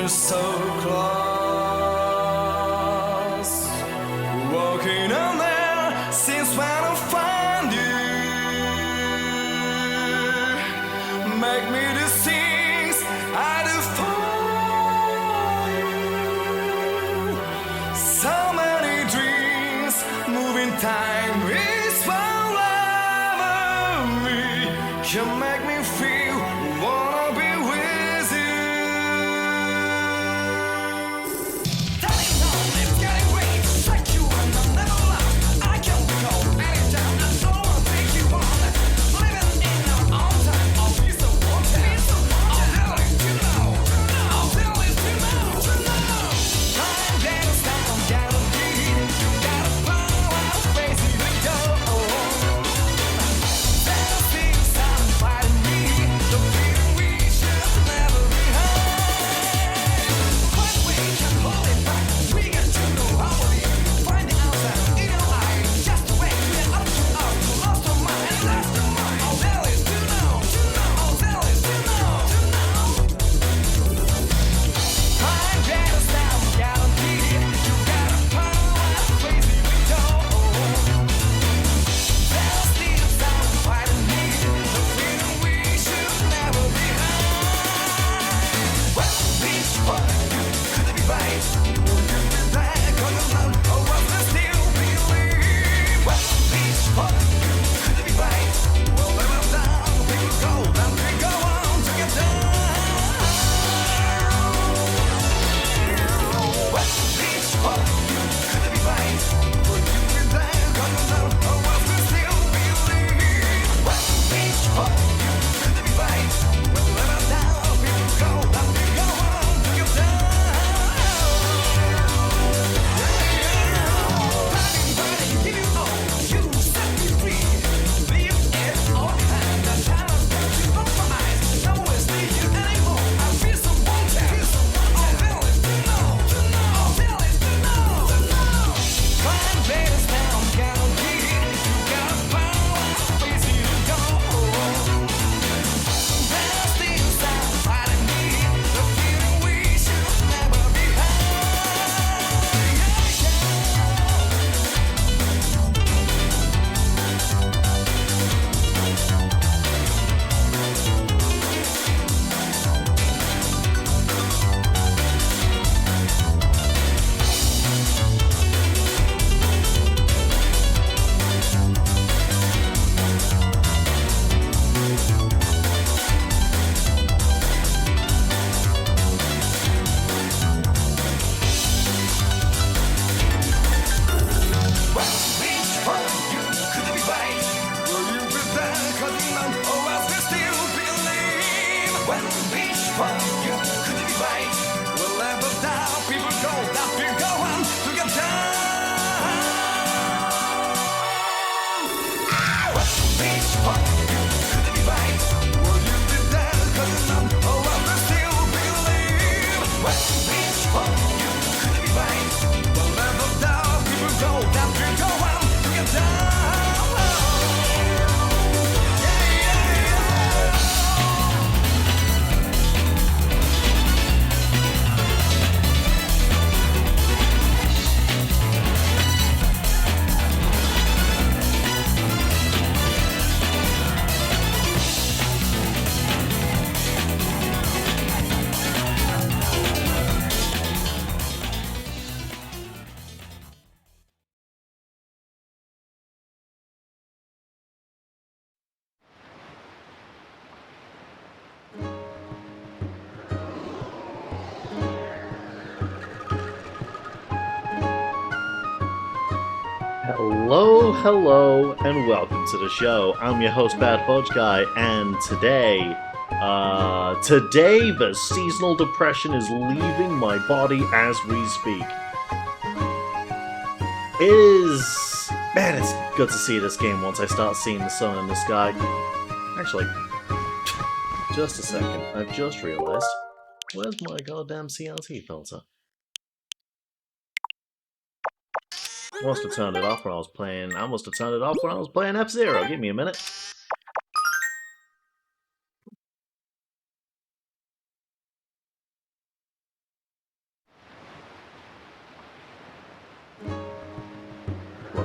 You're so close, walking on there since when I find you. Make me the things I do for you. So many dreams, moving time is forever. You make me feel wanna be with you. Telling on, it's getting weak. Like you and I'm never lost. I can go anytime. I don't wanna take you on. Living in our own time. I'll be so wanted. I'll tell it to know. I'll tell it to know. Time gets down, guaranteed. You got a power, face it and go. There's things I'm fighting me. The feeling we should never be high. But we can hold it back. We got to know how we find the answer in your eyes. Just the way we're up to us. Lost our mind, lost our mind. All there is to know. All there is to know. Time gets down, guaranteed. You got a power, face it and go. There's things I'm fighting me. The feeling we should never be high. Well, this one, could it be right? Will you be back on the run? Or will I still believe? Well, this one, could it be right? We'll never down, we will go, and we go on together. Well, this one, could it be right? Will you be back on the run? Or will I still believe? Well, this one, could it be right? We'll never down, we will go, and we go on together. Fighting, give you all, you set me free. Leave it all behind. The time has got you off my eyes. No one's need you anymore. I feel so wanted. All there is to know. All there is to know. Time bears down, guaranteed. You got a power, easy to go. There's things I'm fighting me. The feeling we should never be Well, which one you could be right? Will you be there? 'Cause you know, or else we still believe. Well, which one you could be right? We'll never doubt. People go, that we go on together. Well, which one you could be right? Will you be there? 'Cause you know, or else we still believe. Well, which one you could be right? We'll never doubt. People go, that we go on together. Hello, and welcome to the show. I'm your host, Bad Fudge Guy, and today the seasonal depression is leaving my body as we speak. It's good to see this game once I start seeing the sun in the sky. Actually, just a second, I've just realized, where's my goddamn CRT filter? I must have turned it off when I was playing F-Zero. Give me a minute.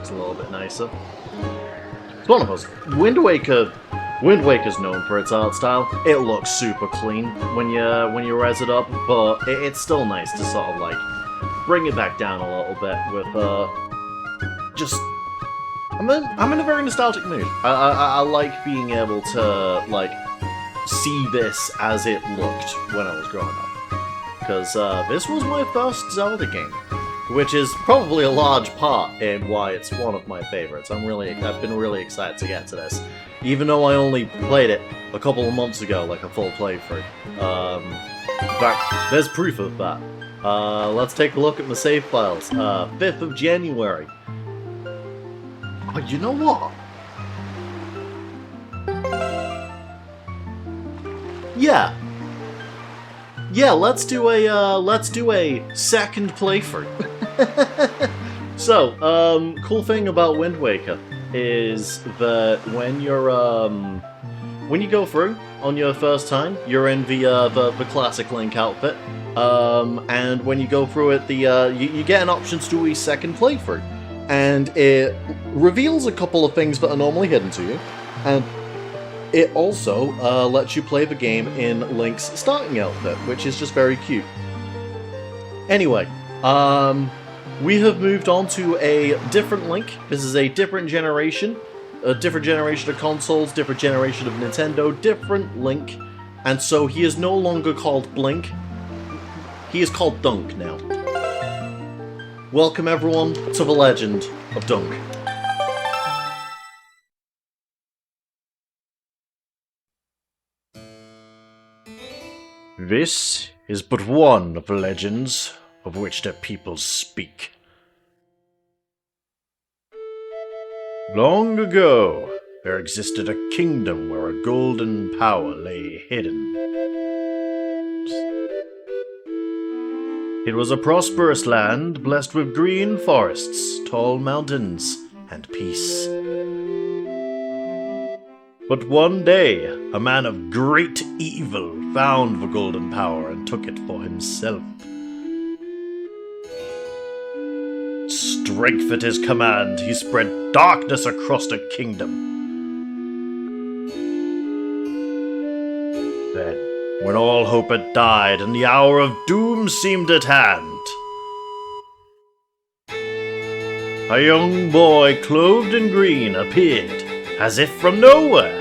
looks a little bit nicer. It's one of those. Wind Waker's known for its art style. It looks super clean when you res it up, but it's still nice to sort of like bring it back down a little bit with just. I'm in a very nostalgic mood. I like being able to like see this as it looked when I was growing up. Because this was my first Zelda game, which is probably a large part in why it's one of my favorites. I've been really excited to get to this, even though I only played it a couple of months ago, like a full playthrough. In fact, there's proof of that. Let's take a look at my save files. 5th of January. Oh, you know what? Yeah. Yeah, let's do a second playthrough. So, cool thing about Wind Waker is that when you go through on your first time, you're in the classic Link outfit, and when you go through it, you get an option to do a second playthrough, and it reveals a couple of things that are normally hidden to you, and it also lets you play the game in Link's starting outfit, which is just very cute. Anyway, we have moved on to a different Link. This is a different generation of consoles, different generation of Nintendo, different Link, and so he is no longer called Blink. He is called Dunk now. Welcome everyone to the legend of Dunk. This is but one of the legends of which the people speak. Long ago, there existed a kingdom where a golden power lay hidden. It was a prosperous land blessed with green forests, tall mountains, and peace. But one day, a man of great evil found the golden power and took it for himself. Strength at his command, he spread darkness across the kingdom. Then, when all hope had died and the hour of doom seemed at hand, a young boy clothed in green appeared, as if from nowhere.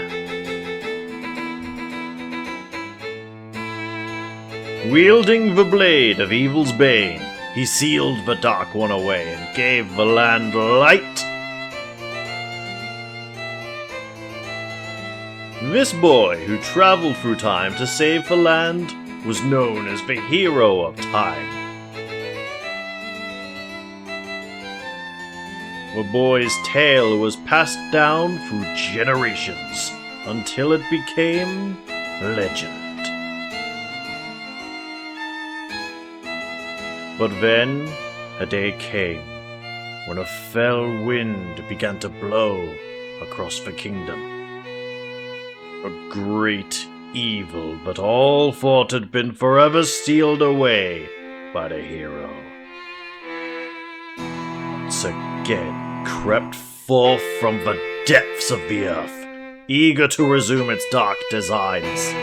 Wielding the blade of evil's bane, he sealed the Dark One away and gave the land light. This boy, who traveled through time to save the land, was known as the hero of time. The boy's tale was passed down through generations until it became legend. But then, a day came when a fell wind began to blow across the kingdom. A great evil that all thought had been forever sealed away by the hero. Once again crept forth from the depths of the earth, eager to resume its dark designs.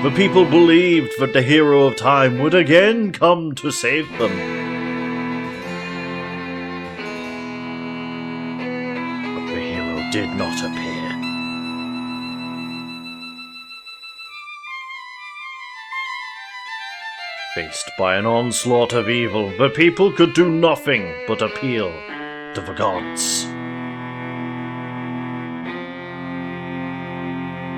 The people believed that the hero of time would again come to save them. But the hero did not appear. Faced by an onslaught of evil, the people could do nothing but appeal to the gods.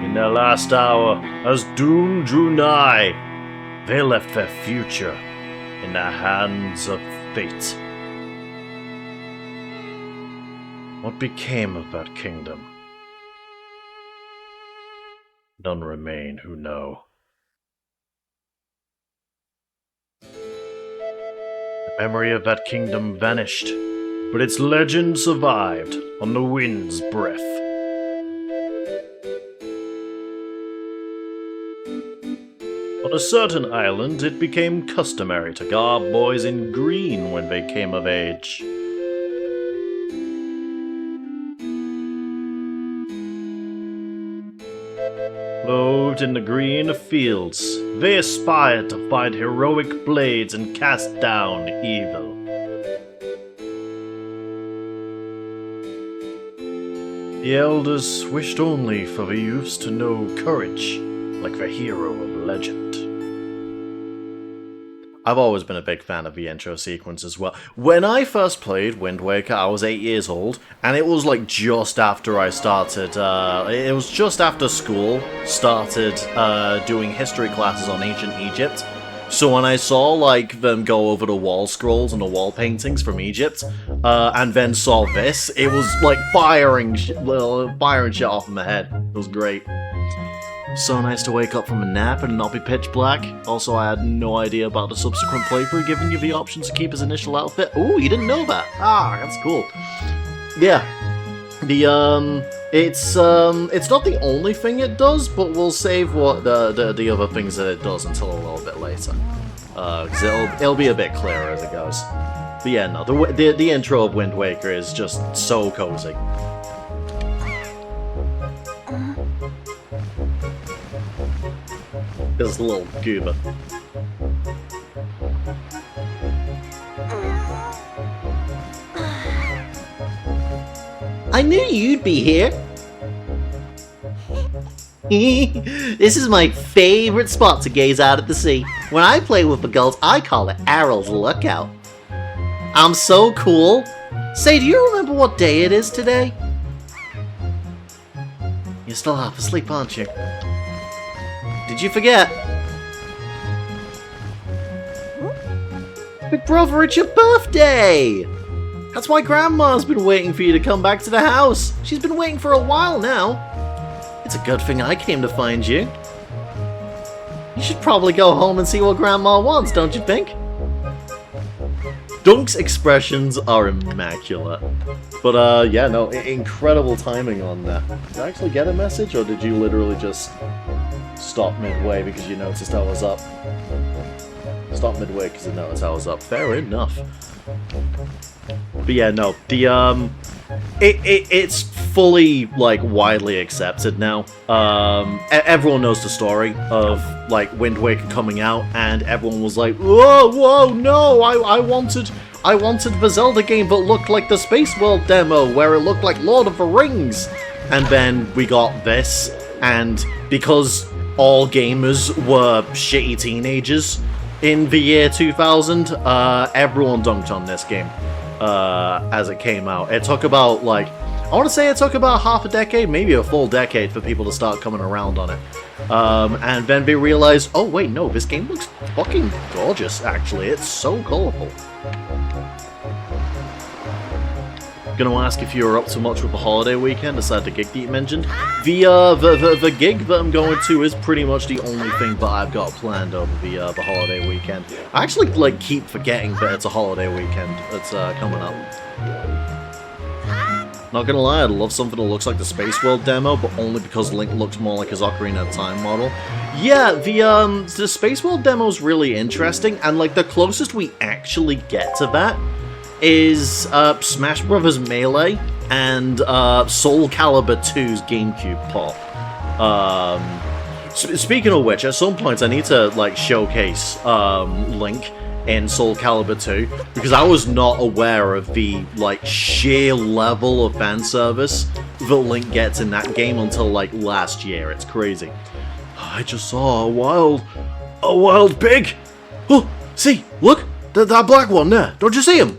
In their last hour, as doom drew nigh, they left their future in the hands of fate. What became of that kingdom? None remain who know. The memory of that kingdom vanished, but its legend survived on the wind's breath. On a certain island, it became customary to garb boys in green when they came of age. Clothed in the green fields, they aspire to find heroic blades and cast down evil. The elders wished only for the youths to know courage, like the hero of legend. I've always been a big fan of the intro sequence as well. When I first played Wind Waker, I was 8 years old, and it was like just after I started, it was just after school started doing history classes on ancient Egypt. So when I saw like them go over the wall scrolls and the wall paintings from Egypt, and then saw this, it was like firing shit off in my head. It was great. So nice to wake up from a nap and not be pitch black. Also, I had no idea about the subsequent playthrough giving you the option to keep his initial outfit. Ooh, you didn't know that. Ah, that's cool. Yeah. It's not the only thing it does, but we'll save what the other things that it does until a little bit later. 'Cause it'll be a bit clearer as it goes. But yeah, no, the intro of Wind Waker is just so cozy. This little goober. I knew you'd be here. This is my favorite spot to gaze out at the sea. When I play with the girls, I call it Errol's Lookout. I'm so cool. Say, do you remember what day it is today? You're still half asleep, aren't you? Did you forget? Big brother, it's your birthday! That's why Grandma's been waiting for you to come back to the house. She's been waiting for a while now. It's a good thing I came to find you. You should probably go home and see what Grandma wants, don't you think? Dunk's expressions are immaculate. But, yeah, no, incredible timing on that. Did I actually get a message, or did you literally just stop midway because you noticed I was up? Stop midway because you noticed I was up. Fair enough. But yeah, no, it's fully, like, widely accepted now. Everyone knows the story of, like, Wind Waker coming out, and everyone was like, whoa, no, I wanted the Zelda game that looked like the Space World demo, where it looked like Lord of the Rings. And then we got this, and because all gamers were shitty teenagers in the year 2000, everyone dunked on this game. As it came out. It took about, like, I want to say it took about half a decade, maybe a full decade for people to start coming around on it. And then they realized, oh wait, no, this game looks fucking gorgeous, actually. It's so colorful. Gonna ask if you were up to much with the holiday weekend aside the gig that you mentioned. The gig that I'm going to is pretty much the only thing that I've got planned over the holiday weekend. I actually like keep forgetting that it's a holiday weekend that's coming up. Not gonna lie, I'd love something that looks like the Space World demo, but only because Link looks more like his Ocarina of Time model. Yeah, the Space World demo's really interesting, and like the closest we actually get to that is Smash Bros. Melee and Soul Calibur 2's GameCube port. Speaking of which, at some point I need to like showcase Link in Soul Calibur 2, because I was not aware of the like sheer level of fan service that Link gets in that game until like last year. It's crazy. I just saw a wild pig. Oh, see, look, that black one there. Don't you see him?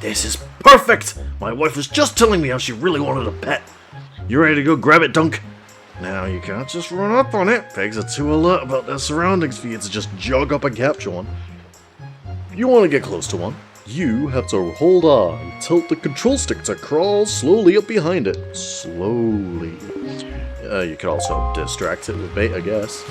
This is perfect! My wife was just telling me how she really wanted a pet. You ready to go grab it, Dunk? Now, you can't just run up on it. Pigs are too alert about their surroundings for you to just jog up and capture one. If you want to get close to one, you have to hold R and tilt the control stick to crawl slowly up behind it. Slowly. You could also distract it with bait, I guess.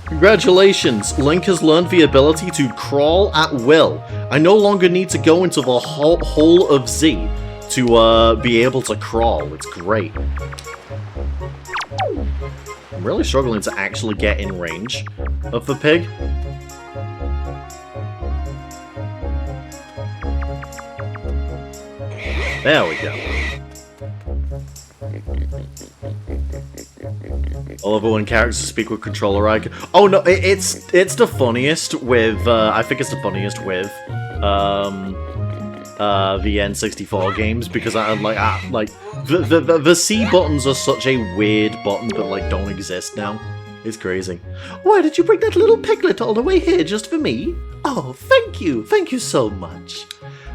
Congratulations, Link has learned the ability to crawl at will. I no longer need to go into the hole of Z to be able to crawl. It's great. I'm really struggling to actually get in range of the pig. There we go. I love it when characters speak with controller icon. Oh no, it's the funniest with, I think it's the funniest with, the N64 games, because the C buttons are such a weird button that, like, don't exist now. It's crazy. Why did you bring that little piglet all the way here just for me? Oh, thank you so much.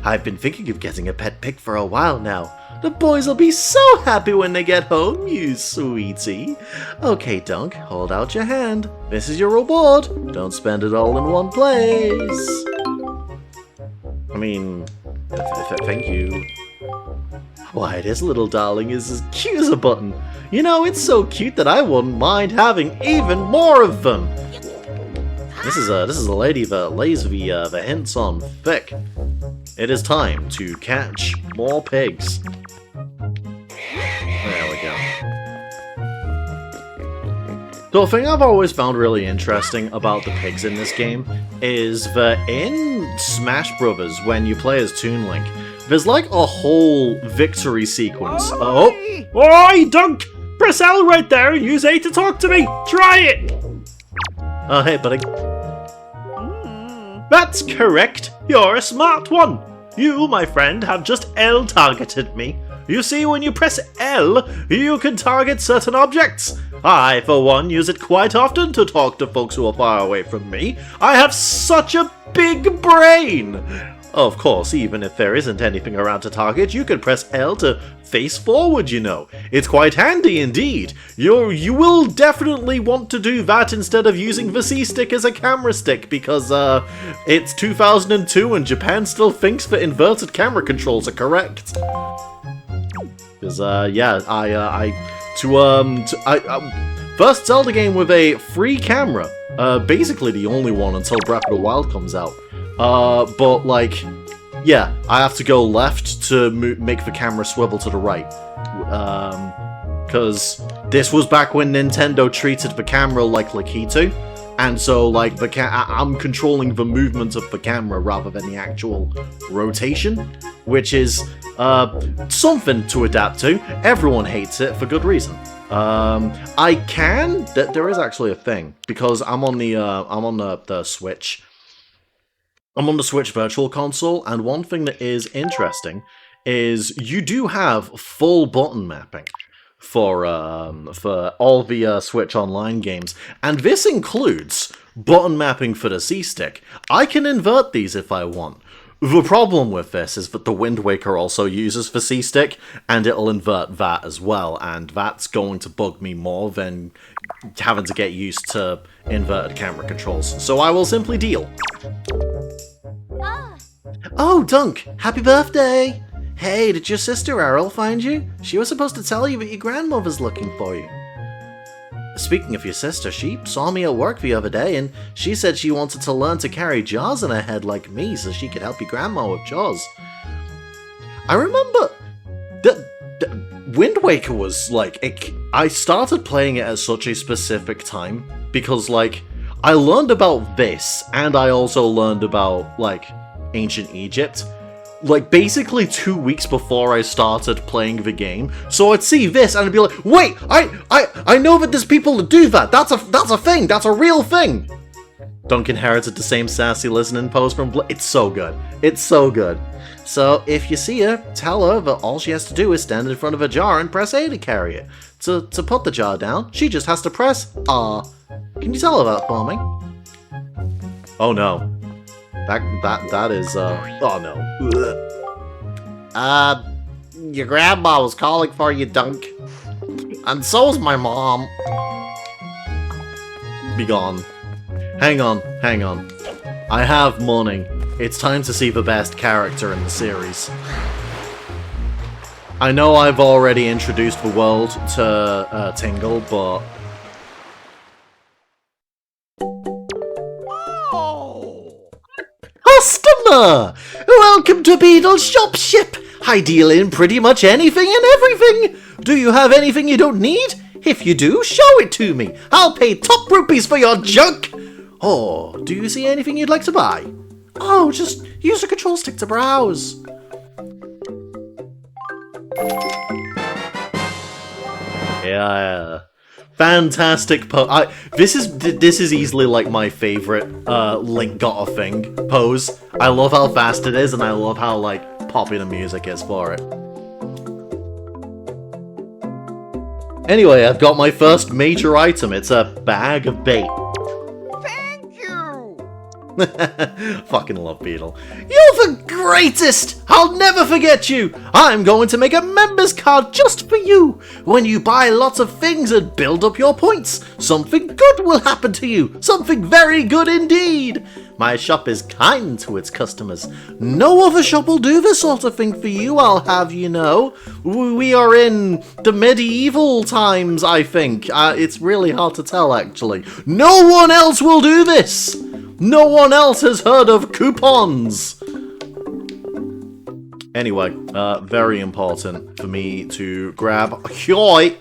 I've been thinking of getting a pet pig for a while now. The boys will be so happy when they get home, you sweetie. Okay, Dunk, hold out your hand. This is your reward. Don't spend it all in one place. I mean, thank you. Why, this little darling is as cute as a button. You know, it's so cute that I wouldn't mind having even more of them. This is a lady that lays the hints on thick. It is time to catch more pigs. There we go. The thing I've always found really interesting about the pigs in this game is that in Smash Brothers, when you play as Toon Link, there's like a whole victory sequence. Oh! Oi, Dunk! Press L right there and use A to talk to me! Try it! Oh, hey, buddy. That's correct! You're a smart one! You, my friend, have just L-targeted me. You see, when you press L, you can target certain objects. I, for one, use it quite often to talk to folks who are far away from me. I have such a big brain! Of course, even if there isn't anything around to target, you can press L to face forward, you know. It's quite handy indeed. You will definitely want to do that instead of using the C-stick as a camera stick, because it's 2002 and Japan still thinks that inverted camera controls are correct. Because, yeah, first Zelda game with a free camera. Basically the only one until Breath of the Wild comes out. But, like, yeah, I have to go left to make the camera swivel to the right. Because this was back when Nintendo treated the camera like Lakitu. And so, like, I'm controlling the movement of the camera rather than the actual rotation. Which is, something to adapt to. Everyone hates it for good reason. There is actually a thing. Because I'm on the Switch. I'm on the Switch Virtual Console, and one thing that is interesting is you do have full button mapping for all the Switch Online games, and this includes button mapping for the C-Stick. I can invert these if I want. The problem with this is that the Wind Waker also uses the C-Stick, and it'll invert that as well, and that's going to bug me more than having to get used to inverted camera controls. So I will simply deal. Oh, Dunk! Happy birthday! Hey, did your sister Errol find you? She was supposed to tell you that your grandmother's looking for you. Speaking of your sister, she saw me at work the other day, and she said she wanted to learn to carry jars in her head like me so she could help your grandma with chores. I remember that Wind Waker was, like, I started playing it at such a specific time, because, like, I learned about this, and I also learned about, like, ancient Egypt, like, basically 2 weeks before I started playing the game. So I'd see this, and I'd be like, wait, I know that there's people that do that. That's a thing. That's a real thing. Dunk inherited the same sassy listening pose from It's so good. It's so good. So if you see her, tell her that all she has to do is stand in front of a jar and press A to carry it. To put the jar down, she just has to press R. Can you tell her that for me? Oh no. That is, oh no. Your grandma was calling for you, Dunk. And so's my mom. Be gone. Hang on. I have money. It's time to see the best character in the series. I know I've already introduced the world to Tingle, but... Customer! Welcome to Beedle's Shop. I deal in pretty much anything and everything. Do you have anything you don't need? If you do, show it to me. I'll pay top rupees for your junk. Or do you see anything you'd like to buy? Oh, just use the control stick to browse. Yeah. Fantastic this is easily like my favorite Link Got a Thing pose. I love how fast it is, and I love how like poppy the music is for it. Anyway, I've got my first major item. It's a bag of bait. Thank you! Fucking love Beetle. You're the greatest! I'll never forget you! I'm going to make a members card just for you! When you buy lots of things and build up your points, something good will happen to you! Something very good indeed! My shop is kind to its customers. No other shop will do this sort of thing for you, I'll have you know. We are in the medieval times, I think. It's really hard to tell, actually. No one else will do this! No one else has heard of coupons! Anyway, very important for me to grab a Hyoi.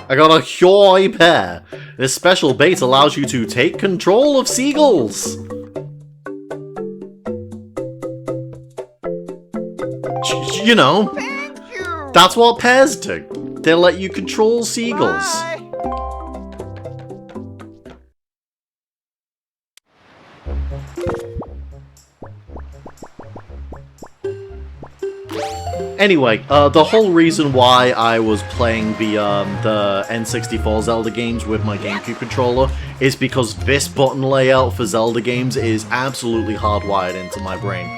I got a Hyoi pair. This special bait allows you to take control of seagulls. You know, that's what pairs do. They let you control seagulls. Bye. Anyway, the whole reason why I was playing the N64 Zelda games with my GameCube controller is because this button layout for Zelda games is absolutely hardwired into my brain.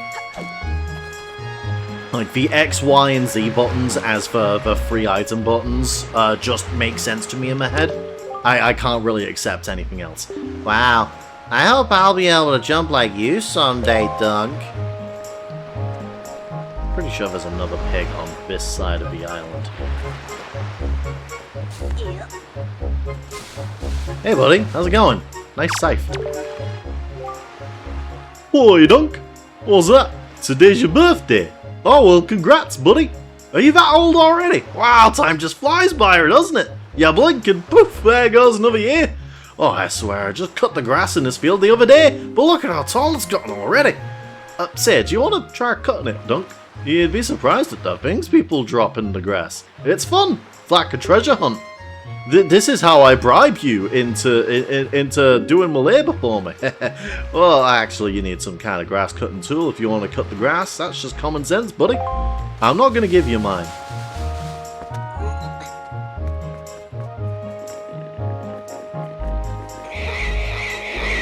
Like, the X, Y, and Z buttons as for the free item buttons just make sense to me in my head. I can't really accept anything else. Wow, I hope I'll be able to jump like you someday, Dunk. Pretty sure there's another pig on this side of the island. Hey buddy, how's it going? Nice scythe. Boy, Dunk. What's that? Today's your birthday. Oh well, congrats, buddy. Are you that old already? Wow, time just flies by, doesn't it? You blink and poof, there goes another year. Oh, I swear, I just cut the grass in this field the other day, but look at how tall it's gotten already. Say, do you want to try cutting it, Dunk? You'd be surprised at the things people drop in the grass. It's fun, like a treasure hunt. This is how I bribe you into doing my labor for me. Well, actually, you need some kind of grass cutting tool if you want to cut the grass. That's just common sense, buddy. I'm not going to give you mine.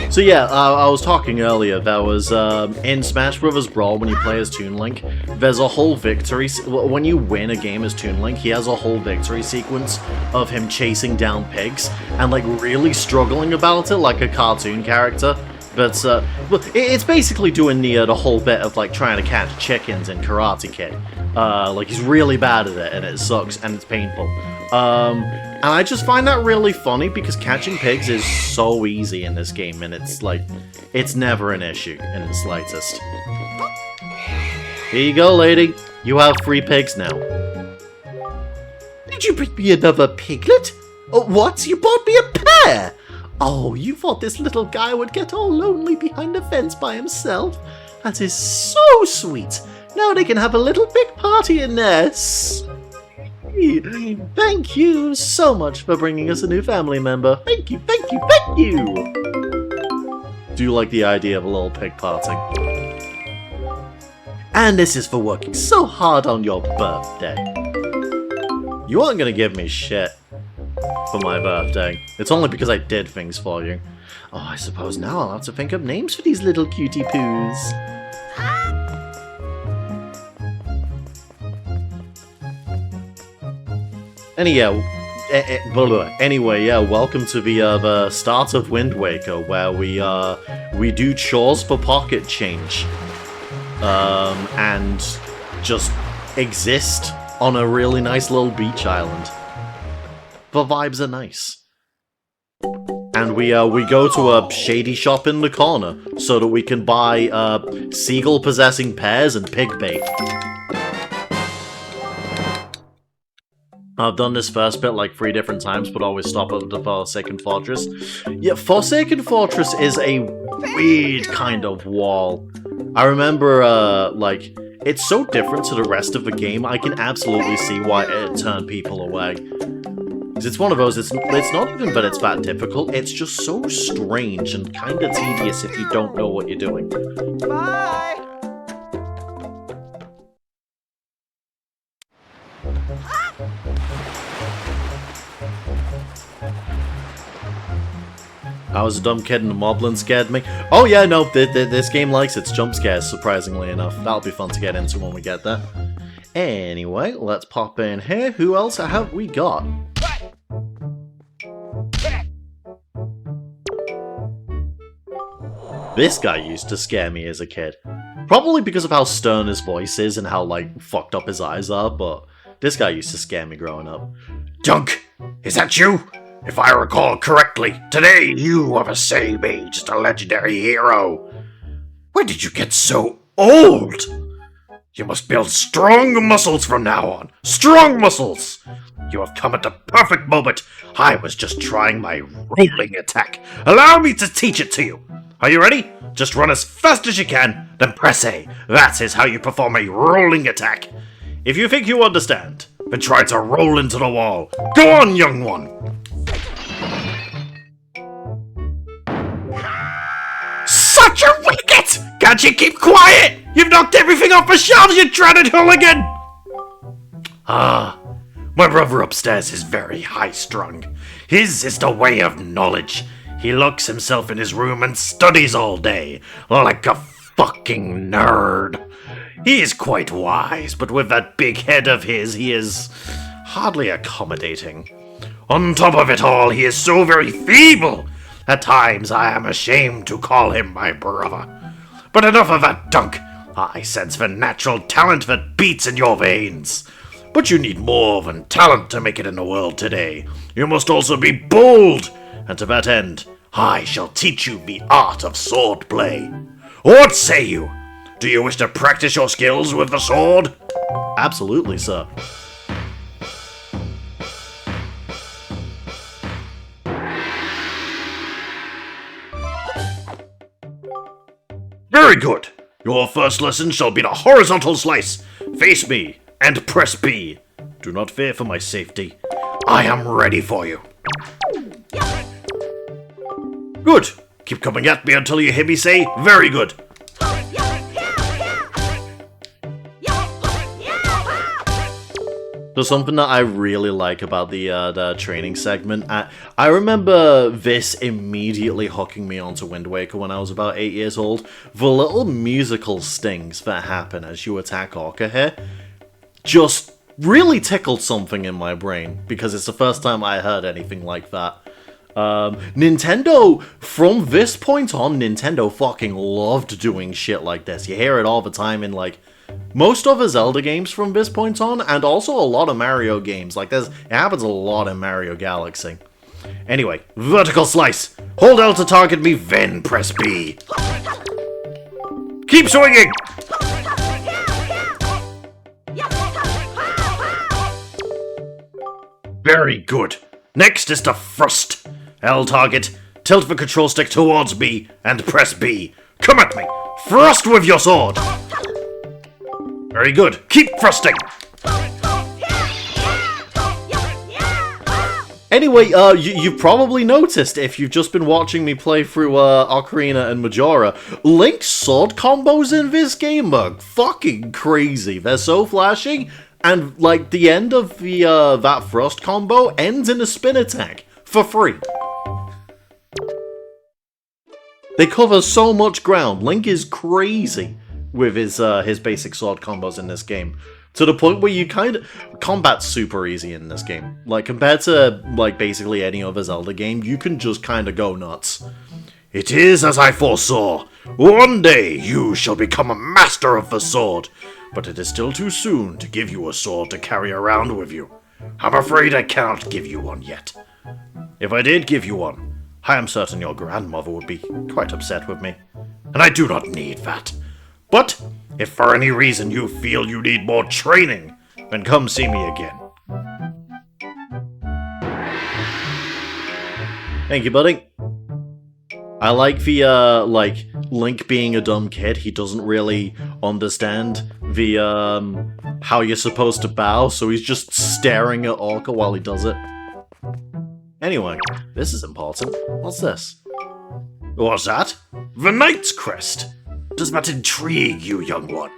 So yeah, I was talking earlier, there was, in Smash Bros. Brawl, when you play as Toon Link, there's a whole victory, when you win a game as Toon Link, he has a whole victory sequence of him chasing down pigs, and like really struggling about it like a cartoon character. But it's basically doing the whole bit of like trying to catch chickens in Karate Kid. Like he's really bad at it, and it sucks, and it's painful. And I just find that really funny because catching pigs is so easy in this game, and it's like, it's never an issue in the slightest. Here you go, lady. You have 3 pigs now. Did you bring me another piglet? Oh, what? You bought me a pair? Oh, you thought this little guy would get all lonely behind a fence by himself? That is so sweet. Now they can have a little big party in there. Thank you so much for bringing us a new family member. Thank you, thank you, thank you! Do you like the idea of a little pig party? And this is for working so hard on your birthday. You aren't gonna give me shit for my birthday. It's only because I did things for you. Oh, I suppose now I'll have to think up names for these little cutie poos. Anyway, yeah, welcome to the start of Wind Waker, where we do chores for pocket change, and just exist on a really nice little beach island. The vibes are nice, and we go to a shady shop in the corner so that we can buy seagull possessing pears and pig bait. I've done this first bit like 3 different times, but always stop at the Forsaken Fortress. Yeah, Forsaken Fortress is a weird kind of wall. I remember, like, it's so different to the rest of the game, I can absolutely see why it turned people away. Because it's one of those, it's not even that it's that difficult, it's just so strange and kinda tedious if you don't know what you're doing. Bye! I was a dumb kid and the moblin scared me. Oh yeah, no, this game likes its jump scares, surprisingly enough. That'll be fun to get into when we get there. Anyway, let's pop in here. Who else have we got? This guy used to scare me as a kid. Probably because of how stern his voice is and how, like, fucked up his eyes are, but this guy used to scare me growing up. Dunk, is that you? If I recall correctly, today you are the same age as a legendary hero. When did you get so old? You must build strong muscles from now on. Strong muscles! You have come at the perfect moment. I was just trying my rolling attack. Allow me to teach it to you. Are you ready? Just run as fast as you can, then press A. That is how you perform a rolling attack. If you think you understand, then try to roll into the wall. Go on, young one! Such a wicket! Can't you keep quiet? You've knocked everything off the shelves, you dreaded hooligan! Ah, my brother upstairs is very high-strung. His is the way of knowledge. He locks himself in his room and studies all day, like a fucking nerd. He is quite wise, but with that big head of his, he is hardly accommodating. On top of it all, he is so very feeble. At times, I am ashamed to call him my brother. But enough of that dunk. I sense the natural talent that beats in your veins. But you need more than talent to make it in the world today. You must also be bold, and to that end, I shall teach you the art of swordplay. What say you? Do you wish to practice your skills with the sword? Absolutely, sir. Very good. Your first lesson shall be the horizontal slice. Face me and press B. Do not fear for my safety. I am ready for you. Good. Keep coming at me until you hear me say, very good. There's something that I really like about the training segment. I remember this immediately hooking me onto Wind Waker when I was about 8 years old. The little musical stings that happen as you attack Orca here just really tickled something in my brain, because it's the first time I heard anything like that. Nintendo, from this point on, Nintendo fucking loved doing shit like this. You hear it all the time in, like, most of the Zelda games from this point on, and also a lot of Mario games. Like, it happens a lot in Mario Galaxy. Anyway, vertical slice. Hold L to target me, then press B. Keep swinging! Very good. Next is the thrust. L target, tilt the control stick towards me, and press B. Come at me! Thrust with your sword! Very good. Keep thrusting! Anyway, you've probably noticed, if you've just been watching me play through Ocarina and Majora, Link's sword combos in this game are fucking crazy. They're so flashy, and, like, the end of the that thrust combo ends in a spin attack, for free. They cover so much ground. Link is crazy with his basic sword combos in this game, to the point where you combat's super easy in this game. Like, compared to, like, basically any other Zelda game, you can just kinda go nuts. It is as I foresaw. One day you shall become a master of the sword, but it is still too soon to give you a sword to carry around with you. I'm afraid I cannot give you one yet. If I did give you one, I am certain your grandmother would be quite upset with me, and I do not need that. But, if for any reason you feel you need more training, then come see me again. Thank you, buddy. I like the, like, Link being a dumb kid. He doesn't really understand the how you're supposed to bow, so he's just staring at Orca while he does it. Anyway, this is important. What's this? What's that? The Knight's Crest. Does that intrigue you, young one?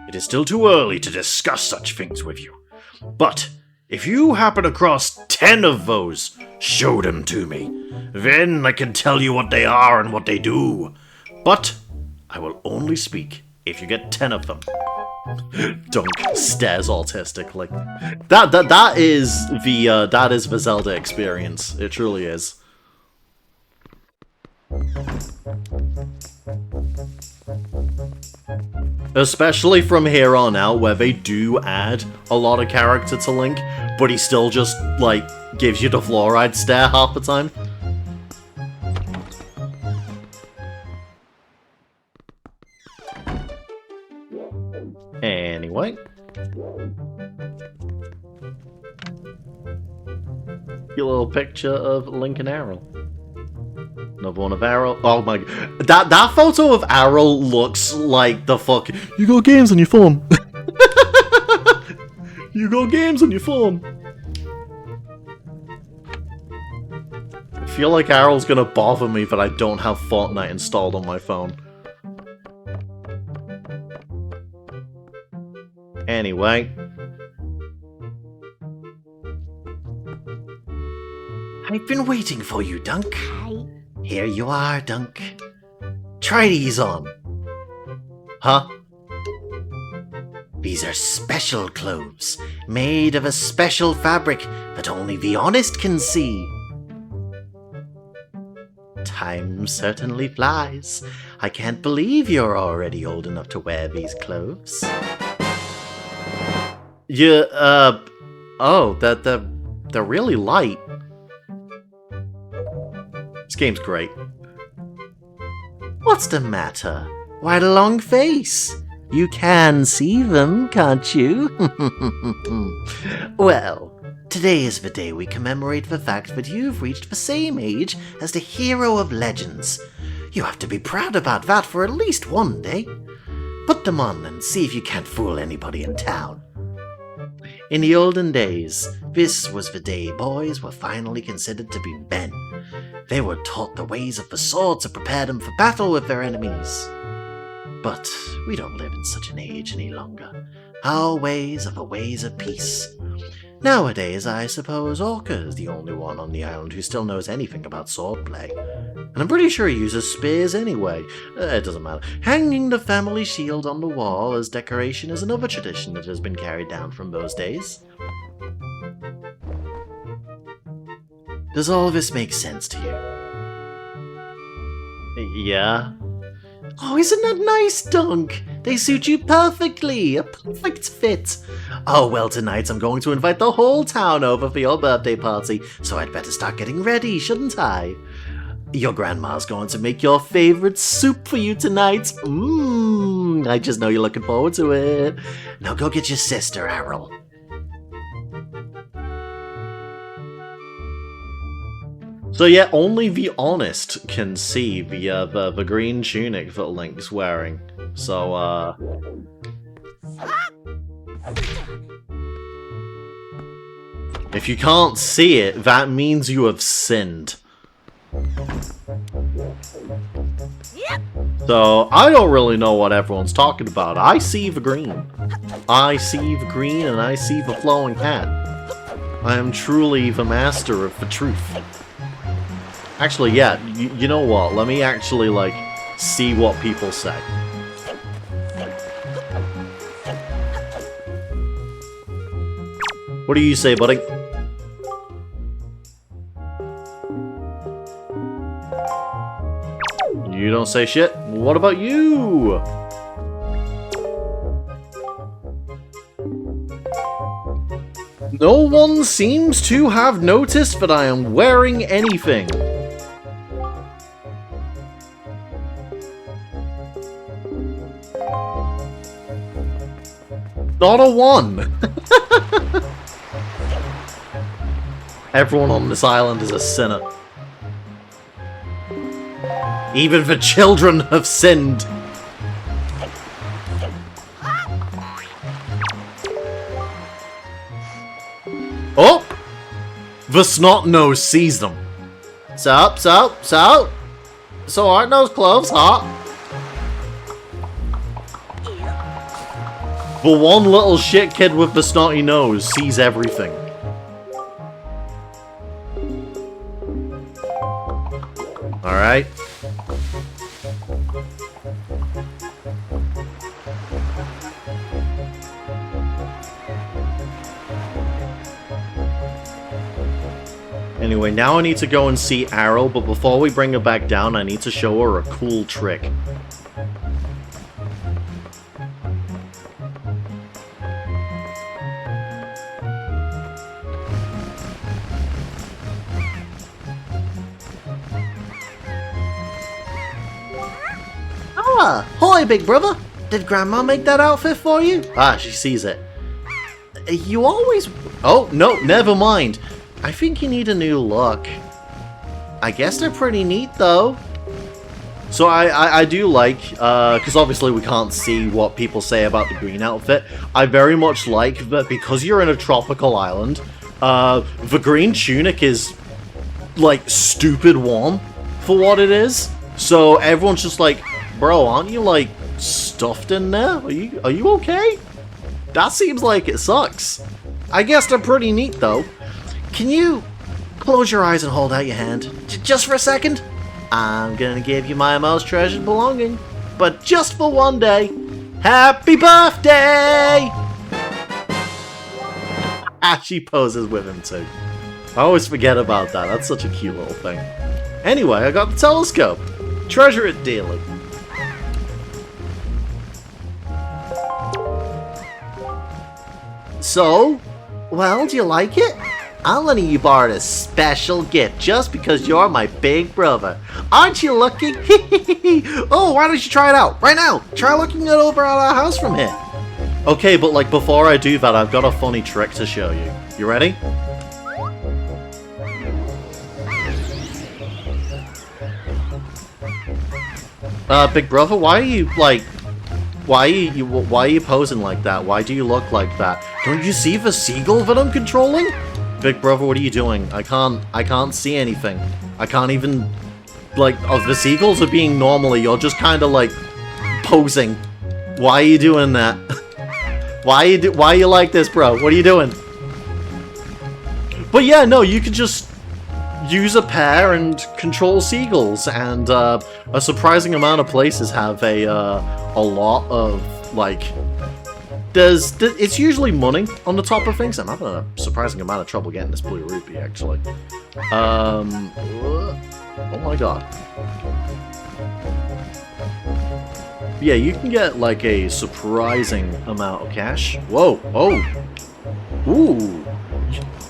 It is still too early to discuss such things with you. But if you happen across 10 of those, show them to me. Then I can tell you what they are and what they do. But I will only speak if you get 10 of them. Dunk stares autistically. That is the Zelda experience. It truly is. Especially from here on out, where they do add a lot of character to Link, but he still just, like, gives you the fluoride stare half the time. Anyway. Your little picture of Link and Arrow. Another one of Arrow. Oh my god. That photo of Arrow looks like the fuck. You got games on your phone. You got games on your phone. I feel like Arrow's gonna bother me that I don't have Fortnite installed on my phone. Anyway. I've been waiting for you, Dunk. Here you are, Dunk. Try these on. Huh? These are special clothes, made of a special fabric that only the honest can see. Time certainly flies. I can't believe you're already old enough to wear these clothes. Yeah, oh, they're really light. This game's great. What's the matter? Why the long face? You can see them, can't you? Well, today is the day we commemorate the fact that you've reached the same age as the hero of legends. You have to be proud about that for at least one day. Put them on and see if you can't fool anybody in town. In the olden days, this was the day boys were finally considered to be men. They were taught the ways of the sword to prepare them for battle with their enemies. But we don't live in such an age any longer. Our ways are the ways of peace. Nowadays, I suppose Orca is the only one on the island who still knows anything about swordplay. And I'm pretty sure he uses spears anyway. It doesn't matter. Hanging the family shield on the wall as decoration is another tradition that has been carried down from those days. Does all this make sense to you? Yeah. Oh, isn't that nice, Dunk? They suit you perfectly. A perfect fit. Oh, well, tonight I'm going to invite the whole town over for your birthday party, so I'd better start getting ready, shouldn't I? Your grandma's going to make your favorite soup for you tonight. I just know you're looking forward to it. Now go get your sister, Errol. So yeah, only the honest can see the green tunic that Link's wearing. So if you can't see it, that means you have sinned. So I don't really know what everyone's talking about. I see the green. I see the green and I see the flowing hat. I am truly the master of the truth. Actually, yeah, you know what? Let me actually, like, see what people say. What do you say, buddy? You don't say shit? What about you? No one seems to have noticed that I am wearing anything. Not a one! Everyone on this island is a sinner. Even the children have sinned. Oh! The snot nose sees them. So aren't those clothes hot? The one little shit kid with the snotty nose sees everything. Alright. Anyway, now I need to go and see Arrow, but before we bring her back down, I need to show her a cool trick. Ah, hi, big brother. Did Grandma make that outfit for you? Ah, she sees it. You always... Oh, no, never mind. I think you need a new look. I guess they're pretty neat, though. So I do like, because obviously we can't see what people say about the green outfit. I very much like that because you're in a tropical island, the green tunic is, like, stupid warm for what it is. So everyone's just like, bro, aren't you, like, stuffed in there? Are you okay? That seems like it sucks. I guess they're pretty neat, though. Can you close your eyes and hold out your hand? Just for a second? I'm gonna give you my most treasured belonging. But just for one day. Happy birthday! Ah, she poses with him too. I always forget about that. That's such a cute little thing. Anyway, I got the telescope. Treasure it dearly. So, well, do you like it? I'm letting you borrow this special gift just because you're my big brother. Aren't you looking? Oh, why don't you try it out? Right now! Try looking it over at our house from here. Okay, but like before I do that, I've got a funny trick to show you. You ready? Big brother, why are you like... Why are you posing like that? Why do you look like that? Don't you see the seagull that I'm controlling? Big brother, what are you doing? I can't see anything. I can't even, like, oh, the seagulls are being normally, you're just kind of, like, posing. Why are you doing that? Why are you like this, bro? What are you doing? But yeah, no, you could just use a pair and control seagulls, and a surprising amount of places have a lot of, like... It's usually money on the top of things. I'm having a surprising amount of trouble getting this blue rupee, actually. Oh my god. Yeah, you can get, like, a surprising amount of cash. Whoa, oh. Ooh.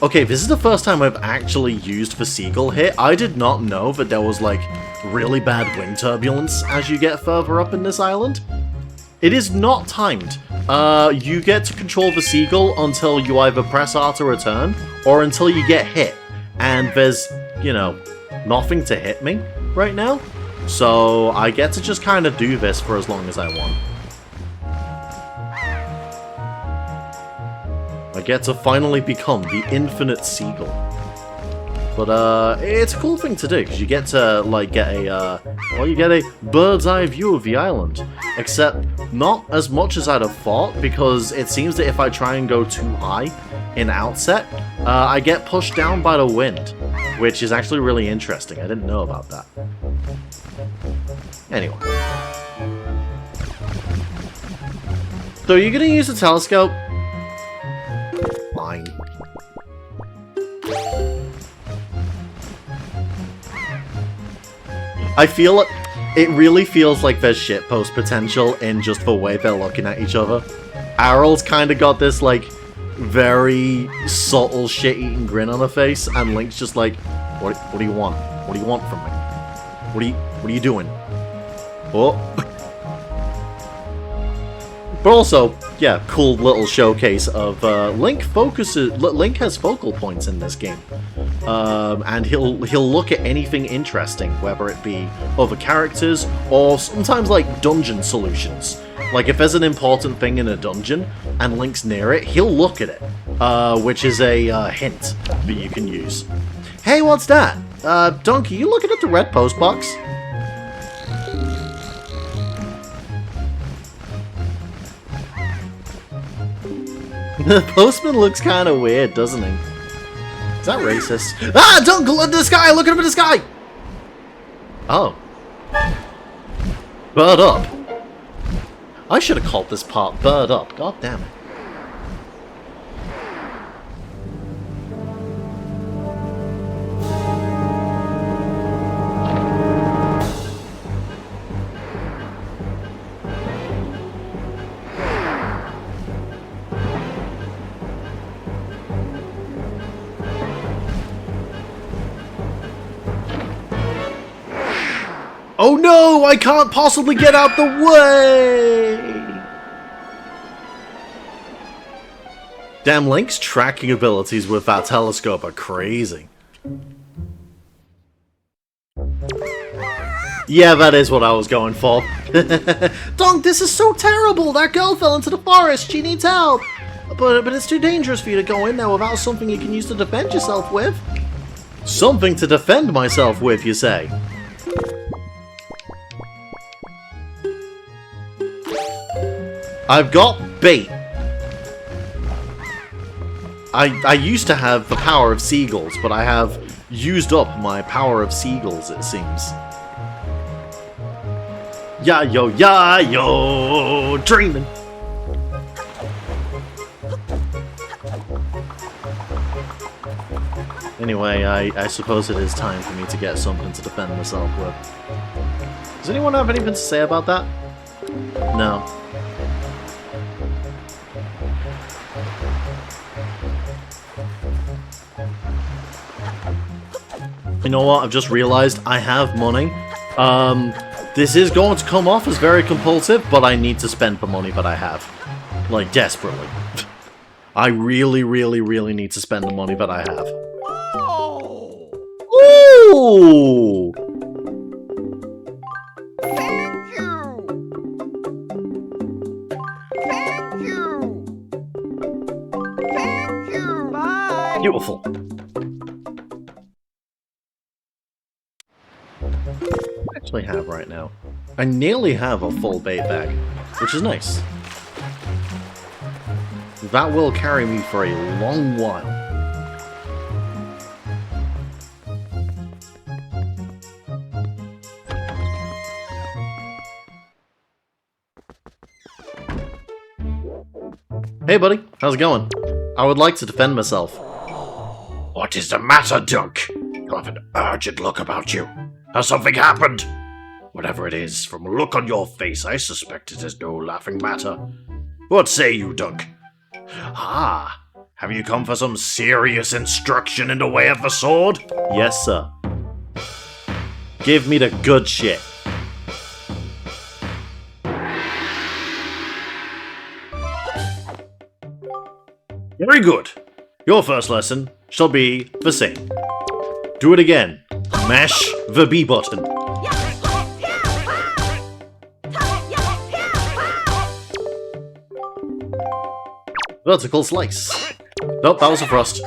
Okay, this is the first time I've actually used the seagull hit. I did not know that there was, like, really bad wind turbulence as you get further up in this island. It is not timed. You get to control the seagull until you either press R to return, or until you get hit. And there's, you know, nothing to hit me right now. So I get to just kind of do this for as long as I want. I get to finally become the infinite seagull. But, it's a cool thing to do, because you get to, like, get a, well, you get a bird's eye view of the island. Except, not as much as I'd have thought, because it seems that if I try and go too high in outset, I get pushed down by the wind. Which is actually really interesting, I didn't know about that. Anyway. So, are you gonna use the telescope? Fine. I feel it really feels like there's shitpost potential in just the way they're looking at each other. Aryl's kind of got this, like, very subtle shit-eating grin on her face, and Link's just like, what do you want? What do you want from me? What are you doing? Oh. But also, yeah, cool little showcase of Link has focal points in this game, and he'll look at anything interesting, whether it be other characters or sometimes like dungeon solutions, Like, if there's an important thing in a dungeon and Link's near it, he'll look at it, which is a hint that you can use. Hey, what's that? Donkey, you looking at the red post box? The postman looks kind of weird, doesn't he? Is that racist? Ah, don't look at the sky! Look up at the sky! Oh. Bird up. I should have called this part Bird Up. God damn it. Oh no! I can't possibly get out the way! Damn, Link's tracking abilities with that telescope are crazy. Yeah, that is what I was going for. Donk, this is so terrible! That girl fell into the forest! She needs help! But it's too dangerous for you to go in there without something you can use to defend yourself with. Something to defend myself with, you say? I've got bait. I used to have the power of seagulls, but I have used up my power of seagulls, it seems. Yeah, yo, dreaming. Anyway, I suppose it is time for me to get something to defend myself with. Does anyone have anything to say about that? No. You know what? I've just realized I have money. This is going to come off as very compulsive, but I need to spend the money that I have. Like, desperately. I really, really, really need to spend the money that I have. Ooh! Thank you! Thank you! Thank you! Bye! Beautiful. I actually have right now. I nearly have a full bait bag, which is nice. That will carry me for a long while. Hey buddy, how's it going? I would like to defend myself. What is the matter, Dunk? You have an urgent look about you. Has something happened? Whatever it is, from a look on your face, I suspect it is no laughing matter. What say you, Dunk? Ah, have you come for some serious instruction in the way of the sword? Yes, sir. Give me the good shit. Very good. Your first lesson shall be the same. Do it again. Mash the B button. Vertical slice. Nope, that was a thrust.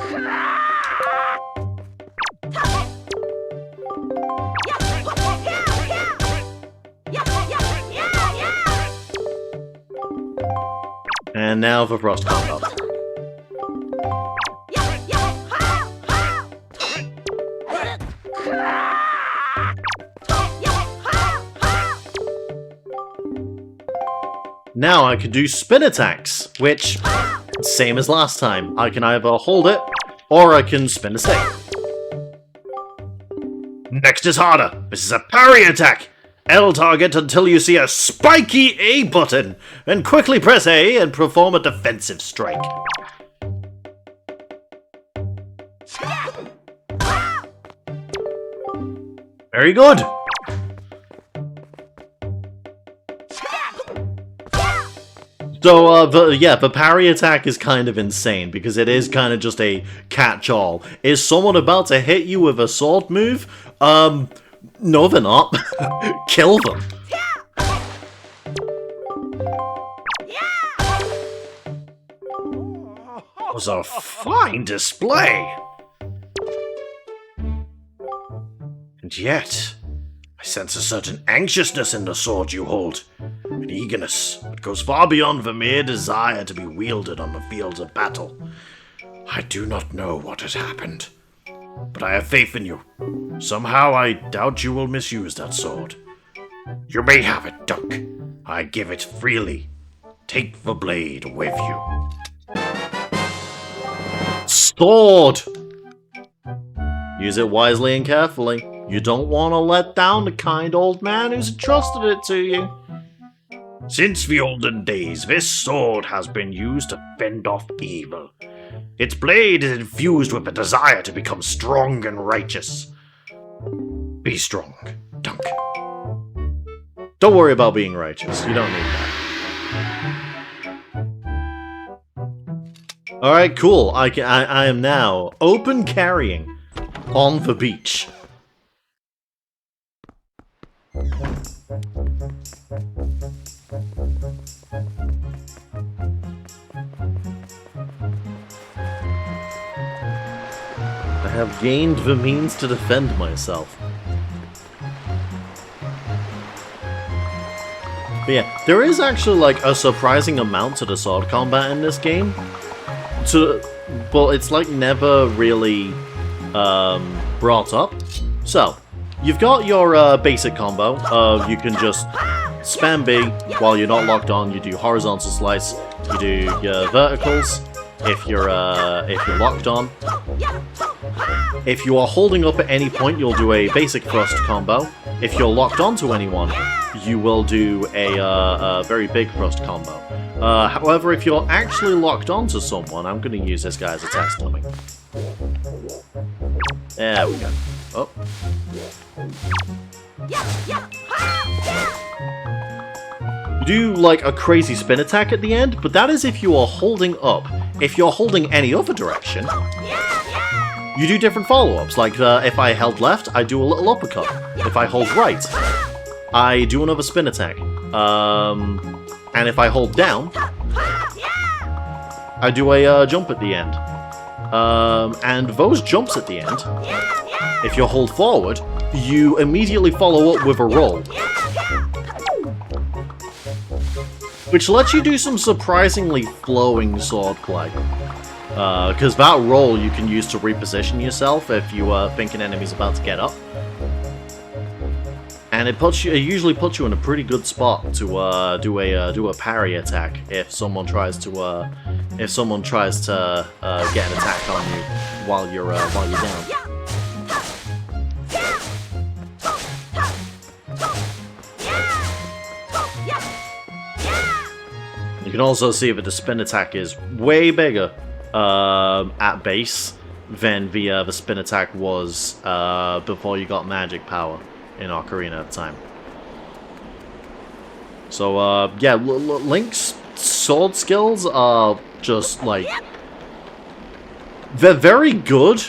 And now for thrust combat. Now I can do spin attacks, which, same as last time. I can either hold it, or I can spin a stick. Next is harder. This is a parry attack. L target until you see a spiky A button, and quickly press A and perform a defensive strike. Very good. So, the parry attack is kind of insane, because it is kind of just a catch-all. Is someone about to hit you with a sword move? No they're not. Kill them. was a fine display. And yet, I sense a certain anxiousness in the sword you hold, an eagerness that goes far beyond the mere desire to be wielded on the fields of battle. I do not know what has happened, but I have faith in you. Somehow I doubt you will misuse that sword. You may have it, Dunk. I give it freely. Take the blade with you. Sword! Use it wisely and carefully. You don't want to let down the kind old man who's entrusted it to you. Since the olden days, this sword has been used to fend off evil. Its blade is infused with a desire to become strong and righteous. Be strong, Dunk. Don't worry about being righteous. You don't need that. Alright, cool. I am now open carrying on the beach. I have gained the means to defend myself. But yeah, there is actually like a surprising amount to the sword combat in this game. But it's like never really brought up. So, you've got your basic combo of you can just spam B while you're not locked on. You do horizontal slice. You do your verticals if you're locked on. If you are holding up at any point, you'll do a basic thrust combo. If you're locked onto anyone, you will do a very big thrust combo. However, if you're actually locked onto someone, I'm going to use this guy as a test dummy. There we go. Oh. You do like a crazy spin attack at the end, but that is if you are holding up. If you're holding any other direction, you do different follow-ups. Like if I held left, I do a little uppercut. If I hold right, I do another spin attack. And if I hold down, I do a jump at the end. And those jumps at the end, if you hold forward, you immediately follow up with a roll. Which lets you do some surprisingly flowing swordplay. Because that roll you can use to reposition yourself if you think an enemy's about to get up. And it usually puts you in a pretty good spot to do a parry attack if someone tries to get an attack on you while you're down. You can also see that the spin attack is way bigger at base than the spin attack was before you got magic power in Ocarina at the time. So, yeah, Link's sword skills are just, like... They're very good,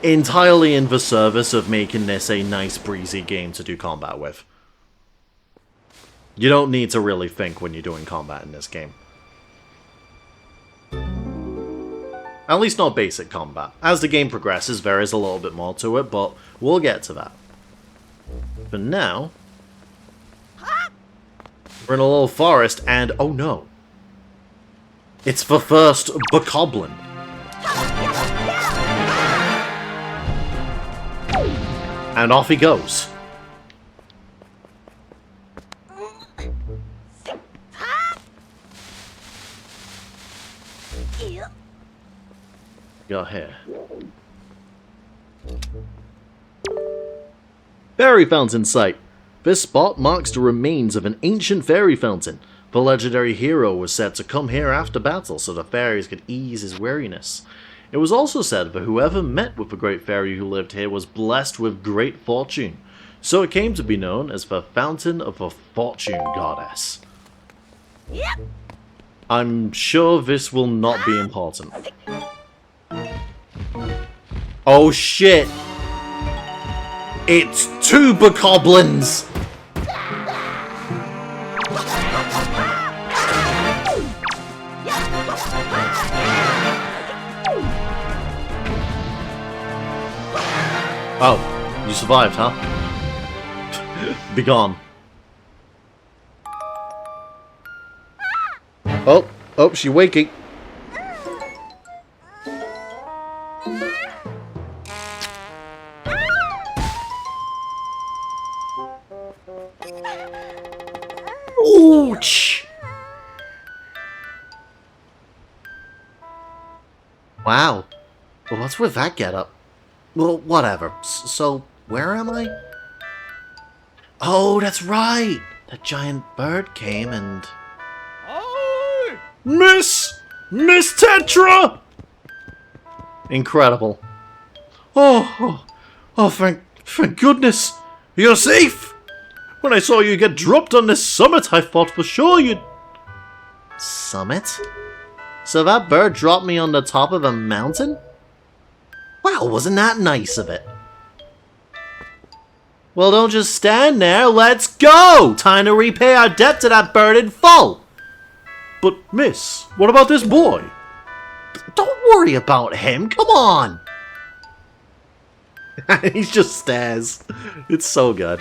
entirely in the service of making this a nice, breezy game to do combat with. You don't need to really think when you're doing combat in this game. At least not basic combat. As the game progresses, there is a little bit more to it, but we'll get to that. For now, we're in a little forest, and oh no, it's the first bokoblin. And off he goes. Got here. Fairy fountain site. This spot marks the remains of an ancient fairy fountain. The legendary hero was said to come here after battle so the fairies could ease his weariness. It was also said that whoever met with the great fairy who lived here was blessed with great fortune. So it came to be known as the Fountain of the Fortune Goddess. I'm sure this will not be important. Oh shit! It's two bokoblins! Oh, you survived, huh? Be gone. Oh, she waking. Ouch! Wow. Well, what's with that getup? Well, whatever. So, where am I? Oh, that's right! That giant bird came and... Miss Tetra! Incredible. Oh, thank goodness. You're safe. When I saw you get dropped on this summit, I thought for sure you'd... Summit? So that bird dropped me on the top of a mountain? Wow, wasn't that nice of it? Well, don't just stand there, let's go! Time to repay our debt to that bird in full! But, miss, what about this boy? Don't worry about him, come on! He just stares. It's so good.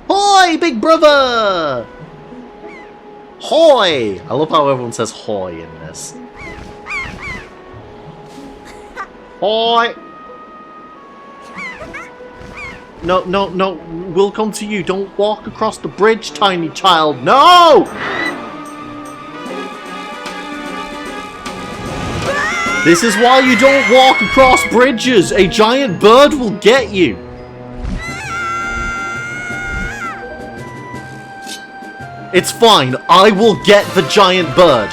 Hoi, big brother! Hoi! I love how everyone says hoi in this. Hoi! No, we'll come to you. Don't walk across the bridge, tiny child. No! This is why you don't walk across bridges. A giant bird will get you. It's fine. I will get the giant bird.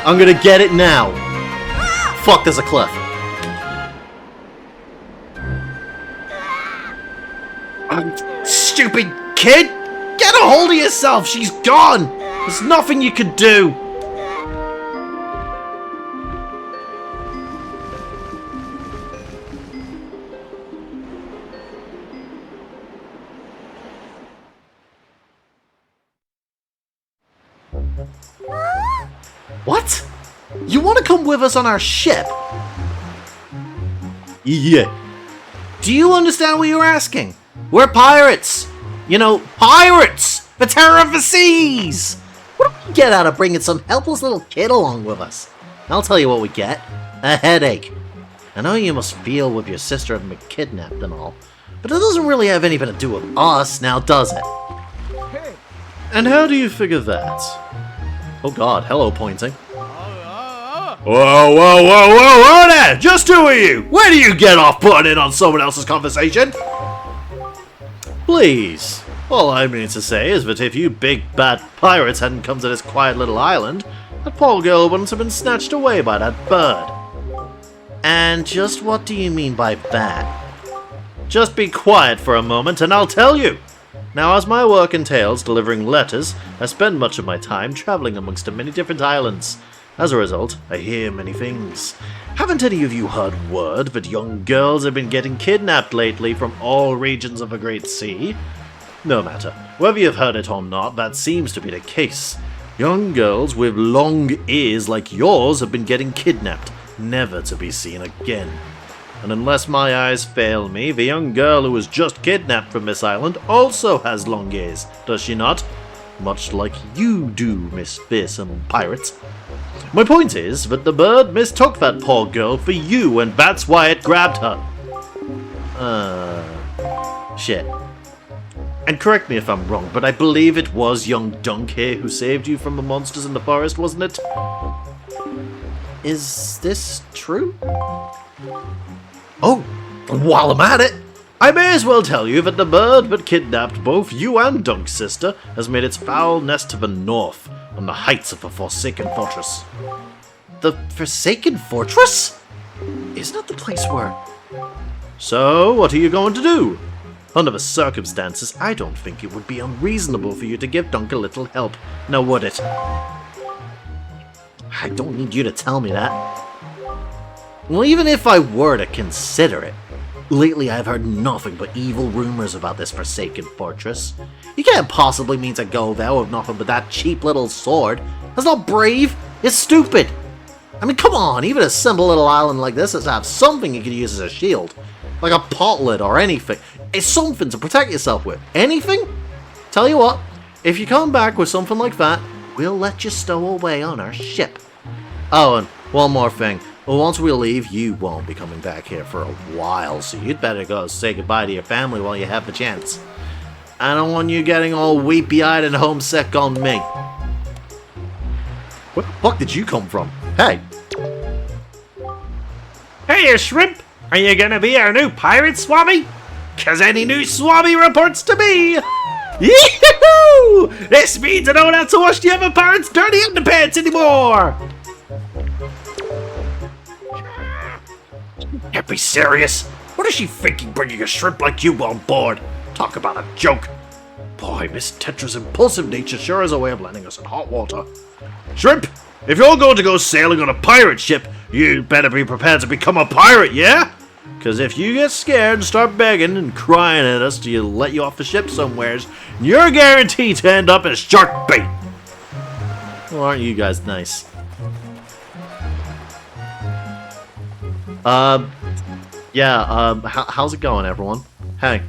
I'm gonna get it now. Fuck, there's a cliff. Stupid kid! Get a hold of yourself! She's gone! There's nothing you can do! What? You want to come with us on our ship? Yeah. Do you understand what you're asking? We're pirates! You know, pirates! The terror of the seas! What do we get out of bringing some helpless little kid along with us? I'll tell you what we get. A headache. I know you must feel with your sister having been kidnapped and all, but it doesn't really have anything to do with us, now does it? And how do you figure that? Oh god, hello pointing. Whoa there! Just who are you? Where do you get off putting in on someone else's conversation? Please. All I mean to say is that if you big bad pirates hadn't come to this quiet little island, that poor girl wouldn't have been snatched away by that bird. And just what do you mean by that? Just be quiet for a moment and I'll tell you. Now, as my work entails delivering letters, I spend much of my time traveling amongst the many different islands. As a result, I hear many things. Haven't any of you heard word that young girls have been getting kidnapped lately from all regions of the Great Sea? No matter, whether you've heard it or not, that seems to be the case. Young girls with long ears like yours have been getting kidnapped, never to be seen again. And unless my eyes fail me, the young girl who was just kidnapped from this island also has long ears, does she not? Much like you do, Miss Fearsome Pirate. My point is that the bird mistook that poor girl for you, and that's why it grabbed her. Shit. And correct me if I'm wrong, but I believe it was young Dunk here who saved you from the monsters in the forest, wasn't it? Is this true? Oh, while I'm at it, I may as well tell you that the bird that kidnapped both you and Dunk's sister has made its foul nest to the north, on the heights of the Forsaken Fortress. The Forsaken Fortress? Isn't that the place where... So, what are you going to do? Under the circumstances, I don't think it would be unreasonable for you to give Dunk a little help, now would it? I don't need you to tell me that. Well, even if I were to consider it, lately I've heard nothing but evil rumors about this Forsaken Fortress. You can't possibly mean to go there with nothing but that cheap little sword. That's not brave, it's stupid. I mean, come on, even a simple little island like this has to have something you could use as a shield. Like a pot lid or anything. It's something to protect yourself with. Anything? Tell you what, if you come back with something like that, we'll let you stow away on our ship. Oh, and one more thing. Once we leave, you won't be coming back here for a while, so you'd better go say goodbye to your family while you have the chance. I don't want you getting all weepy-eyed and homesick on me. Where the fuck did you come from? Hey! Hey, you shrimp! Are you gonna be our new pirate swami? Cause any new swami reports to me! Yee-hoo! This means I don't have to wash the other pirates' dirty underpants anymore! Can't be serious. What is she thinking bringing a shrimp like you on board? Talk about a joke. Boy, Miss Tetra's impulsive nature sure has a way of landing us in hot water. Shrimp, if you're going to go sailing on a pirate ship, you better be prepared to become a pirate, yeah? Because if you get scared and start begging and crying at us to let you off the ship somewheres, you're guaranteed to end up as shark bait. Well, aren't you guys nice? How's it going, everyone? Hey.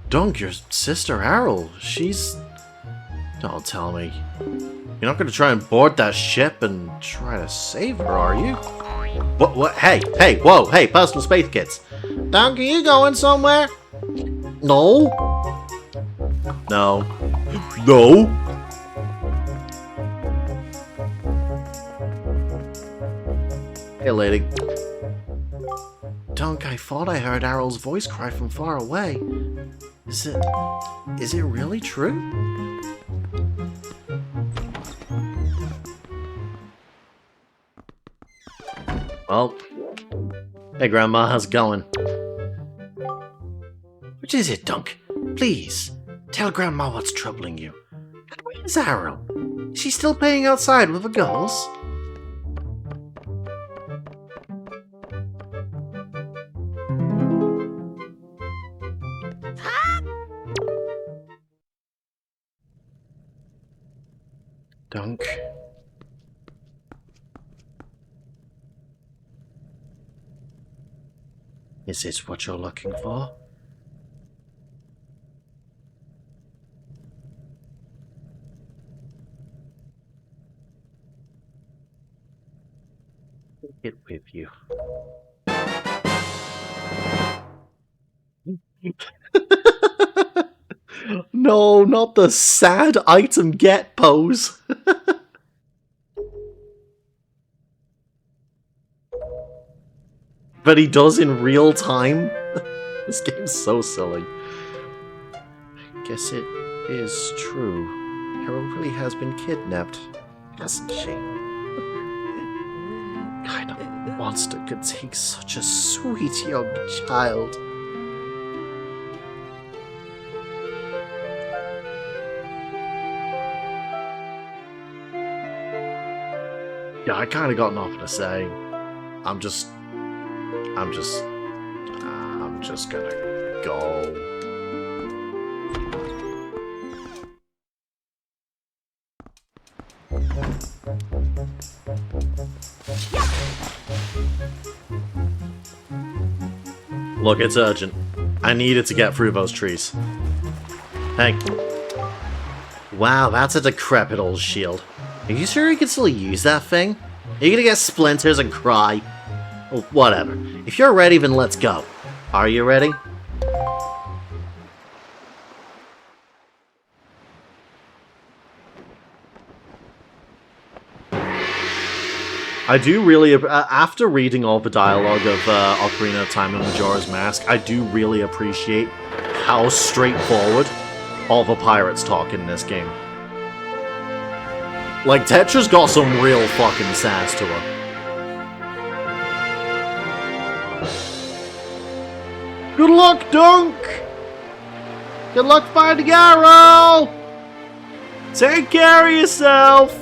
Dunk, your sister Errol, she's... Don't tell me. You're not gonna try and board that ship and try to save her, are you? What? Hey, whoa, hey, personal space kids. Dunk, are you going somewhere? No. No. No. Hey, lady. Dunk, I thought I heard Errol's voice cry from far away. Is it really true? Well, hey Grandma, how's it going? What is it, Dunk? Please, tell Grandma what's troubling you. And where's Errol? Is she still playing outside with the girls? Dunk. Is this what you're looking for? Take it with you. No, not the sad item get pose. But he does in real time. This game's so silly. I guess it is true. Errol really has been kidnapped, hasn't she? What kind of monster could take such a sweet young child? Yeah, I kind of got nothing to say. I'm just gonna go. Look, it's urgent. I needed to get through those trees. Hey. Wow, that's a decrepit old shield. Are you sure you can still use that thing? Are you gonna get splinters and cry? Well, whatever. If you're ready, then let's go. Are you ready? I do really, after reading all the dialogue of Ocarina of Time and Majora's Mask, I do really appreciate how straightforward all the pirates talk in this game. Like, Tetra's got some real fucking sass to her. Good luck, Dunk! Good luck finding Errol! Take care of yourself!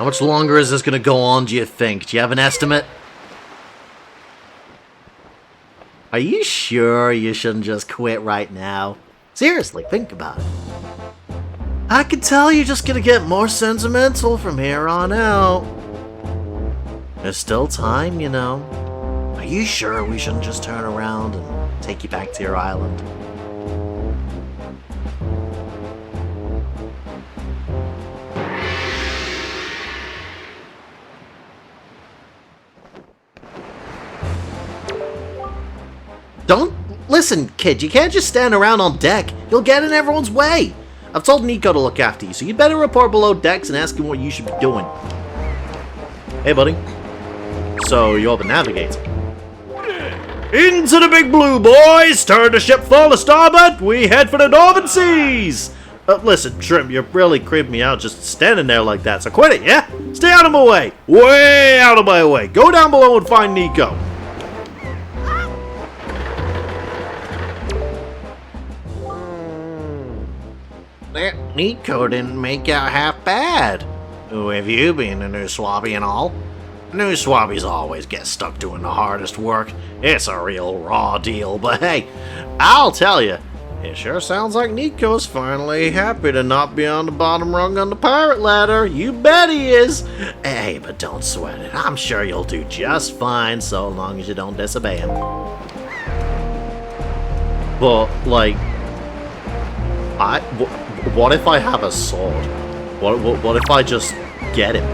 much longer is this gonna go on, do you think? Do you have an estimate? Are you sure you shouldn't just quit right now? Seriously, think about it. I can tell you're just gonna get more sentimental from here on out. There's still time, you know. Are you sure we shouldn't just turn around and take you back to your island? Don't listen, kid. You can't just stand around on deck. You'll get in everyone's way. I've told Nico to look after you, so you'd better report below decks and ask him what you should be doing. Hey, buddy. So, you're the navigator. Into the big blue, boys! Turn the ship full to starboard! We head for the northern seas! Listen, Shrimp, you really creeped me out just standing there like that, so quit it, yeah? Stay out of my way! Way out of my way! Go down below and find Nico! That Nico didn't make out half bad. Who have you been, a new swabby and all? New swabbies always get stuck doing the hardest work. It's a real raw deal, but hey, I'll tell you, it sure sounds like Nico's finally happy to not be on the bottom rung on the pirate ladder. You bet he is. Hey, but don't sweat it. I'm sure you'll do just fine so long as you don't disobey him. But, like, what if I have a sword? What if I just get him?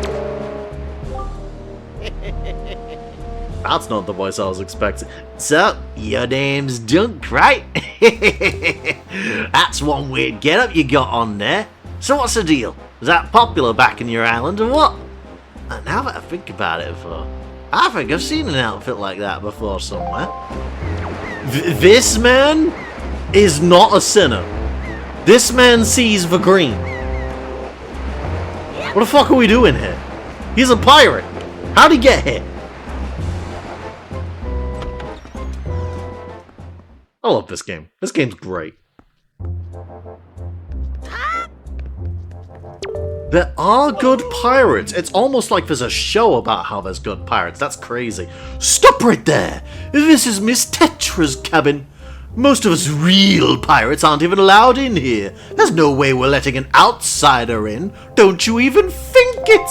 That's not the voice I was expecting. So, your name's Dunk, right? That's one weird get-up you got on there. So what's the deal? Is that popular back in your island or what? Now that I think about it, I think I've seen an outfit like that before somewhere. This man is not a sinner. This man sees the green. What the fuck are we doing here? He's a pirate. How'd he get here? I love this game. This game's great. There are good pirates. It's almost like there's a show about how there's good pirates. That's crazy. Stop right there. This is Miss Tetra's cabin. Most of us real pirates aren't even allowed in here. There's no way we're letting an outsider in. Don't you even think it?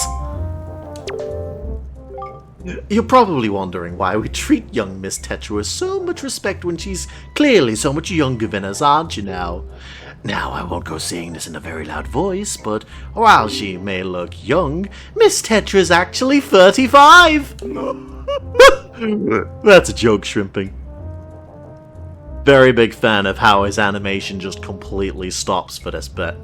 You're probably wondering why we treat young Miss Tetra with so much respect when she's clearly so much younger than us, aren't you now? Now, I won't go saying this in a very loud voice, but while she may look young, Miss Tetra's actually 35! That's a joke, Shrimping. Very big fan of how his animation just completely stops for this bit.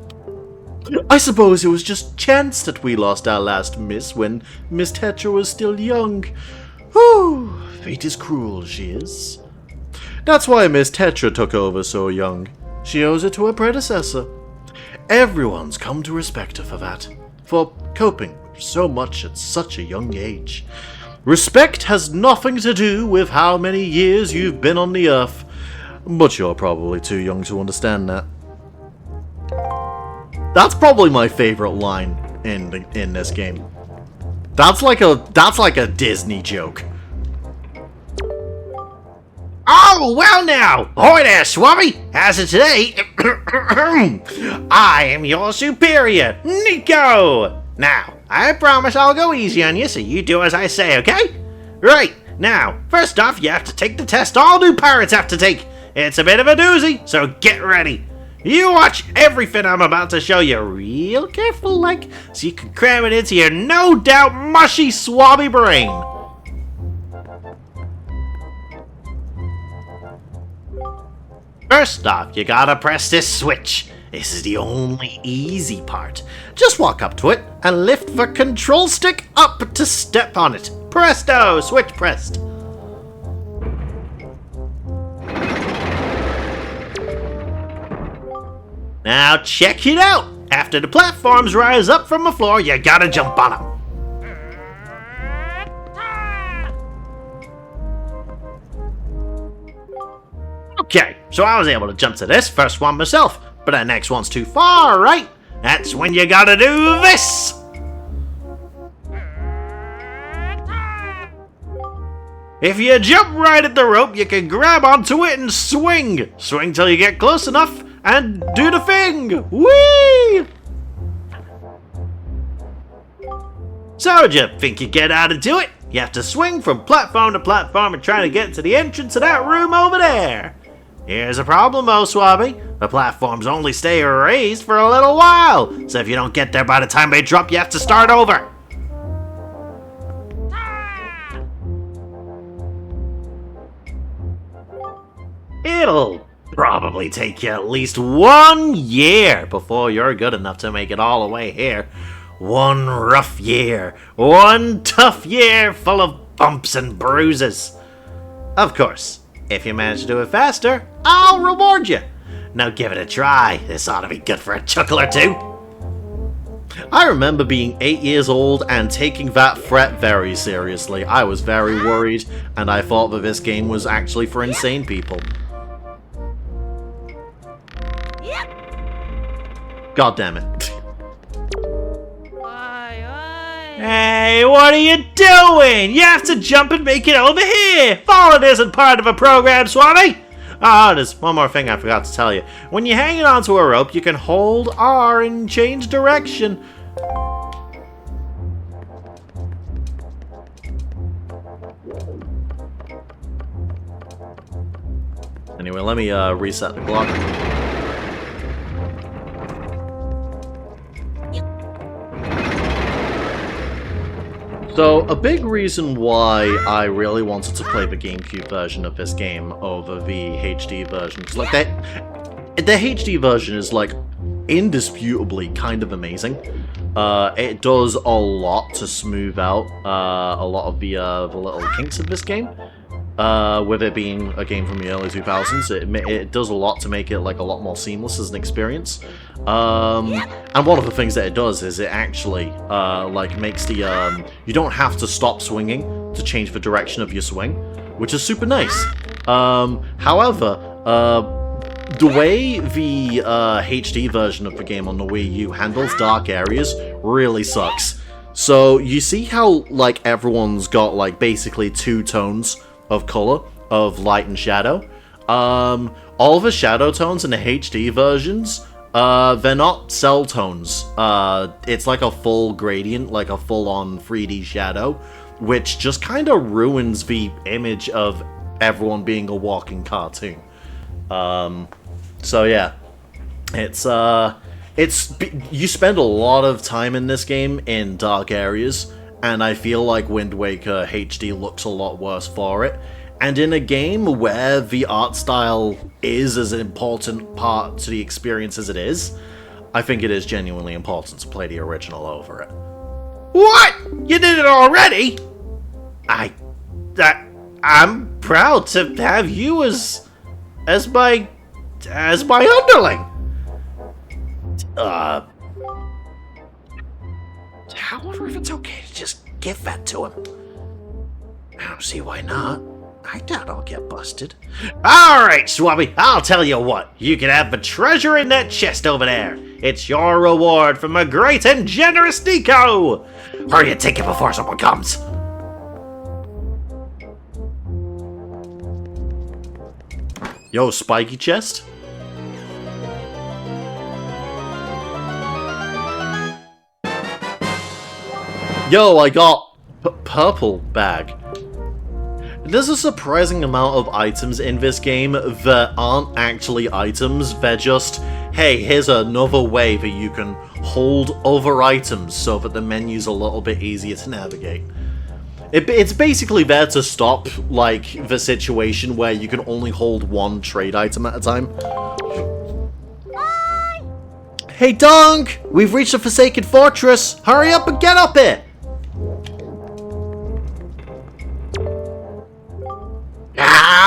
I suppose it was just chance that we lost our last miss when Miss Tetra was still young. Whew, fate is cruel, she is. That's why Miss Tetra took over so young. She owes it to her predecessor. Everyone's come to respect her for that, for coping with so much at such a young age. Respect has nothing to do with how many years you've been on the earth, but you're probably too young to understand that. That's probably my favorite line in this game. That's like a Disney joke. Oh, well now! Ahoy there, Swabby! As of today, I am your superior, Nico! Now, I promise I'll go easy on you, so you do as I say, okay? Right, now, first off, you have to take the test all new pirates have to take. It's a bit of a doozy, so get ready. You watch everything I'm about to show you real careful like, so you can cram it into your no doubt mushy swabby brain. First off, you gotta press this switch. This is the only easy part. Just walk up to it and lift the control stick up to step on it. Presto! Switch pressed. Now check it out! After the platforms rise up from the floor, you gotta jump on them. Okay, so I was able to jump to this first one myself, but that next one's too far, right? That's when you gotta do this! If you jump right at the rope, you can grab onto it and swing. Swing till you get close enough and do the thing. Whee! So, do you think you get how to do it? You have to swing from platform to platform and try to get to the entrance of that room over there. Here's a problem though, Swabby. The platforms only stay raised for a little while, so if you don't get there by the time they drop, you have to start over. It'll probably take you at least 1 year before you're good enough to make it all the way here. One rough year, one tough year full of bumps and bruises. Of course, if you manage to do it faster, I'll reward you. Now give it a try. This ought to be good for a chuckle or two. I remember being 8 years old and taking that threat very seriously. I was very worried, and I thought that this game was actually for insane people. God damn it. Hey, what are you doing? You have to jump and make it over here. Falling isn't part of a program, Swami. Oh, there's one more thing I forgot to tell you. When you're hanging onto a rope, you can hold R and change direction. Anyway, let me reset the clock. So, a big reason why I really wanted to play the GameCube version of this game over the HD version, because like the HD version is like indisputably kind of amazing. It does a lot to smooth out a lot of the little kinks of this game. With it being a game from the early 2000s, it does a lot to make it like a lot more seamless as an experience. And one of the things that it does is it actually like makes the you don't have to stop swinging to change the direction of your swing, which is super nice. However, the way the HD version of the game on the Wii U handles dark areas really sucks. So you see how like everyone's got like basically 2 tones of color, of light and shadow. All the shadow tones in the HD versions, they're not cell tones. It's like a full gradient, like a full-on 3D shadow, which just kind of ruins the image of everyone being a walking cartoon. So yeah, you spend a lot of time in this game in dark areas, and I feel like Wind Waker HD looks a lot worse for it. And in a game where the art style is as an important part to the experience as it is, I think it is genuinely important to play the original over it. What? You did it already? I'm proud to have you as my underling. However, if it's okay to just give that to him. I don't see why not. I doubt I'll get busted. Alright, Swabby, I'll tell you what. You can have the treasure in that chest over there. It's your reward from a great and generous Nico. Hurry and take it before someone comes. Yo, spiky chest? Yo, I got purple bag. There's a surprising amount of items in this game that aren't actually items, they're just, hey, here's another way that you can hold other items so that the menu's a little bit easier to navigate. It's basically there to stop, like, the situation where you can only hold one trade item at a time. Hey, Dunk! We've reached the Forsaken Fortress! Hurry up and get up it!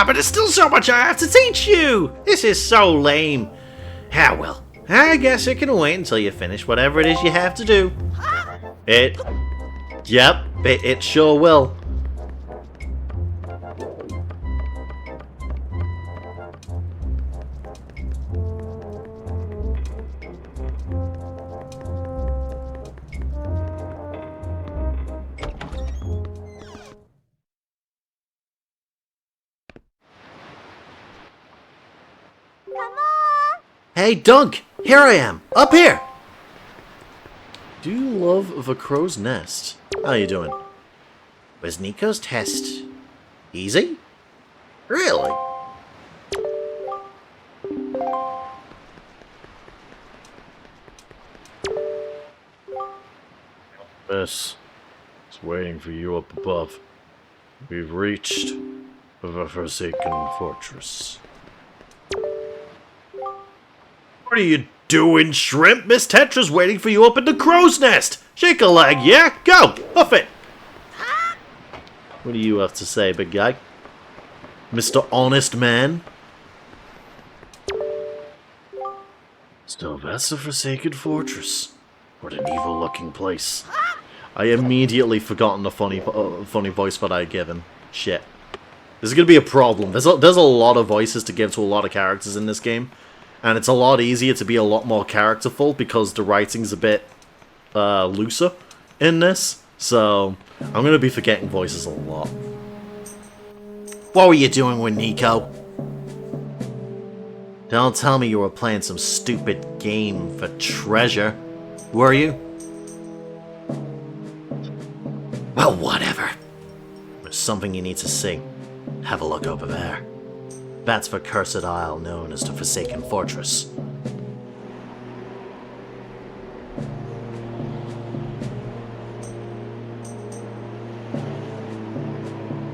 But there's still so much I have to teach you! This is so lame. Ah, well, I guess it can wait until you finish whatever it is you have to do. Yep, it sure will. Hey, Dunk! Here I am! Up here! Do you love the crow's nest? How you doing? Was Nico's test easy? Really? Miss, it's waiting for you up above. We've reached the Forsaken Fortress. What are you doing, Shrimp? Miss Tetra's waiting for you up at the crow's nest! Shake a leg, yeah? Go! Huff it! What do you have to say, big guy? Mr. Honest Man? Still, that's the Forsaken Fortress. What an evil-looking place. I immediately forgotten the funny voice that I had given. Shit. This is gonna be a problem. There's a lot of voices to give to a lot of characters in this game. And it's a lot easier to be a lot more characterful because the writing's a bit looser in this. So, I'm gonna be forgetting voices a lot. What were you doing with Nico? Don't tell me you were playing some stupid game for treasure, were you? Well, whatever. There's something you need to see. Have a look over there. That's the cursed isle known as the Forsaken Fortress.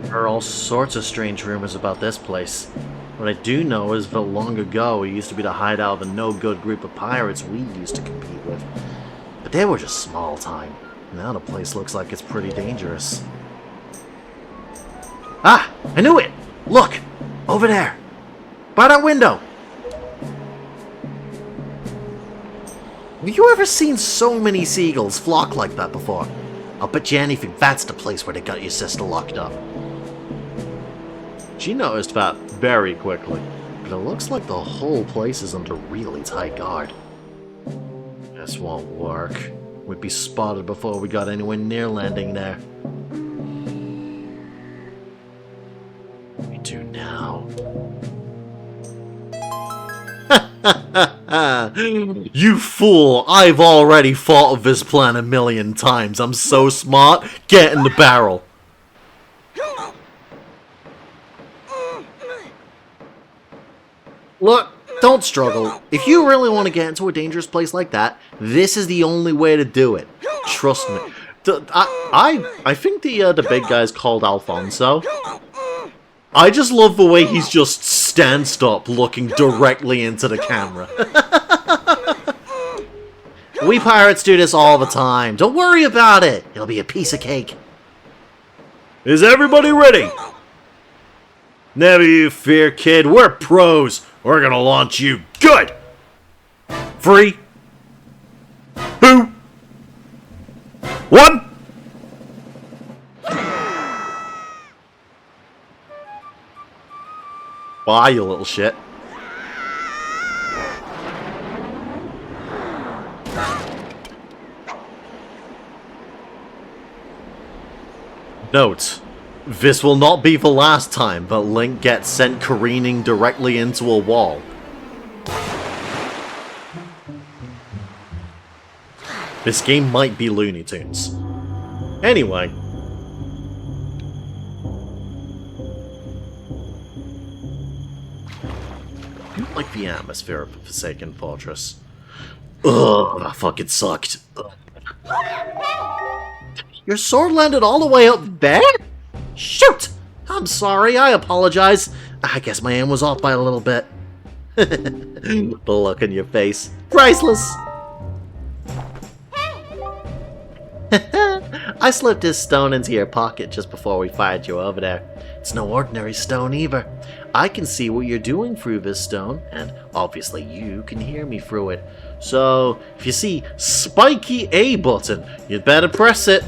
There are all sorts of strange rumors about this place. What I do know is that long ago it used to be the hideout of a no-good group of pirates we used to compete with. But they were just small time. Now the place looks like it's pretty dangerous. Ah! I knew it! Look! Over there! By that window! Have you ever seen so many seagulls flock like that before? I'll bet you anything that's the place where they got your sister locked up. She noticed that very quickly, but it looks like the whole place is under really tight guard. This won't work. We'd be spotted before we got anywhere near landing there. What do we do now? You fool! I've already thought of this plan 1,000,000 times. I'm so smart. Get in the barrel. Look, don't struggle. If you really want to get into a dangerous place like that, this is the only way to do it. Trust me. I think the big guy's called Alfonso. I just love the way he's just stand-stop looking directly into the camera. We pirates do this all the time. Don't worry about it. It'll be a piece of cake. Is everybody ready? Never you fear, kid. We're pros. We're gonna launch you good. 3, 2, 1. Bye, you little shit. Note, this will not be the last time that Link gets sent careening directly into a wall. This game might be Looney Tunes. Anyway. I don't like the atmosphere of the Forsaken Fortress. Ugh, that fucking sucked. Ugh. Your sword landed all the way up there? Shoot! I'm sorry, I apologize. I guess my aim was off by a little bit. The look on your face. Priceless! I slipped this stone into your pocket just before we fired you over there. It's no ordinary stone either. I can see what you're doing through this stone, and obviously you can hear me through it. So, if you see spiky A button, you'd better press it.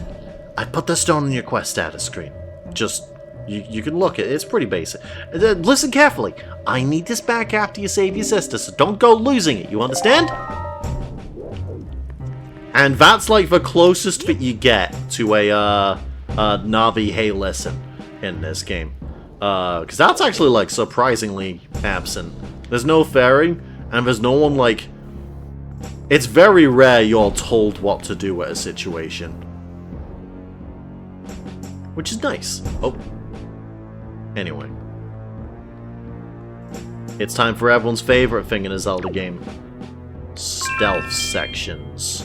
I put the stone on your quest status screen. Just, you can look at it, it's pretty basic. Listen carefully. I need this back after you save your sister, so don't go losing it, you understand? And that's like the closest that you get to a Navi Hey Listen in this game. Because that's actually like surprisingly absent There's no fairy, and there's no one, like... It's very rare you're told what to do at a situation. Which is nice. Oh. Anyway. It's time for everyone's favorite thing in a Zelda game. Stealth sections.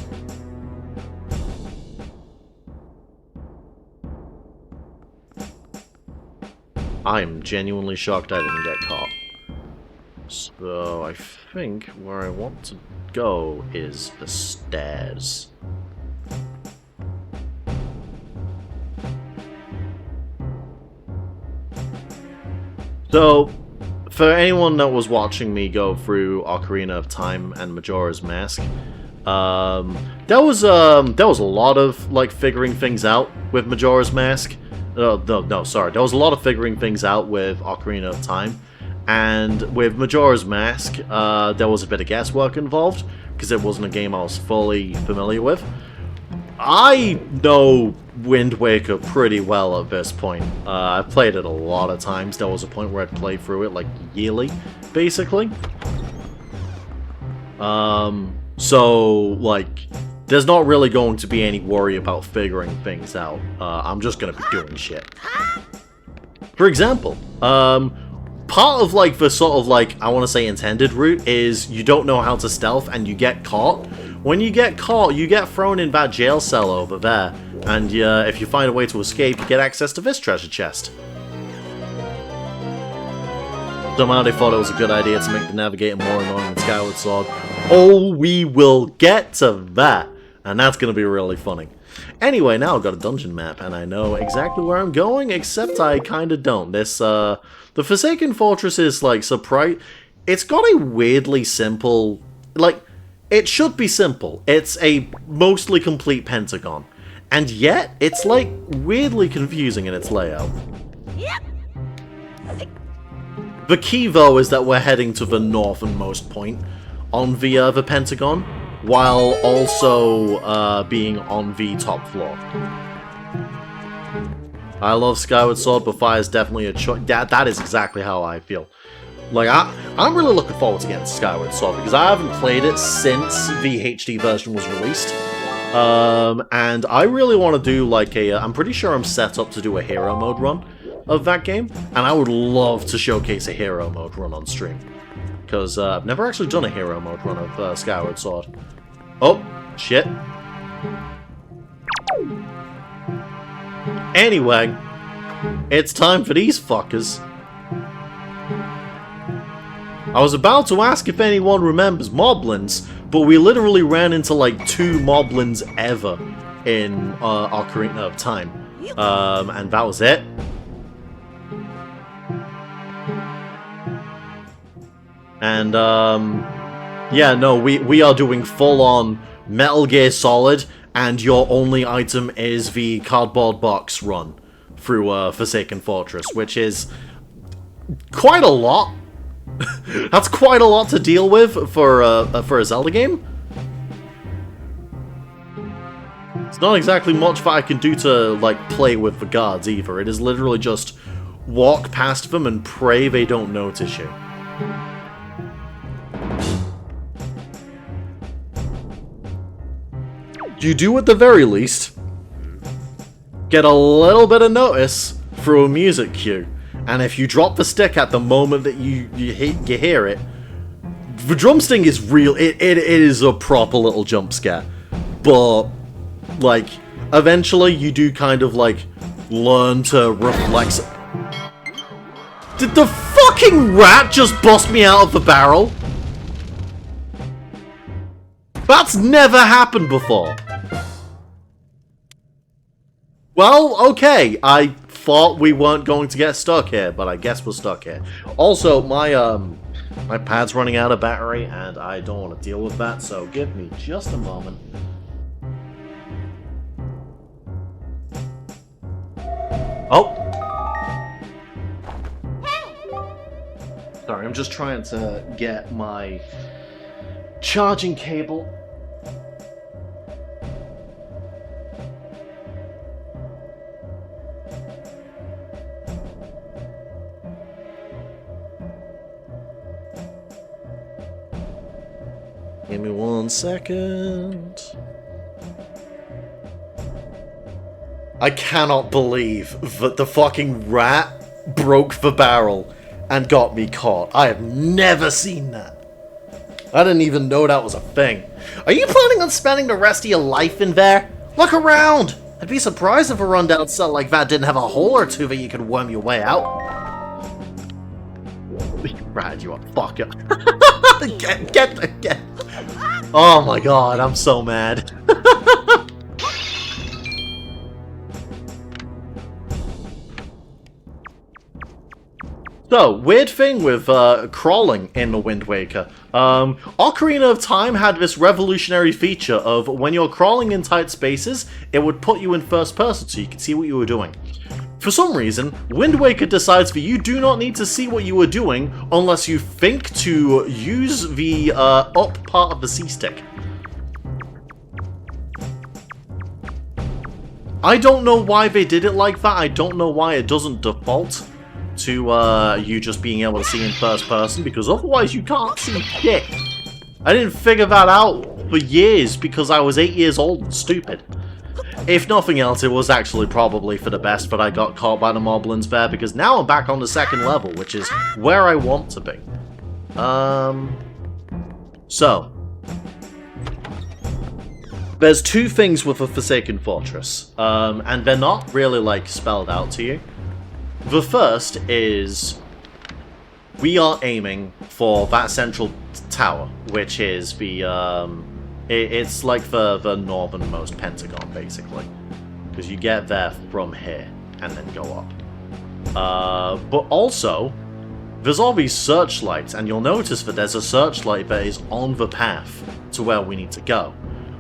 I am genuinely shocked I didn't get caught. So, I think where I want to go is the stairs. So, for anyone that was watching me go through Ocarina of Time and Majora's Mask, there was a lot of like figuring things out with Majora's Mask. No, sorry. There was a lot of figuring things out with Ocarina of Time, and with Majora's Mask, there was a bit of guesswork involved because it wasn't a game I was fully familiar with. I know Wind Waker pretty well at this point. I've played it a lot of times. There was a point where I'd play through it like yearly, basically. So, like, there's not really going to be any worry about figuring things out. I'm just gonna be doing shit. For example, part of, like, the sort of, like, I want to say intended route is you don't know how to stealth and you get caught. When you get caught, you get thrown in that jail cell over there, and if you find a way to escape, you get access to this treasure chest. Somehow they thought it was a good idea to make the navigating more annoying than Skyward Sword. Oh, we will get to that, and that's going to be really funny. Anyway, now I've got a dungeon map, and I know exactly where I'm going, except I kind of don't. This, the Forsaken Fortress is, like, surprise. It's got a weirdly simple, like, it should be simple. It's a mostly complete pentagon. And yet, it's, like, weirdly confusing in its layout. The key, though, is that we're heading to the northernmost point on the pentagon, while also being on the top floor. I love Skyward Sword, but Fire is definitely a choice. That is exactly how I feel. Like, I'm really looking forward to getting Skyward Sword, because I haven't played it since the HD version was released. And I really want to do, like, I'm pretty sure I'm set up to do a hero mode run of that game, and I would love to showcase a hero mode run on stream. Because I've never actually done a hero mode run of Skyward Sword. Oh, shit. Anyway, it's time for these fuckers. I was about to ask if anyone remembers Moblins, but we literally ran into like 2 Moblins ever in Ocarina of Time. And that was it. And, yeah, no, we are doing full-on Metal Gear Solid, and your only item is the cardboard box run through Forsaken Fortress, which is quite a lot. That's quite a lot to deal with for a Zelda game. It's not exactly much that I can do to, like, play with the guards either. It is literally just walk past them and pray they don't notice you. You do at the very least get a little bit of notice through a music cue. And if you drop the stick at the moment that you hear it, the drum sting is real. It is a proper little jump scare. But, like, eventually you do kind of, like, learn to reflex. Did the fucking rat just bust me out of the barrel? That's never happened before. Well, okay, I thought we weren't going to get stuck here, but I guess we're stuck here. Also, my pad's running out of battery, and I don't want to deal with that, so give me just a moment. Oh! Sorry, I'm just trying to get my charging cable. Give me 1 second. I cannot believe that the fucking rat broke the barrel and got me caught. I have never seen that. I didn't even know that was a thing. Are you planning on spending the rest of your life in there? Look around! I'd be surprised if a rundown cell like that didn't have a hole or two that you could worm your way out. Rat, you a fucker. Get. Oh my god, I'm so mad. So, weird thing with crawling in the Wind Waker. Ocarina of Time had this revolutionary feature of when you're crawling in tight spaces, it would put you in first person so you could see what you were doing. For some reason, Wind Waker decides that you do not need to see what you were doing unless you think to use the up part of the C-stick. I don't know why they did it like that. I don't know why it doesn't default to you just being able to see in first person, because otherwise you can't see shit. I didn't figure that out for years because I was 8 years old and stupid. If nothing else, it was actually probably for the best that I got caught by the moblins there, because now I'm back on the second level, which is where I want to be. So. There's two things with the Forsaken Fortress, and they're not really, like, spelled out to you. The first is we are aiming for that central tower, which is the, it's like the northernmost pentagon, basically. Because you get there from here, and then go up. But also, there's all these searchlights, and you'll notice that there's a searchlight that is on the path to where we need to go.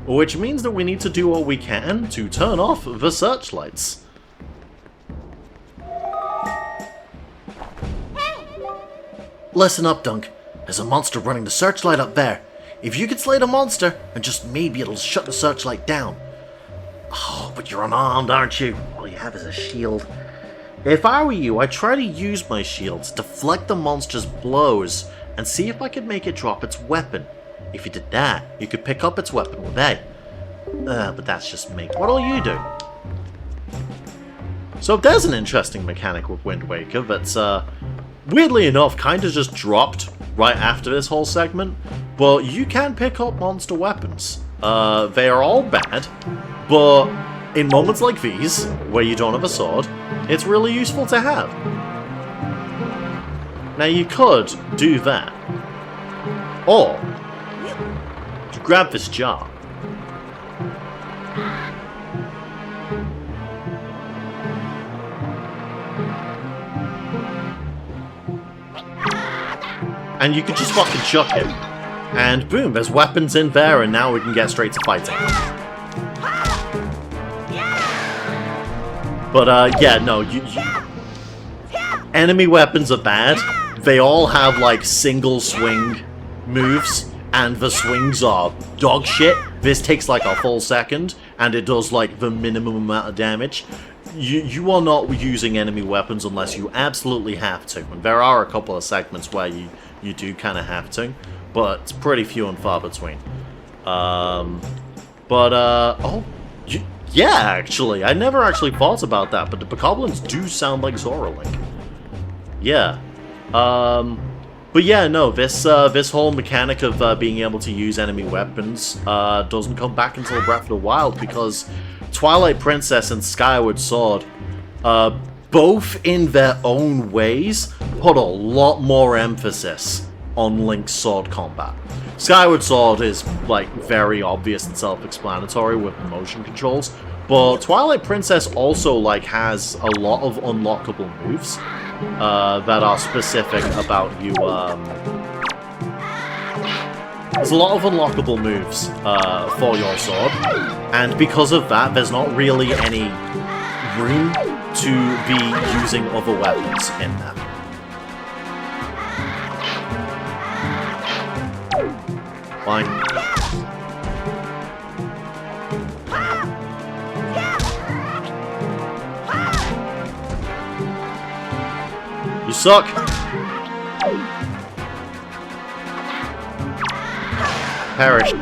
Which means that we need to do what we can to turn off the searchlights. Listen up, Dunk. There's a monster running the searchlight up there. If you could slay the monster, and just maybe it'll shut the searchlight down. Oh, but you're unarmed, aren't you? All you have is a shield. If I were you, I'd try to use my shield to deflect the monster's blows and see if I could make it drop its weapon. If you did that, you could pick up its weapon with A. But that's just me. What'll you do? So there's an interesting mechanic with Wind Waker that's, weirdly enough, kind of just dropped right after this whole segment. But you can pick up monster weapons. They are all bad, but in moments like these, where you don't have a sword, it's really useful to have. Now you could do that. Or you grab this jar. And you could just fucking chuck it. And boom, there's weapons in there, and now we can get straight to fighting. But, yeah, no, enemy weapons are bad. They all have, like, single swing moves, and the swings are dog shit. This takes, like, a full second, and it does, like, the minimum amount of damage. You are not using enemy weapons unless you absolutely have to. And there are a couple of segments where you do kind of have to, but it's pretty few and far between. Yeah, actually, I never actually thought about that, but the bokoblins do sound like Zora Link. Yeah. But yeah, no, this whole mechanic of being able to use enemy weapons doesn't come back until Breath of the Wild, because Twilight Princess and Skyward Sword, both in their own ways, put a lot more emphasis on Link's sword combat. Skyward Sword is, like, very obvious and self-explanatory with the motion controls, but Twilight Princess also, like, has a lot of unlockable moves that are specific about you. There's a lot of unlockable moves for your sword, and because of that, there's not really any room to be using other weapons in them. Fine. You suck! Perish.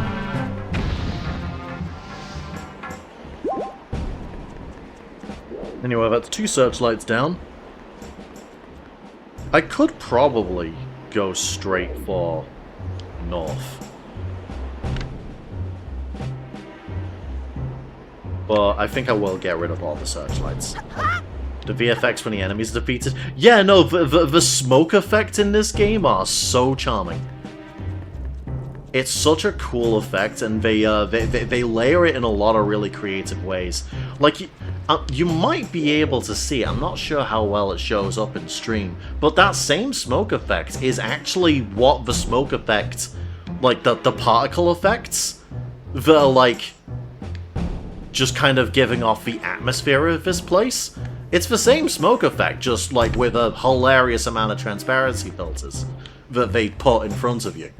Anyway, that's 2 searchlights down. I could probably go straight for north. But I think I will get rid of all the searchlights. The VFX when the enemy's defeated. Yeah, no, the smoke effect in this game are so charming. It's such a cool effect, and they layer it in a lot of really creative ways. Like, you might be able to see, I'm not sure how well it shows up in stream, but that same smoke effect is actually what the smoke effect, like the particle effects, that are like, just kind of giving off the atmosphere of this place. It's the same smoke effect, just like with a hilarious amount of transparency filters that they put in front of you.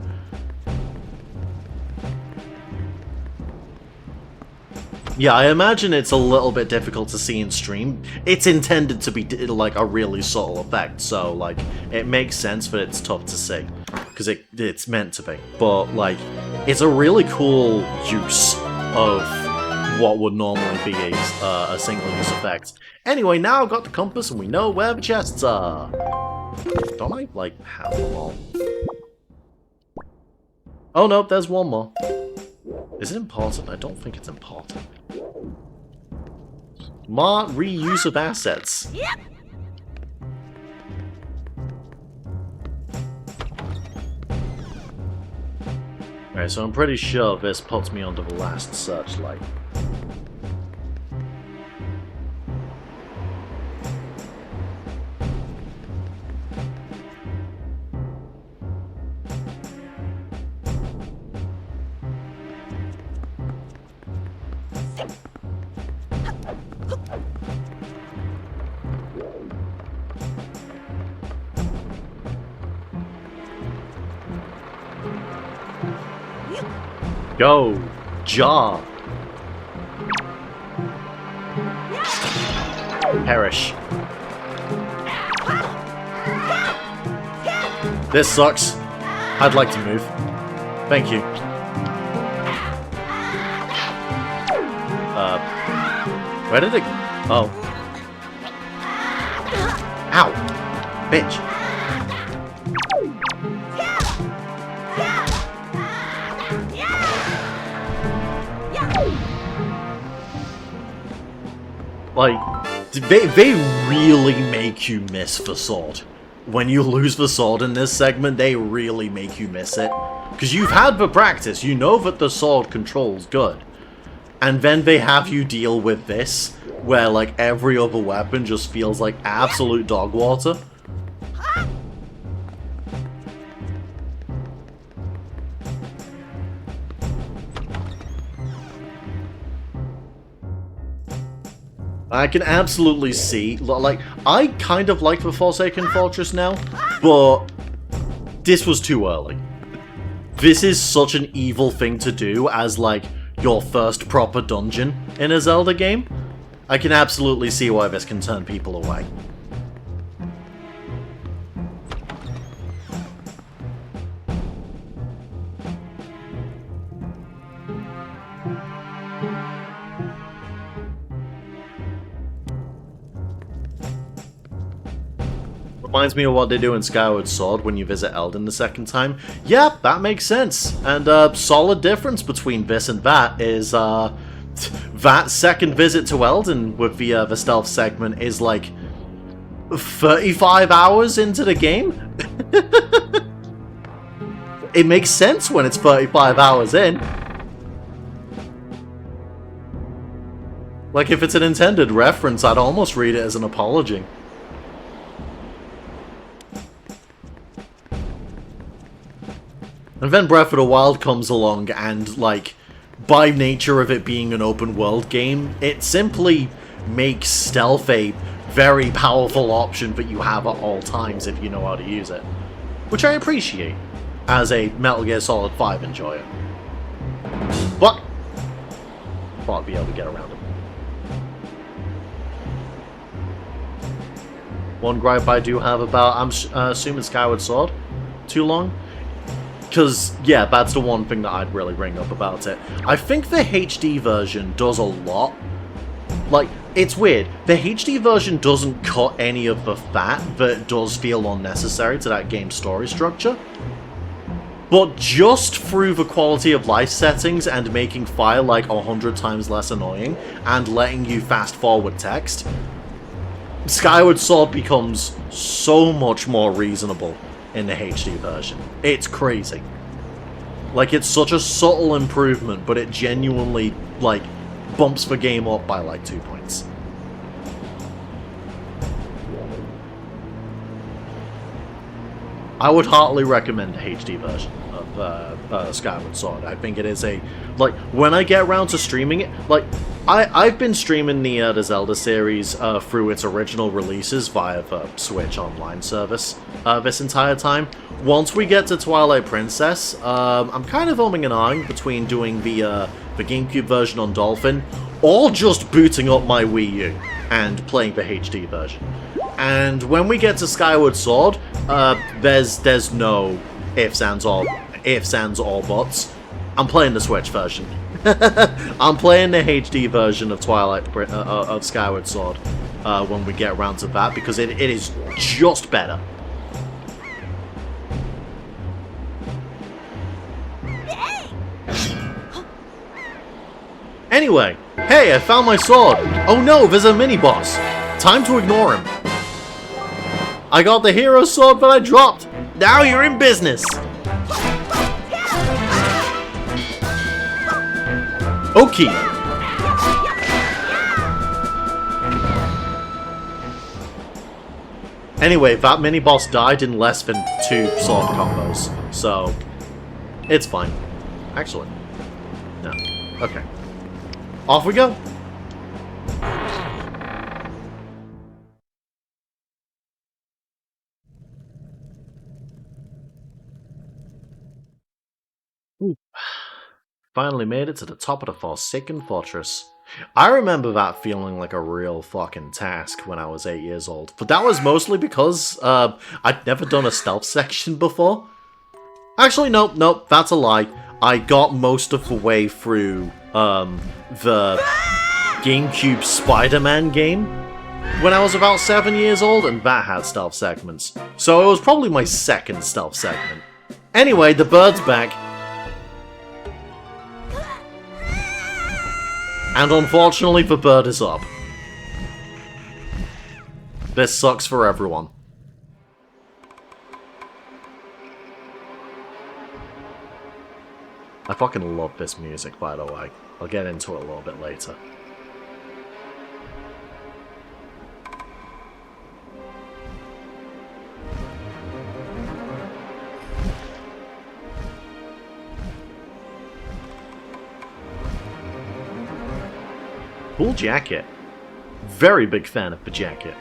Yeah, I imagine it's a little bit difficult to see in stream. It's intended to be like a really subtle effect, so like it makes sense, but it's tough to see because it's meant to be. But like, it's a really cool use of what would normally be a single-use effect. Anyway, now I've got the compass and we know where the chests are. Don't I like have them all? Oh no, there's one more. Is it important? I don't think it's important. Smart reuse of assets. Yep. Alright, so I'm pretty sure this puts me under the last searchlight. Go! Jaw! Perish. This sucks. I'd like to move. Thank you. Where did it... Oh. Ow! Bitch. Like, they really make you miss the sword. When you lose the sword in this segment, they really make you miss it. Because you've had the practice, you know that the sword controls good. And then they have you deal with this, where like every other weapon just feels like absolute dog water. I can absolutely see, like, I kind of like the Forsaken Fortress now, but this was too early. This is such an evil thing to do as, like, your first proper dungeon in a Zelda game. I can absolutely see why this can turn people away. Reminds me of what they do in Skyward Sword when you visit Eldin the second time. Yeah, that makes sense. And solid difference between this and that is that second visit to Eldin with the stealth segment is like 35 hours into the game. It makes sense when it's 35 hours in. Like, if it's an intended reference, I'd almost read it as an apology. And then Breath of the Wild comes along and, like, by nature of it being an open world game, it simply makes stealth a very powerful option that you have at all times if you know how to use it. Which I appreciate as a Metal Gear Solid 5 enjoyer. But thought I'd be able to get around it. One gripe I do have about, I'm assuming Skyward Sword, too long. Because, yeah, that's the one thing that I'd really bring up about it. I think the HD version does a lot. Like, it's weird. The HD version doesn't cut any of the fat that does feel unnecessary to that game's story structure. But just through the quality of life settings and making fire like 100 times less annoying and letting you fast forward text, Skyward Sword becomes so much more reasonable in the HD version. It's crazy. Like, it's such a subtle improvement, but it genuinely, like, bumps the game up by like 2 points. I would heartily recommend the HD version of Skyward Sword. I think it is a, like, when I get around to streaming it, like, I've been streaming the Zelda series through its original releases via the Switch Online service this entire time. Once we get to Twilight Princess, I'm kind of umming and ahhing between doing the GameCube version on Dolphin, or just booting up my Wii U and playing the HD version. And when we get to Skyward Sword, there's no ifs, ands, or buts. I'm playing the Switch version. I'm playing the HD version of of Skyward Sword when we get around to that, because it is just better. Anyway, hey, I found my sword. Oh no, there's a mini-boss. Time to ignore him. I got the hero sword that I dropped. Now you're in business. Okay. Anyway, that mini-boss died in less than 2 sword combos, so it's fine. Actually, no. Okay. Off we go. Ooh. Finally made it to the top of the Forsaken Fortress. I remember that feeling like a real fucking task when I was 8 years old, but that was mostly because I'd never done a stealth section before. Actually, nope, that's a lie. I got most of the way through the GameCube Spider-Man game when I was about 7 years old, and that had stealth segments. So it was probably my second stealth segment. Anyway, the bird's back. And unfortunately, the bird is up. This sucks for everyone. I fucking love this music, by the way. I'll get into it a little bit later. Cool jacket. Very big fan of the jacket.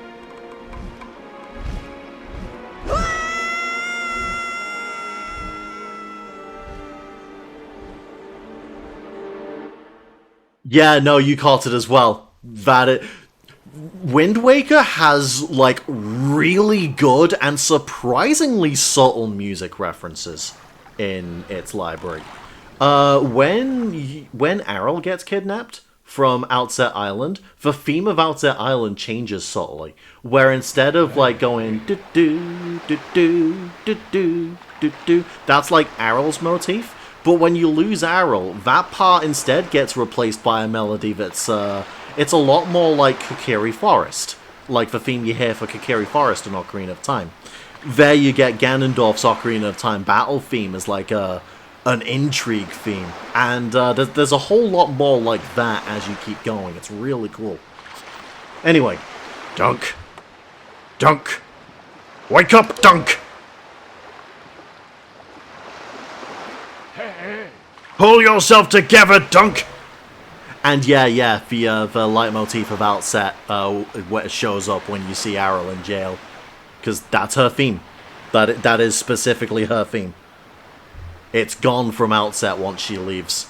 Yeah, no, you caught it as well. Wind Waker has, like, really good and surprisingly subtle music references in its library. When Aryll gets kidnapped from Outset Island, the theme of Outset Island changes subtly, where instead of, like, going do-do, do-do, do-do, do-do, that's, like, Aryll's motif. But when you lose Aryll, that part instead gets replaced by a melody that's, it's a lot more like Kokiri Forest, like the theme you hear for Kokiri Forest in Ocarina of Time. There you get Ganondorf's Ocarina of Time battle theme as like an intrigue theme, and there's a whole lot more like that as you keep going. It's really cool. Anyway, Dunk. Dunk. Wake up, Dunk! Pull yourself together, Dunk! and yeah, the leitmotif of Outset shows up when you see Aryll in jail, because that's her theme. That is specifically her theme. It's gone from Outset once she leaves.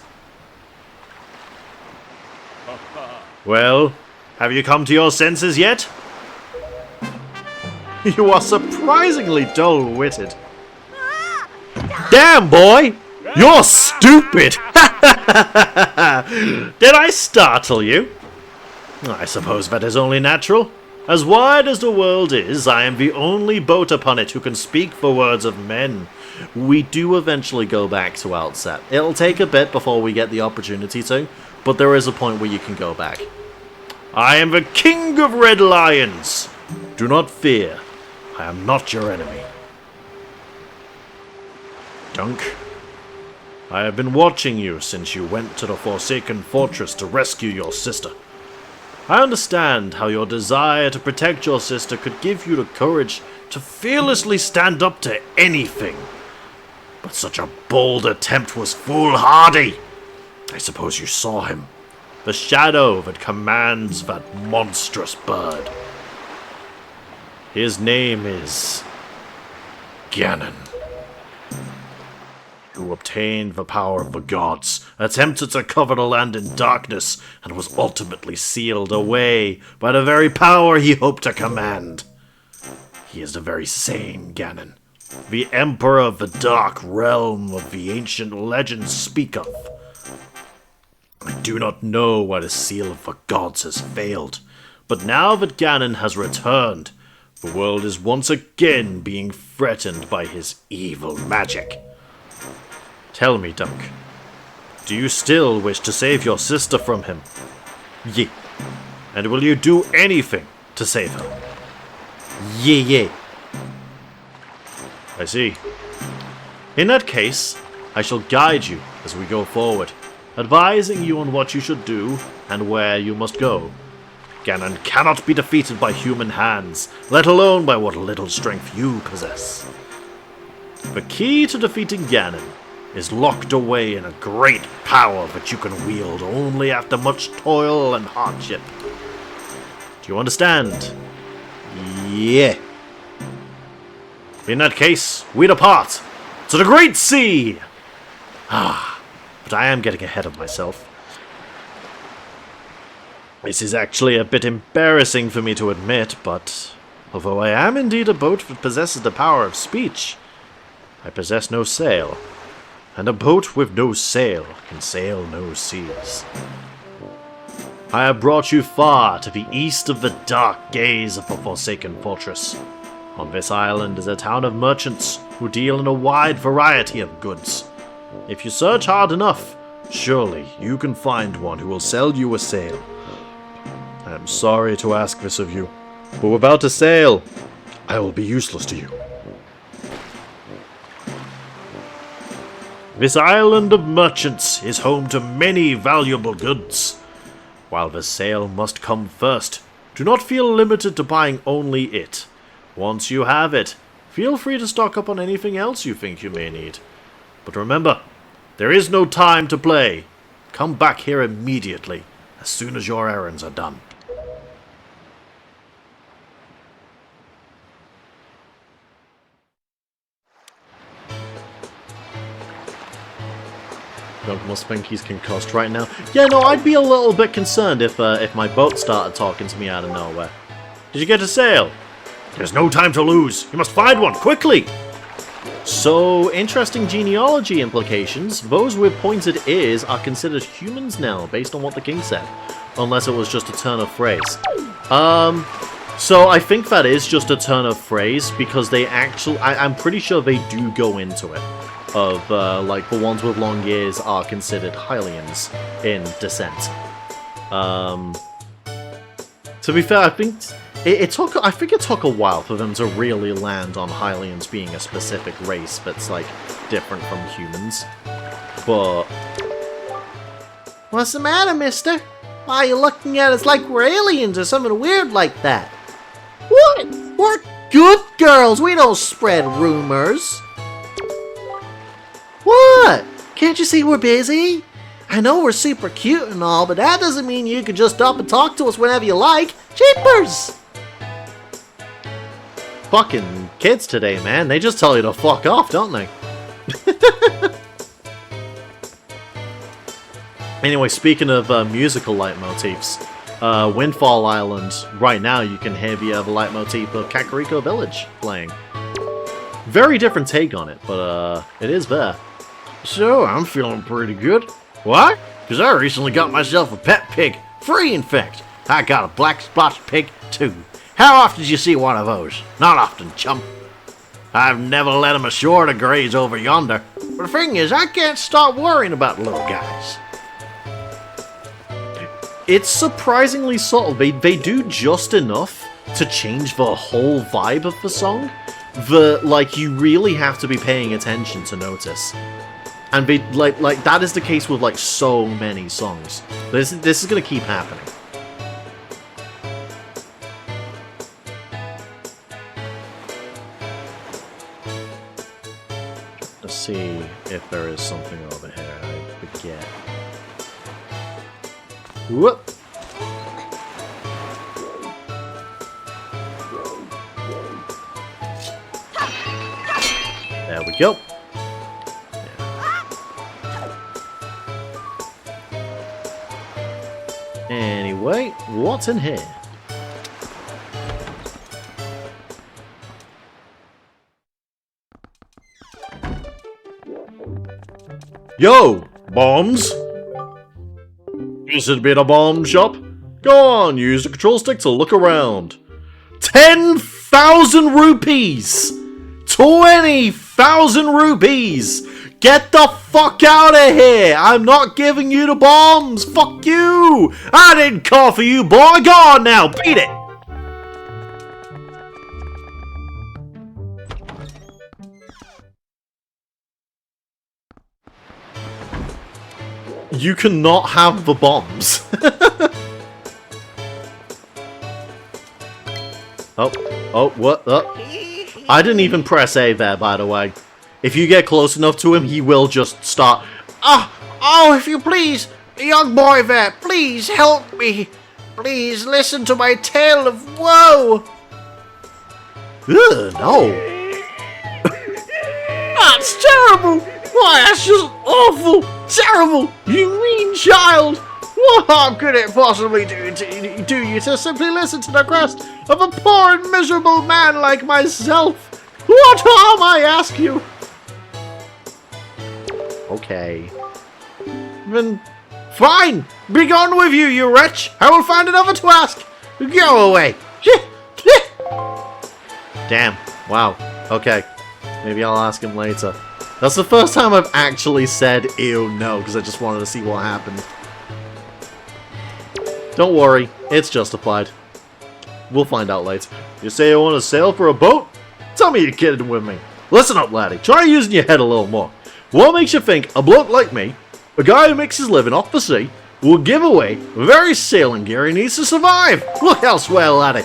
Well, have you come to your senses yet? You are surprisingly dull-witted. Damn, boy! You're stupid! Did I startle you? I suppose that is only natural. As wide as the world is, I am the only boat upon it who can speak the words of men. We do eventually go back to Outset. It'll take a bit before we get the opportunity to, but there is a point where you can go back. I am the King of Red Lions. Do not fear. I am not your enemy. Dunk, I have been watching you since you went to the Forsaken Fortress to rescue your sister. I understand how your desire to protect your sister could give you the courage to fearlessly stand up to anything. But such a bold attempt was foolhardy. I suppose you saw him. The shadow that commands that monstrous bird. His name is Ganon. Who obtained the power of the gods, attempted to cover the land in darkness, and was ultimately sealed away by the very power he hoped to command. He is the very same Ganon, the Emperor of the Dark Realm of the ancient legends speak of. I do not know why the seal of the gods has failed, but now that Ganon has returned, the world is once again being threatened by his evil magic. Tell me, Dunk, do you still wish to save your sister from him? Yea. And will you do anything to save her? Yea. I see. In that case, I shall guide you as we go forward, advising you on what you should do and where you must go. Ganon cannot be defeated by human hands, let alone by what little strength you possess. The key to defeating Ganon is locked away in a great power that you can wield only after much toil and hardship. Do you understand? Yeah. In that case, we depart to the Great Sea! But I am getting ahead of myself. This is actually a bit embarrassing for me to admit, but although I am indeed a boat that possesses the power of speech, I possess no sail. And a boat with no sail can sail no seas. I have brought you far to the east of the dark gaze of the Forsaken Fortress. On this island is a town of merchants who deal in a wide variety of goods. If you search hard enough, surely you can find one who will sell you a sail. I am sorry to ask this of you, but without a sail, I will be useless to you. This island of merchants is home to many valuable goods. While the sail must come first, do not feel limited to buying only it. Once you have it, feel free to stock up on anything else you think you may need. But remember, there is no time to play. Come back here immediately, as soon as your errands are done. Dunk must think he's concussed right now. Yeah, no, I'd be a little bit concerned if my boat started talking to me out of nowhere. Did you get a sail? There's no time to lose. You must find one, quickly! So, interesting genealogy implications. Those with pointed ears are considered humans now, based on what the king said. Unless it was just a turn of phrase. So I think that is just a turn of phrase, because they actually... I'm pretty sure they do go into it. Of, like, the ones with long ears are considered Hylians in Descent. To be fair, I think it took a while for them to really land on Hylians being a specific race that's, like, different from humans. But... What's the matter, mister? Why are you looking at us like we're aliens or something weird like that? What? We're good girls, we don't spread rumors. What? Can't you see we're busy? I know we're super cute and all, but that doesn't mean you can just stop and talk to us whenever you like. Jeepers! Fucking kids today, man. They just tell you to fuck off, don't they? Anyway, speaking of musical leitmotifs, Windfall Island, right now you can hear the leitmotif of Kakariko Village playing. Very different take on it, but it is there. So, I'm feeling pretty good. Why? Because I recently got myself a pet pig. Free, in fact. I got a black spotted pig, too. How often do you see one of those? Not often, chump. I've never let him ashore to graze over yonder. But the thing is, I can't stop worrying about the little guys. It's surprisingly subtle. They do just enough to change the whole vibe of the song that, like, you really have to be paying attention to notice. And they, like that is the case with, like, so many songs. This is gonna keep happening. Let's see if there is something over here. I forget. Whoop! There we go. Anyway, what's in here? Yo! Bombs? This had been a bomb shop. Go on, use the control stick to look around. 10,000 rupees! 20,000 rupees! Get the fuck out of here! I'm not giving you the bombs! Fuck you! I didn't call for you, boy! Go on now! Beat it! You cannot have the bombs. Oh, what? I didn't even press A there, by the way. If you get close enough to him, he will just start. Oh, if you please, young boy there, please help me. Please listen to my tale of woe. Ugh, no. That's terrible. Why, that's just awful. Terrible. You mean child. What harm could it possibly do you to simply listen to the crest of a poor and miserable man like myself? What harm, I ask you? Okay. Then, fine! Be gone with you, you wretch! I will find another to ask! Go away! Damn. Wow. Okay. Maybe I'll ask him later. That's the first time I've actually said ew no, because I just wanted to see what happened. Don't worry, it's justified. We'll find out later. You say you want to sail for a boat? Tell me you're kidding with me. Listen up, laddie. Try using your head a little more. What makes you think a bloke like me, a guy who makes his living off the sea, will give away the very sailing gear he needs to survive? Look elsewhere, laddie.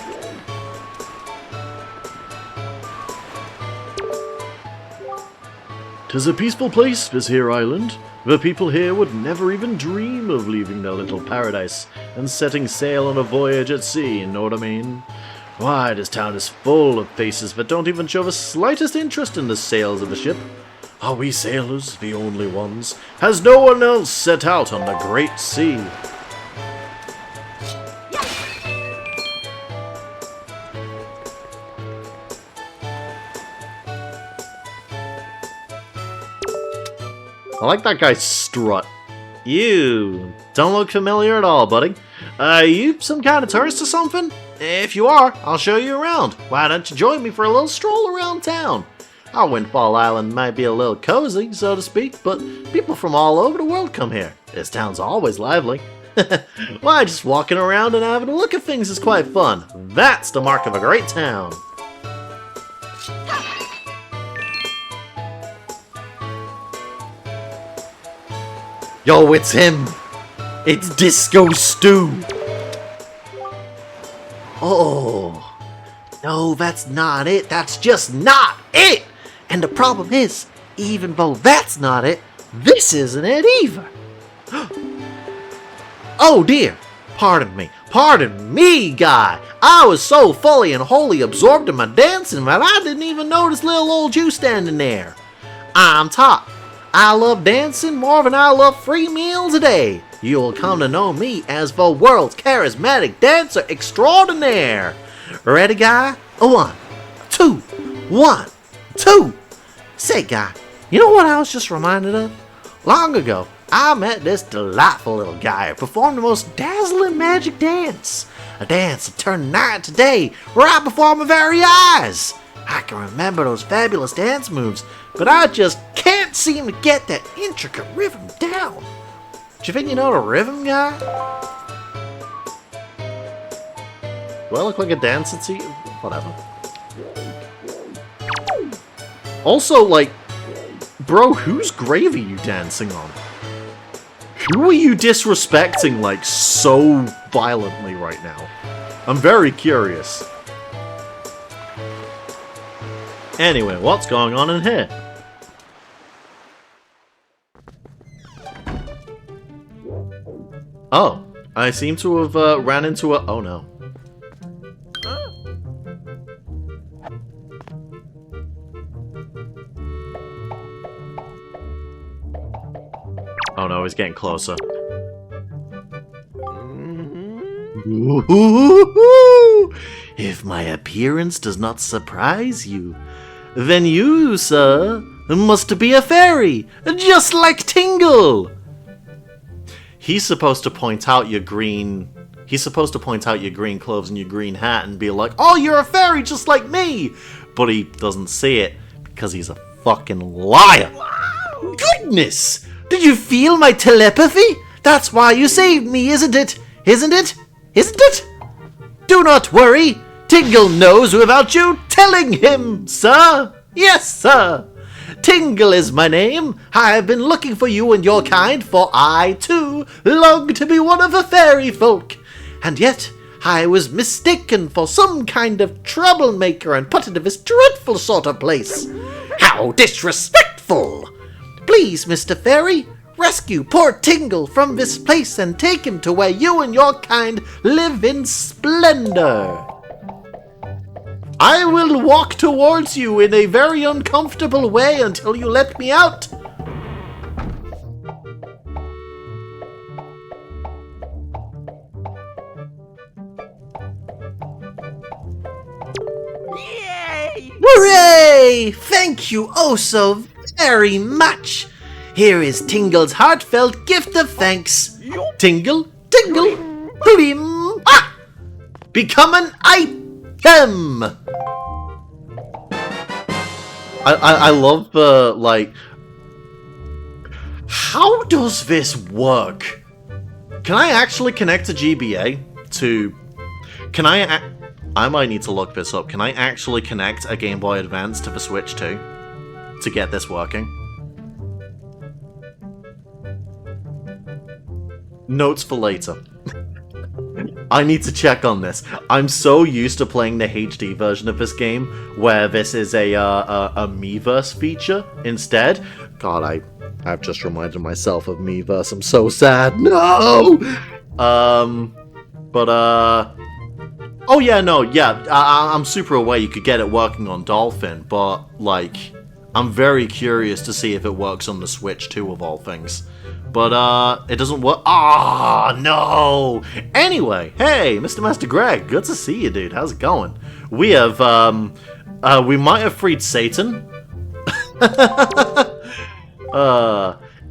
'Tis a peaceful place, this here island. The people here would never even dream of leaving their little paradise and setting sail on a voyage at sea, you know what I mean? Why, this town is full of faces that don't even show the slightest interest in the sails of a ship. Are we sailors the only ones? Has no one else set out on the great sea? I like that guy's strut. You don't look familiar at all, buddy. You some kind of tourist or something? If you are, I'll show you around. Why don't you join me for a little stroll around town? Our Windfall Island might be a little cozy, so to speak, but people from all over the world come here. This town's always lively. Why, just walking around and having a look at things is quite fun. That's the mark of a great town. Yo, it's him! It's Disco Stew! Oh, no, that's not it. That's just not it! And the problem is, even though that's not it, this isn't it either. Oh dear, pardon me, guy. I was so fully and wholly absorbed in my dancing that I didn't even notice little old you standing there. I'm Top. I love dancing more than I love free meals a day. You'll come to know me as the world's charismatic dancer extraordinaire. Ready, guy? 1, 2, 1, too. Say, guy, you know what I was just reminded of? Long ago, I met this delightful little guy who performed the most dazzling magic dance. A dance that turned night to day right before my very eyes. I can remember those fabulous dance moves, but I just can't seem to get that intricate rhythm down. Do you think you know the rhythm, guy? Do I look like a dancer to you? Whatever. Also, like, bro, whose grave are you dancing on? Who are you disrespecting, like, so violently right now? I'm very curious. Anyway, what's going on in here? Oh, I seem to have ran into a... Oh no. Oh no, he's getting closer. Ooh, if my appearance does not surprise you, then you, sir, must be a fairy, just like Tingle. He's supposed to point out your green... He's supposed to point out your green clothes and your green hat and be like, oh, you're a fairy just like me! But he doesn't see it because he's a fucking liar. Goodness! Did you feel my telepathy? That's why you saved me, isn't it? Isn't it? Isn't it? Do not worry. Tingle knows without you telling him, sir. Yes, sir. Tingle is my name. I have been looking for you and your kind, for I, too, long to be one of the fairy folk. And yet, I was mistaken for some kind of troublemaker and put into this dreadful sort of place. How disrespectful! Please, Mr. Fairy, rescue poor Tingle from this place and take him to where you and your kind live in splendor. I will walk towards you in a very uncomfortable way until you let me out. Yay! Hooray! Thank you oh so very much. Here is Tingle's heartfelt gift of thanks. Tingle, tingle, blim. Ah! Become an item. I love the, like... How does this work? Can I actually connect a GBA to... Can I might need to look this up. Can I actually connect a Game Boy Advance to the Switch 2? To get this working? Notes for later. I need to check on this. I'm so used to playing the HD version of this game, where this is a Miiverse feature instead. God, I've just reminded myself of Miiverse. I'm so sad. No! Oh yeah, no, yeah, I'm super aware you could get it working on Dolphin, but, like, I'm very curious to see if it works on the Switch too, of all things. But, it doesn't work. Ah, no! Anyway, hey, Mr. Master Greg, good to see you, dude. How's it going? We have, we might have freed Satan.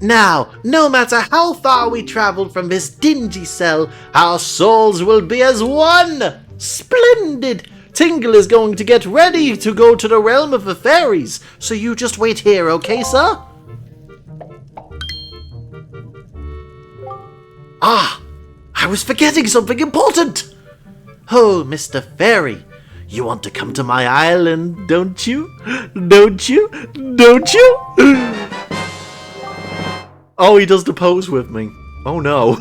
Now, no matter how far we travel from this dingy cell, our souls will be as one! Splendid! Tingle is going to get ready to go to the realm of the fairies, so you just wait here, okay, sir? Ah! I was forgetting something important! Oh, Mr. Fairy, you want to come to my island, don't you? Don't you? Don't you? Oh, he does the pose with me. Oh no.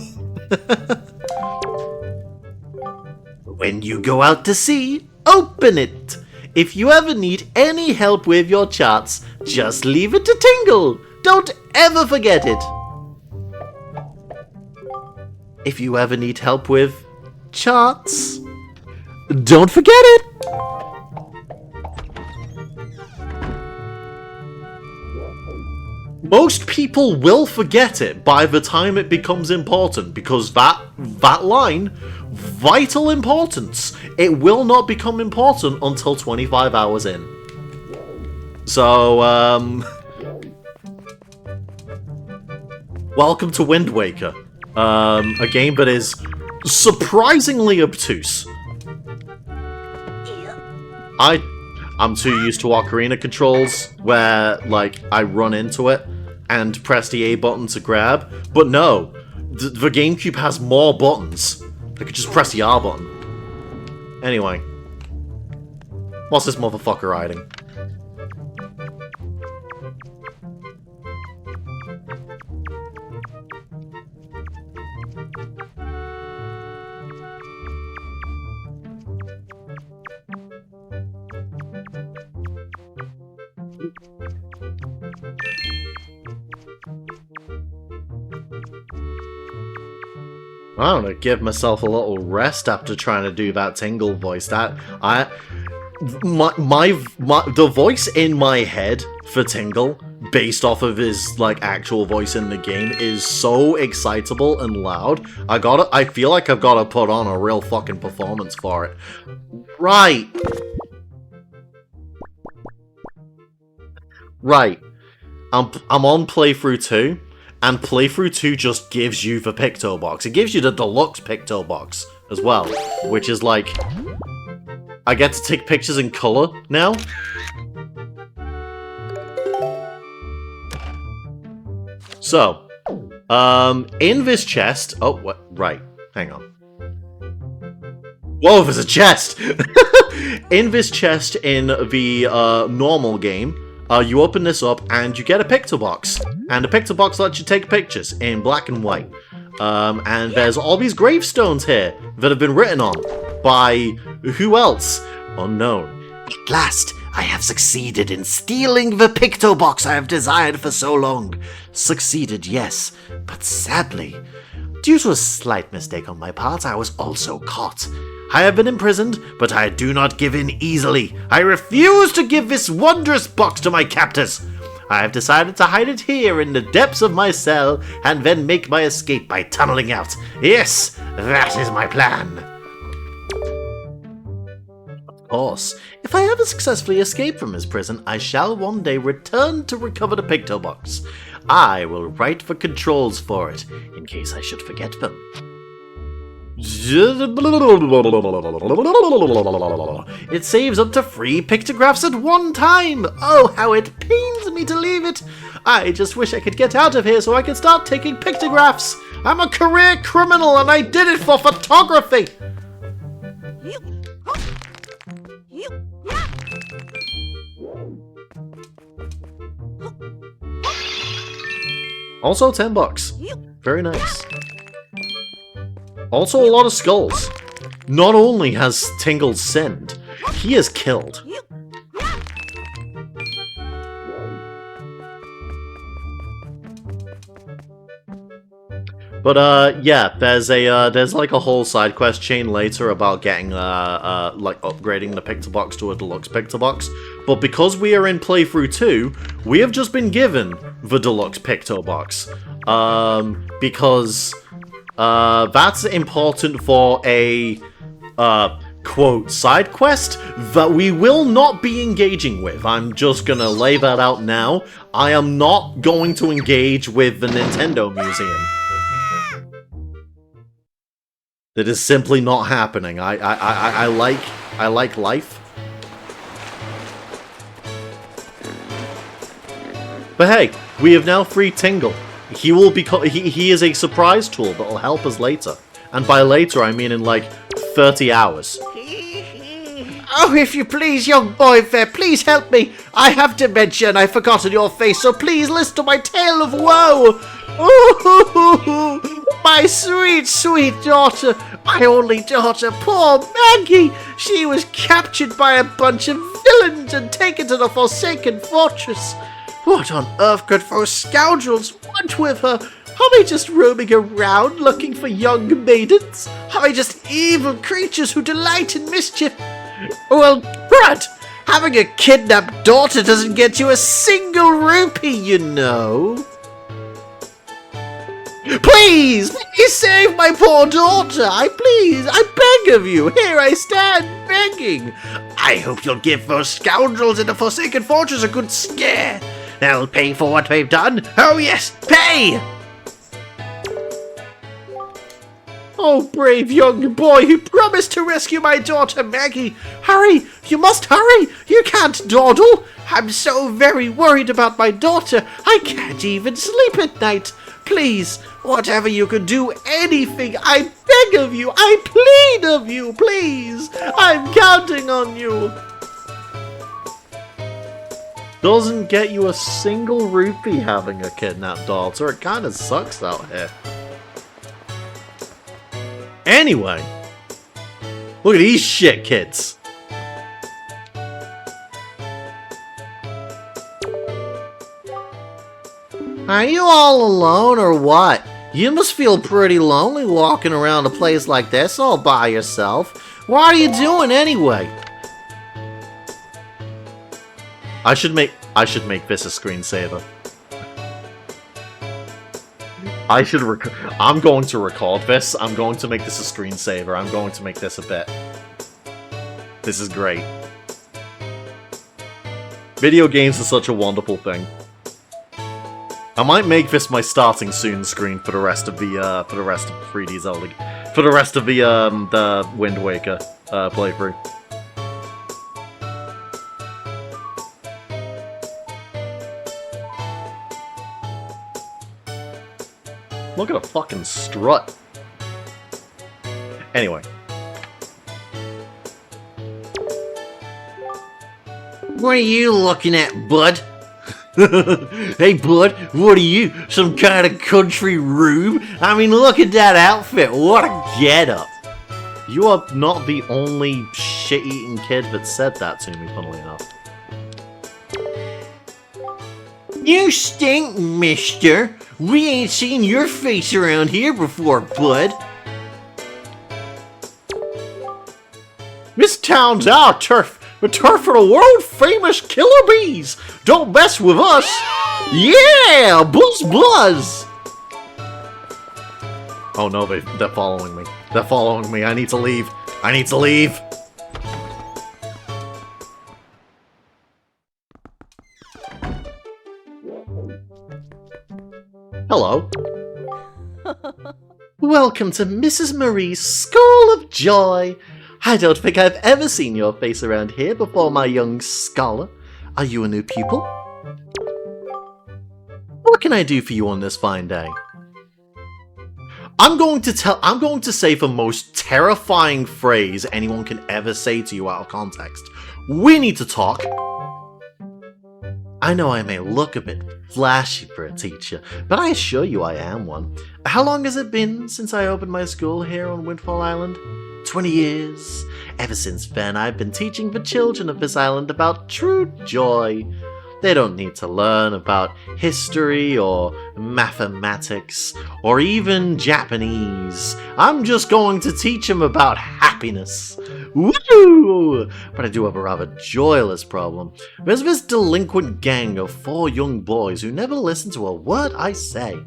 When you go out to sea, open it. If you ever need any help with your charts, just leave it to Tingle. Don't ever forget it. If you ever need help with charts, don't forget it. Most people will forget it by the time it becomes important, because that line, vital importance, it will not become important until 25 hours in. So, welcome to Wind Waker. A game that is surprisingly obtuse. I'm too used to Ocarina controls, where, like, I run into it and press the A button to grab, but no, the GameCube has more buttons. I could just press the R button. Anyway. What's this motherfucker riding? I don't know, give myself a little rest after trying to do that Tingle voice. The voice in my head for Tingle, based off of his, like, actual voice in the game, is so excitable and loud. I feel like I've gotta put on a real fucking performance for it. Right. Right. I'm on playthrough 2. And playthrough 2 just gives you the Picto Box. It gives you the deluxe Picto Box as well, which is like, I get to take pictures in color now. So, in this chest, oh, what? Right, hang on. Whoa, there's a chest! In this chest in the normal game, you open this up and you get a Picto Box. And the Picto Box lets you take pictures in black and white. And there's all these gravestones here that have been written on by who else? Unknown. At last, I have succeeded in stealing the Picto Box I have desired for so long. Succeeded, yes, but sadly, due to a slight mistake on my part, I was also caught. I have been imprisoned, but I do not give in easily. I refuse to give this wondrous box to my captors. I have decided to hide it here in the depths of my cell, and then make my escape by tunneling out. Yes, that is my plan. Of course, if I ever successfully escape from his prison, I shall one day return to recover the Picto Box. I will write the controls for it, in case I should forget them. It saves up to 3 pictographs at one time! Oh, how it pains me to leave it! I just wish I could get out of here so I could start taking pictographs! I'm a career criminal and I did it for photography! Also $10. Very nice. Also a lot of skulls. Not only has Tingle sinned, he has killed. But yeah, there's like a whole side quest chain later about getting like upgrading the Picto Box to a deluxe Picto Box. But because we are in playthrough 2, we have just been given the deluxe Picto Box. Because that's important for a quote side quest that we will not be engaging with. I'm just gonna lay that out now. I am not going to engage with the Nintendo Museum. That is simply not happening. I like life. But hey, we have now freed Tingle. He will become. He is a surprise tool that will help us later. And by later, I mean in like 30 hours. Oh, if you please, young boy there, please help me. I have dementia and I've forgotten your face, so please listen to my tale of woe. Ooh, my sweet, sweet daughter, my only daughter, poor Maggie. She was captured by a bunch of villains and taken to the Forsaken Fortress. What on earth could those scoundrels want with her? Are they just roaming around looking for young maidens? Are they just evil creatures who delight in mischief? Well, Brad, having a kidnapped daughter doesn't get you a single rupee, you know. Please! Please save my poor daughter! I beg of you! Here I stand, begging! I hope you'll give those scoundrels in the Forsaken Fortress a good scare! They'll pay for what they've done! Oh yes, pay! Oh, brave young boy who promised to rescue my daughter Maggie! Hurry! You must hurry! You can't dawdle! I'm so very worried about my daughter, I can't even sleep at night! Please, whatever you could do, anything, I beg of you, I plead of you, please! I'm counting on you! Doesn't get you a single rupee having a kidnapped daughter. It kinda sucks out here. Anyway, look at these shit kids. Are you all alone or what? You must feel pretty lonely walking around a place like this all by yourself. What are you doing anyway? I should make this a screensaver. I'm going to record this. I'm going to make this a screensaver. I'm going to make this a bit. This is great. Video games are such a wonderful thing. I might make this my starting soon screen for the rest of the 3D Zelda, for the rest of the Wind Waker playthrough. Look at a fucking strut. Anyway. What are you looking at, bud? Hey, bud, what are you? Some kind of country rube? I mean, look at that outfit. What a getup. You are not the only shit-eating kid that said that to me, funnily enough. You stink, mister. We ain't seen your face around here before, bud. This town's our turf. The turf of the world-famous killer bees. Don't mess with us. Yeah, buzz buzz. Oh no, they're following me. They're following me. I need to leave. I need to leave. Hello. Welcome to Mrs. Marie's School of Joy. I don't think I've ever seen your face around here before, my young scholar. Are you a new pupil? What can I do for you on this fine day? I'm going to say the most terrifying phrase anyone can ever say to you out of context. We need to talk. I know I may look a bit flashy for a teacher, but I assure you I am one. How long has it been since I opened my school here on Windfall Island? 20 years. Ever since then, I've been teaching the children of this island about true joy. They don't need to learn about history or mathematics or even Japanese. I'm just going to teach them about happiness. Woo! But I do have a rather joyless problem. There's this delinquent gang of 4 young boys who never listen to a word I say.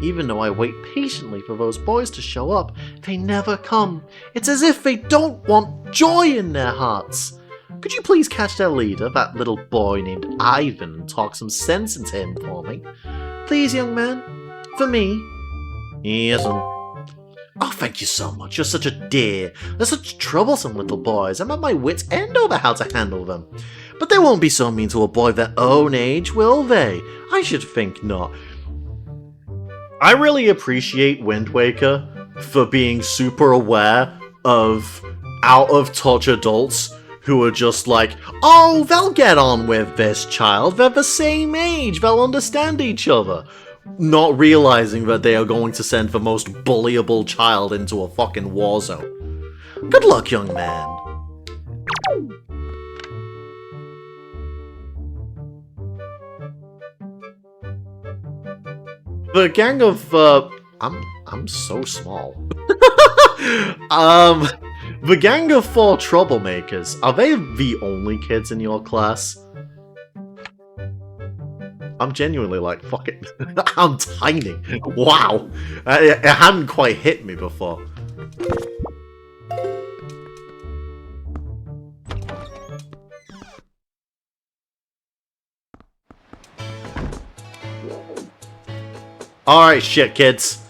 Even though I wait patiently for those boys to show up, they never come. It's as if they don't want joy in their hearts. Could you please catch their leader, that little boy named Ivan, and talk some sense into him for me? Please, young man? For me? Yes'm. Oh, thank you so much. You're such a dear. They're such troublesome little boys. I'm at my wit's end over how to handle them. But they won't be so mean to a boy their own age, will they? I should think not. I really appreciate Wind Waker for being super aware of out-of-touch adults who are just like, oh, they'll get on with this child, they're the same age, they'll understand each other. Not realizing that they are going to send the most bullyable child into a fucking war zone. Good luck, young man. The gang of, I'm so small. The gang of 4 troublemakers, are they the only kids in your class? I'm genuinely like, fuck it. I'm tiny. Wow. It hadn't quite hit me before. Alright, shit, kids.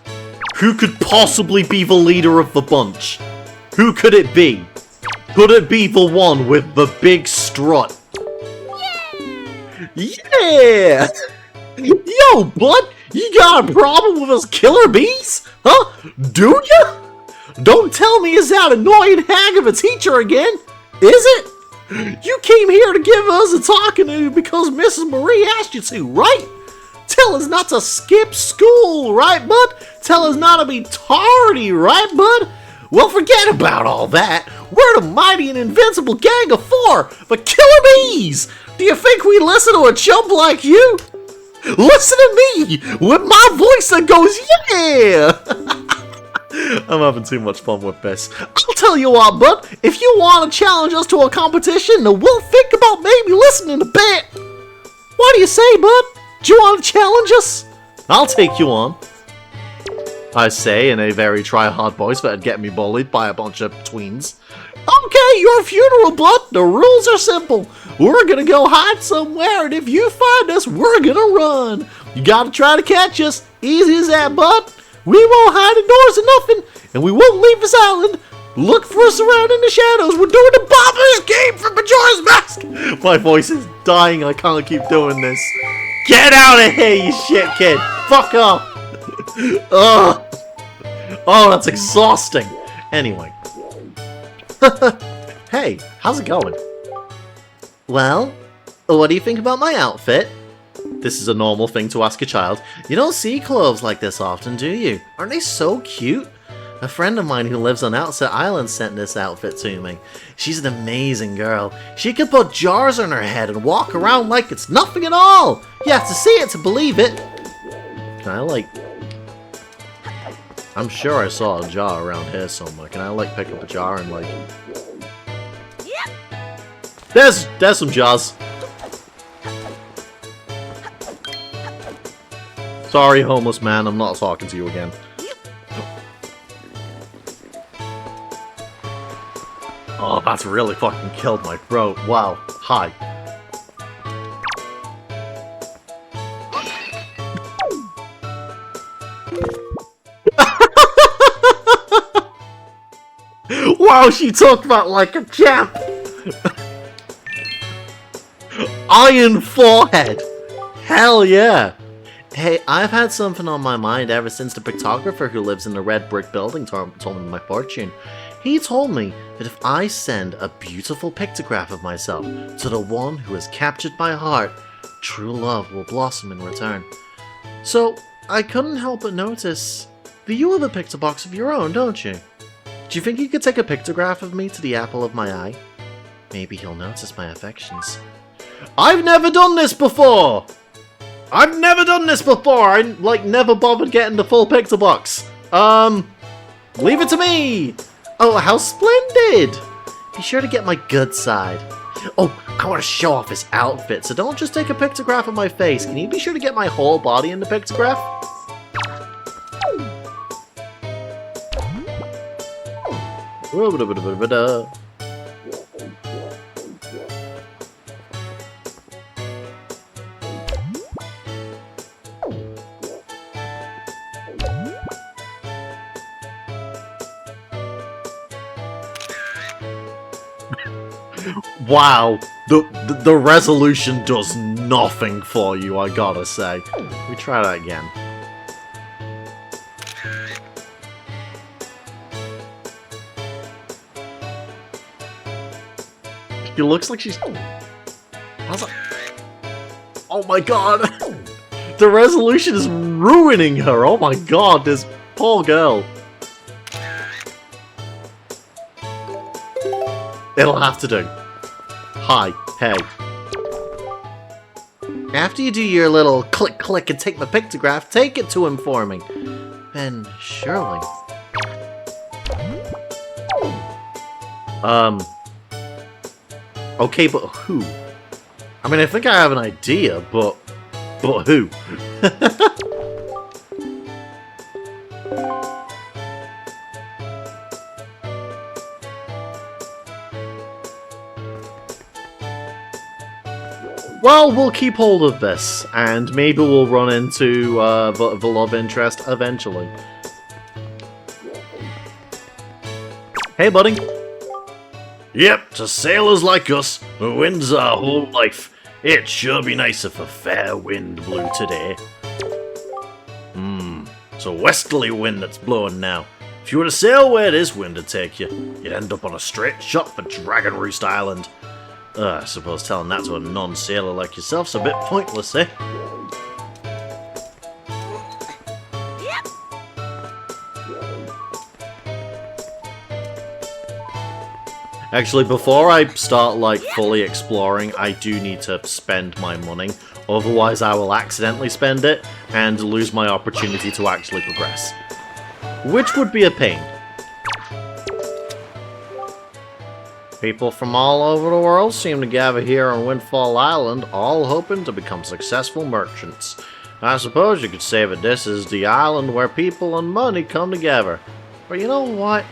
Who could possibly be the leader of the bunch? Who could it be? Could it be the one with the big strut? Yeah! Yo, bud! You got a problem with us killer bees? Huh? Do ya? Don't tell me it's that annoying hag of a teacher again, is it? You came here to give us a talking to because Mrs. Marie asked you to, right? Tell us not to skip school, right, bud? Tell us not to be tardy, right, bud? Well, forget about all that. We're the mighty and invincible gang of 4, the killer bees! Do you think we listen to a chump like you? Listen to me, with my voice that goes, yeah! I'm having too much fun with this. I'll tell you what, bud, if you want to challenge us to a competition, then we'll think about maybe listening a bit. What do you say, bud? Do you want to challenge us? I'll take you on. I say in a very try-hard voice that'd get me bullied by a bunch of tweens. Okay, your funeral, bud. The rules are simple. We're gonna go hide somewhere, and if you find us, we're gonna run. You gotta try to catch us. Easy as that, bud. We won't hide indoors or nothing, and we won't leave this island. Look for us around in the shadows. We're doing the Bobber's game from Majora's Mask. My voice is dying. I can't keep doing this. Get out of here, you shit kid. Fuck off. Ugh. Oh, that's exhausting. Anyway. Hey, how's it going? Well, what do you think about my outfit? This is a normal thing to ask a child. You don't see clothes like this often, do you? Aren't they so cute? A friend of mine who lives on Outset Island sent this outfit to me. She's an amazing girl. She can put jars on her head and walk around like it's nothing at all. You have to see it to believe it. Can I, like... I'm sure I saw a jar around here somewhere. Can I, like, pick up a jar and, like... There's some jars. Sorry, homeless man. I'm not talking to you again. Oh, that's really fucking killed my throat. Wow. Hi. Wow, she took that like a champ! Iron forehead! Hell yeah! Hey, I've had something on my mind ever since the pictographer who lives in the red brick building told me my fortune. He told me that if I send a beautiful pictograph of myself to the one who has captured my heart, true love will blossom in return. So, I couldn't help but notice that you have a picture box of your own, don't you? Do you think you could take a pictograph of me to the apple of my eye? Maybe he'll notice my affections. I've never done this before! I've never done this before! I, like, never bothered getting the full picture box. Leave it to me! Oh, how splendid! Be sure to get my good side. Oh, I want to show off his outfit, so don't just take a pictograph of my face. Can you be sure to get my whole body in the pictograph? Wow, the resolution does nothing for you, I gotta say. Let me try that again. She looks like she's... Oh my god! The resolution is ruining her! Oh my god, this poor girl. It'll have to do. Hi. Hey. After you do your little click and take my pictograph, take it to him for me. Then surely. Okay, but who? I mean, I think I have an idea, but But who? Well, we'll keep hold of this, and maybe we'll run into the love interest eventually. Hey, buddy. Yep, to sailors like us, the wind's our whole life. It'd sure be nice if a fair wind blew today. It's a westerly wind that's blowing now. If you were to sail where this wind would take you, you'd end up on a straight shot for Dragon Roost Island. I suppose telling that to a non-sailor like yourself's a bit pointless, eh? Actually, before I start, like, fully exploring, I do need to spend my money. Otherwise, I will accidentally spend it and lose my opportunity to actually progress. Which would be a pain. People from all over the world seem to gather here on Windfall Island, all hoping to become successful merchants. I suppose you could say that this is the island where people and money come together. But you know what?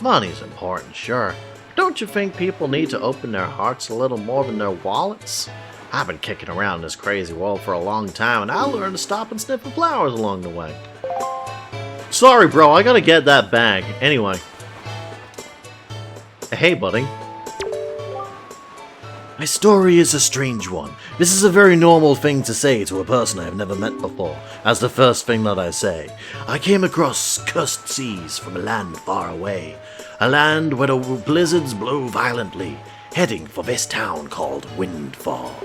Money's important, sure. Don't you think people need to open their hearts a little more than their wallets? I've been kicking around this crazy world for a long time, and I learned to stop and sniff the flowers along the way. Sorry, bro, I gotta get that bag. Anyway. Hey, buddy. My story is a strange one. This is a very normal thing to say to a person I have never met before, as the first thing that I say. I came across cursed seas from a land far away, a land where the blizzards blow violently, heading for this town called Windfall.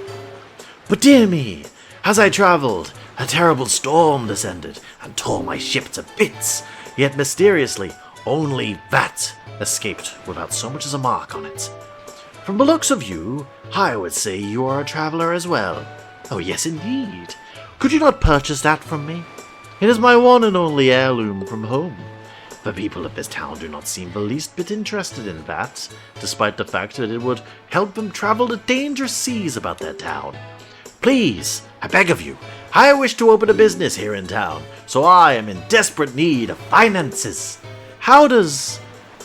But dear me, as I travelled, a terrible storm descended and tore my ship to bits, yet mysteriously, only that escaped without so much as a mark on it. From the looks of you, I would say you are a traveller as well. Oh yes, indeed. Could you not purchase that from me? It is my one and only heirloom from home. The people of this town do not seem the least bit interested in that, despite the fact that it would help them travel the dangerous seas about their town. Please, I beg of you, I wish to open a business here in town, so I am in desperate need of finances. How does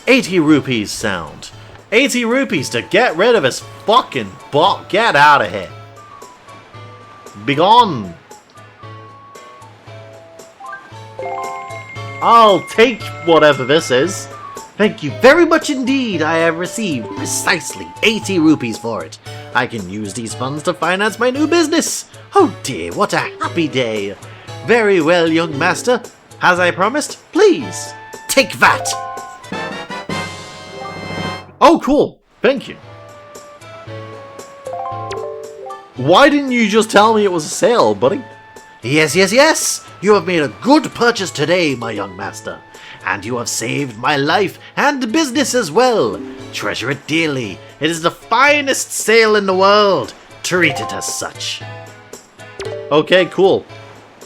80 rupees sound? 80 rupees to get rid of his fucking bot. Get out of here. Begone. I'll take whatever this is. Thank you very much indeed. I have received precisely 80 rupees for it. I can use these funds to finance my new business. Oh dear, what a happy day. Very well, young master. As I promised, please, take that. Oh, cool. Thank you. Why didn't you just tell me it was a sale, buddy? Yes, yes, yes. You have made a good purchase today, my young master. And you have saved my life and business as well. Treasure it dearly. It is the finest sale in the world. Treat it as such. Okay, cool.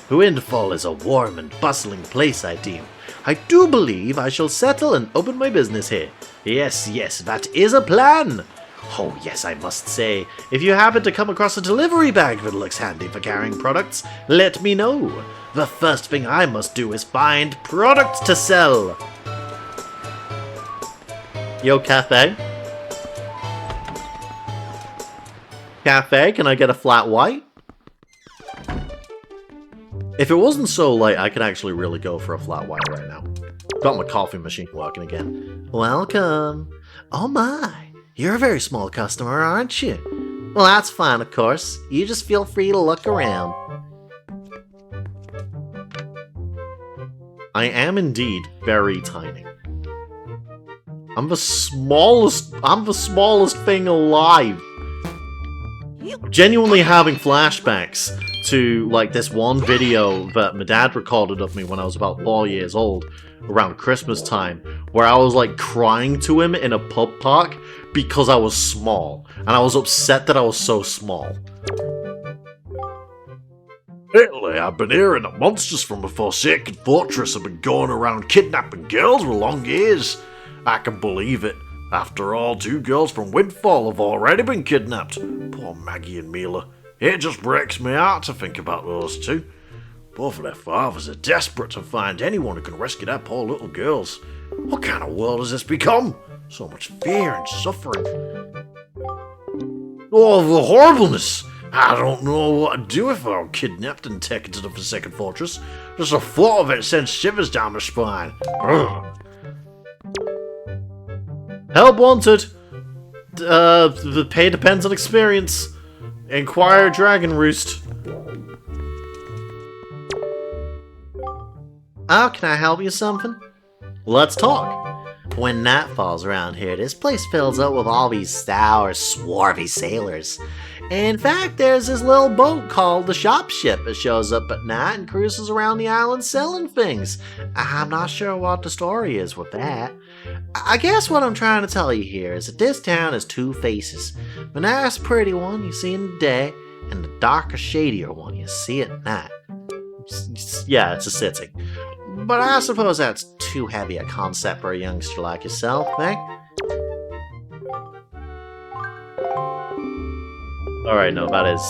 Windfall is a warm and bustling place, I deem. I do believe I shall settle and open my business here. Yes, yes, that is a plan. Oh yes, I must say, if you happen to come across a delivery bag that looks handy for carrying products, let me know. The first thing I must do is find products to sell. Yo, cafe? Cafe, can I get a flat white? If it wasn't so late, I could actually really go for a flat white right now. Got my coffee machine working again. Welcome. Oh my, you're a very small customer, aren't you? Well, that's fine, of course. You just feel free to look around. I am indeed very tiny. I'm the smallest thing alive. I'm genuinely having flashbacks to, like, this one video that my dad recorded of me when I was about 4 years old, around Christmas time, where I was, like, crying to him in a pub park because I was small, and I was upset that I was so small. Lately, I've been hearing that monsters from a forsaken fortress have been going around kidnapping girls with long ears. I can believe it. After all, 2 girls from Windfall have already been kidnapped. Poor Maggie and Mila. It just breaks my heart to think about those two. Both of their fathers are desperate to find anyone who can rescue their poor little girls. What kind of world has this become? So much fear and suffering. Oh, the horribleness! I don't know what to do if I were kidnapped and taken to the Forsaken Fortress. Just the thought of it sends shivers down my spine. Ugh. Help wanted. The pay depends on experience. Inquire Dragon Roost. Oh, can I help you with something? Let's talk. When night falls around here, this place fills up with all these sour, swarthy sailors. In fact, there's this little boat called the Shop Ship that shows up at night and cruises around the island selling things. I'm not sure what the story is with that. I guess what I'm trying to tell you here is that this town has two faces. The nice pretty one you see in the day, and the darker, shadier one you see at night. Yeah, it's a city. But I suppose that's too heavy a concept for a youngster like yourself, eh? Alright, no, that is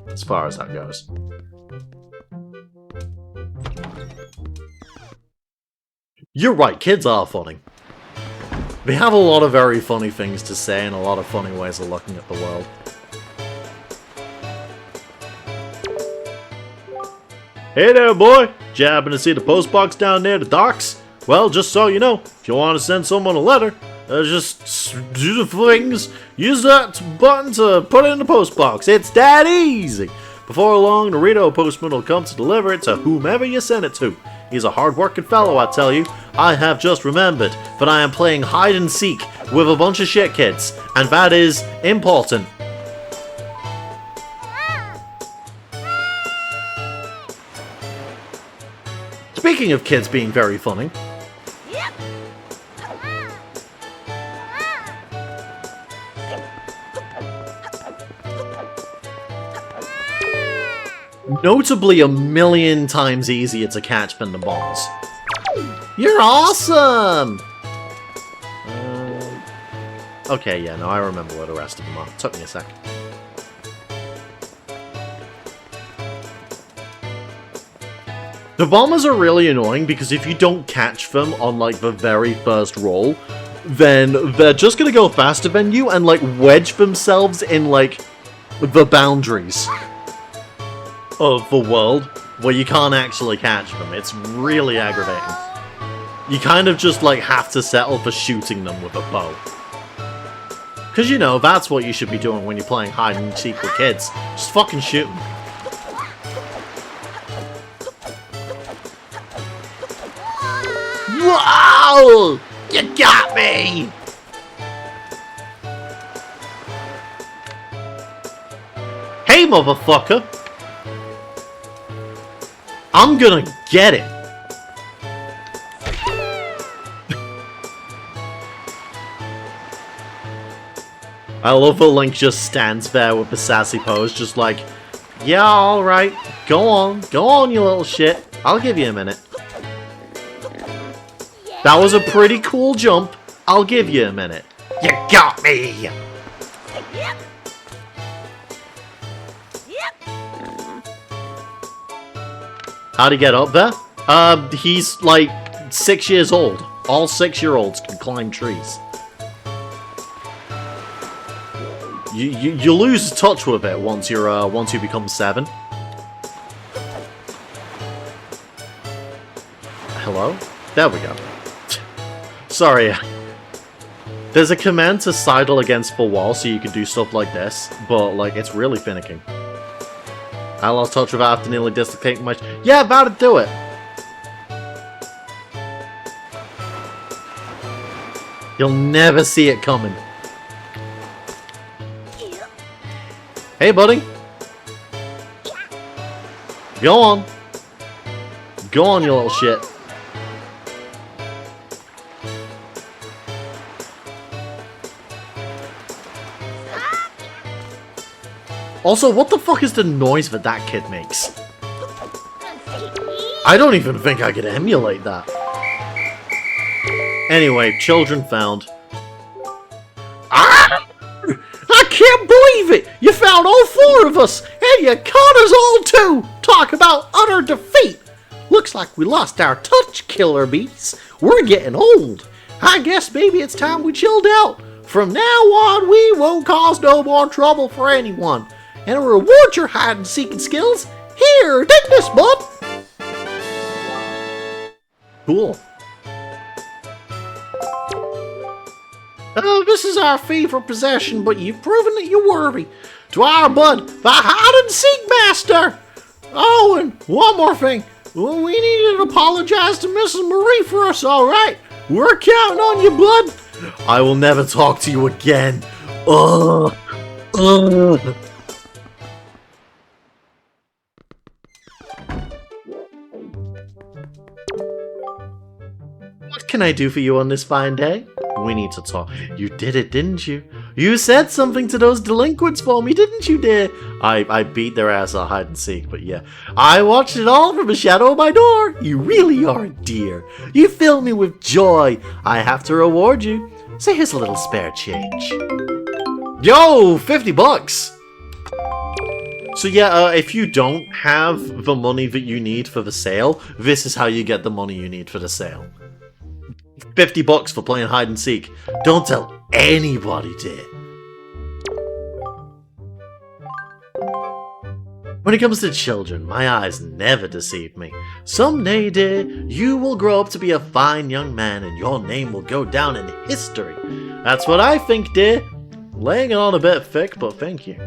as far as that goes. You're right, kids are funny. They have a lot of very funny things to say and a lot of funny ways of looking at the world. Hey there, boy! Did you happen to see the postbox down near the docks? Well, just so you know, if you want to send someone a letter, just do the things, use that button to put it in the postbox. It's that easy! Before long, the Rito postman will come to deliver it to whomever you send it to. He's a hard-working fellow, I tell you. I have just remembered that I am playing hide and seek with a bunch of shit kids, and that is important. Speaking of kids being very funny, notably a million times easier to catch than the bombs. You're awesome! Okay, yeah, no, I remember where the rest of them are. Took me a sec. The bombers are really annoying because if you don't catch them on, like, the very first roll, then they're just gonna go faster than you and, like, wedge themselves in, like, the boundaries of the world where you can't actually catch them. It's really aggravating. You kind of just, like, have to settle for shooting them with a bow. Because, you know, that's what you should be doing when you're playing hide and seek with kids. Just fucking shoot them. Wow! You got me! Hey, motherfucker! I'm gonna get it! I love that Link just stands there with a sassy pose, just like, yeah, alright, go on, you little shit. I'll give you a minute. That was a pretty cool jump. I'll give you a minute. You got me! How'd he get up there? He's like 6 years old. All 6-year-olds can climb trees. You lose touch with it once you become 7. Hello? There we go. Sorry. There's a command to sidle against the wall so you can do stuff like this, but like it's really finicky. I lost touch with it after nearly dislocating my... Yeah, about to do it! You'll never see it coming. Hey, buddy! Go on! Go on, you little shit. Also, what the fuck is the noise that that kid makes? I don't even think I could emulate that. Anyway, children found. Ah! I can't believe it! You found all 4 of us, and you caught us all too! Talk about utter defeat! Looks like we lost our touch, Killer Bees. We're getting old. I guess maybe it's time we chilled out. From now on, we won't cause no more trouble for anyone. And to reward your hide-and-seeking skills, here, take this, bud! Cool. This is our fee for possession, but you've proven that you're worthy. To our bud, the hide-and-seek master! Oh, and one more thing. We need to apologize to Mrs. Marie for us, alright? We're counting on you, bud. I will never talk to you again. Ugh. Ugh. What can I do for you on this fine day? We need to talk. You did it, didn't you? You said something to those delinquents for me, didn't you, dear? I beat their ass at hide and seek, but yeah. I watched it all from the shadow of my door. You really are a dear. You fill me with joy. I have to reward you. So here's a little spare change. Yo, $50! So yeah, if you don't have the money that you need for the sale, this is how you get the money you need for the sale. $50 for playing hide and seek. Don't tell anybody, dear. When it comes to children, my eyes never deceive me. Someday, dear, you will grow up to be a fine young man and your name will go down in history. That's what I think, dear. Laying it on a bit thick, but thank you.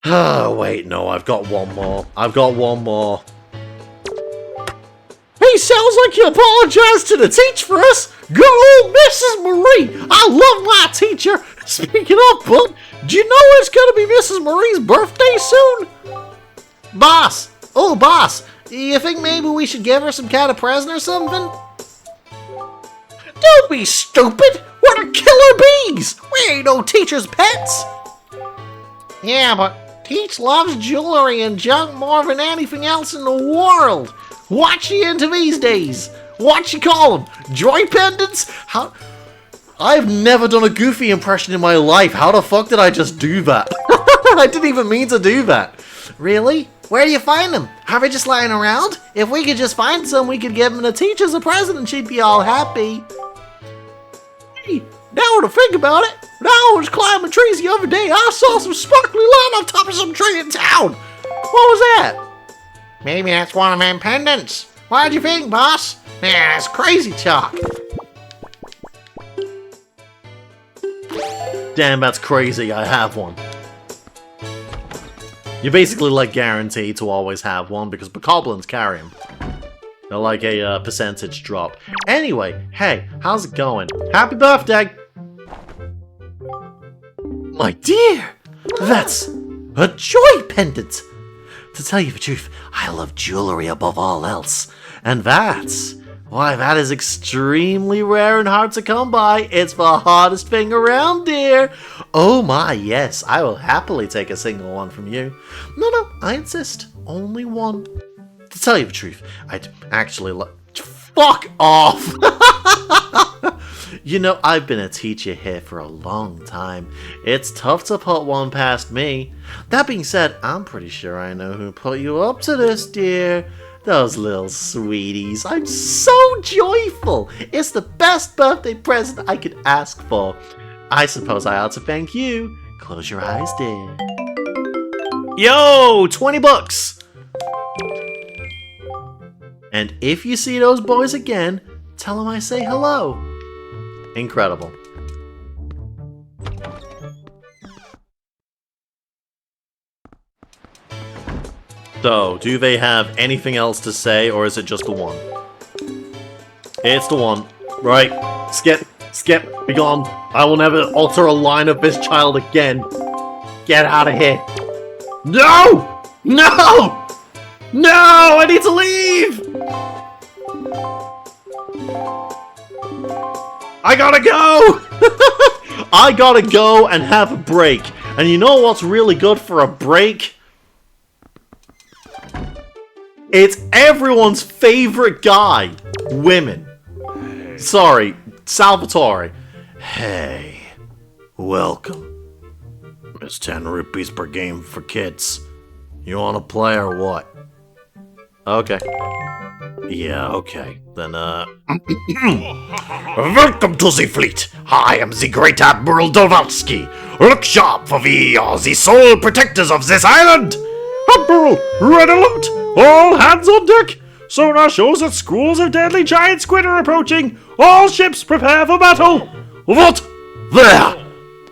Oh, wait, no, I've got one more. Hey, sounds like you apologized to the teacher for us. Good old Mrs. Marie. I love my teacher. Speaking of, bud, do you know it's gonna be Mrs. Marie's birthday soon? Boss. Oh, boss. You think maybe we should give her some kind of present or something? Don't be stupid. We're the Killer Bees. We ain't no teacher's pets. Yeah, but Teach loves jewelry and junk more than anything else in the world. What's she into these days? What you call them? Joy pendants? How? I've never done a Goofy impression in my life. How the fuck did I just do that? I didn't even mean to do that. Really? Where do you find them? Are they just lying around? If we could just find some, we could give them to Teach as a present and she'd be all happy. Hey, now to think about it, when I was climbing trees the other day, I saw some sparkly light on top of some tree in town. What was that? Maybe that's one of them pendants. What'd you think, boss? Man, that's crazy talk. Damn, that's crazy. I have one. You're basically like guaranteed to always have one because bokoblins carry them. They're like a percentage drop. Anyway, hey, how's it going? Happy birthday! My dear, that's a joy pendant. To tell you the truth, I love jewelry above all else. And that's why that is extremely rare and hard to come by. It's the hardest thing around, dear. Oh my, yes, I will happily take a single one from you. No, I insist. Only one. To tell you the truth, I'd actually like... Fuck off! You know, I've been a teacher here for a long time. It's tough to put one past me. That being said, I'm pretty sure I know who put you up to this, dear. Those little sweeties. I'm so joyful. It's the best birthday present I could ask for. I suppose I ought to thank you. Close your eyes, dear. Yo, $20! And if you see those boys again, tell them I say hello. Incredible. So, do they have anything else to say, or is it just the one? It's the one. Right. Skip, be gone. I will never alter a line of this child again. Get out of here. No! No! No! I need to leave! I gotta go! I gotta go and have a break. And you know what's really good for a break? It's everyone's favorite guy. Women. Sorry, Salvatore. Hey, Welcome. It's 10 rupees per game for kids. You wanna play or what? Okay. Yeah, okay. Then, Welcome to the fleet. I am the Great Admiral Dovalsky. Look sharp, for we are the sole protectors of this island. Admiral, red alert! All hands on deck! Sonar shows that schools of deadly giant squid are approaching. All ships prepare for battle. What? There!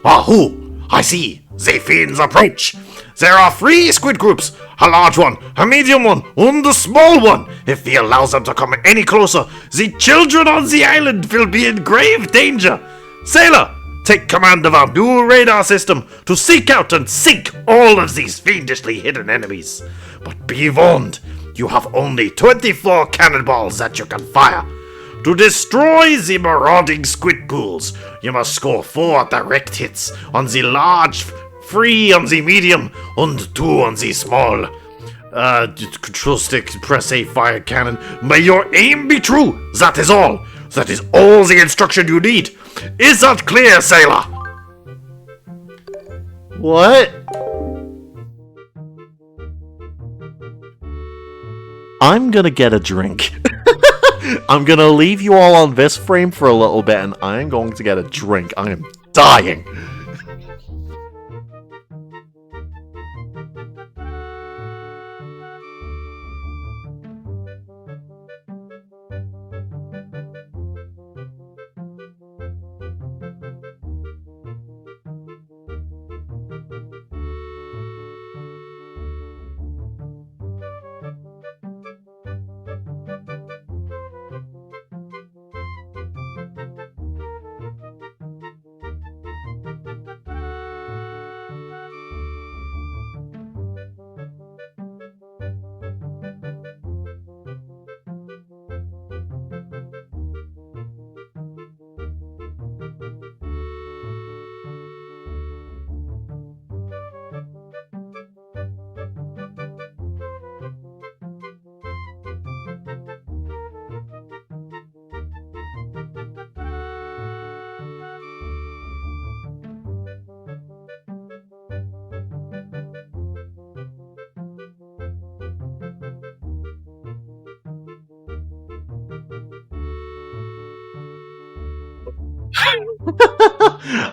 Ah, who? I see. The fiends approach. There are 3 squid groups. A large one, a medium one, and a small one. If he allows them to come any closer, the children on the island will be in grave danger. Sailor, take command of our new radar system to seek out and sink all of these fiendishly hidden enemies. But be warned, you have only 24 cannonballs that you can fire. To destroy the marauding squid pools, you must score 4 direct hits on the large, 3 on the medium, and 2 on the small. Control stick, press A, fire cannon. May your aim be true, that is all. That is all the instruction you need. Is that clear, sailor? What? I'm gonna get a drink. I'm gonna leave you all on this frame for a little bit, and I am going to get a drink. I am dying.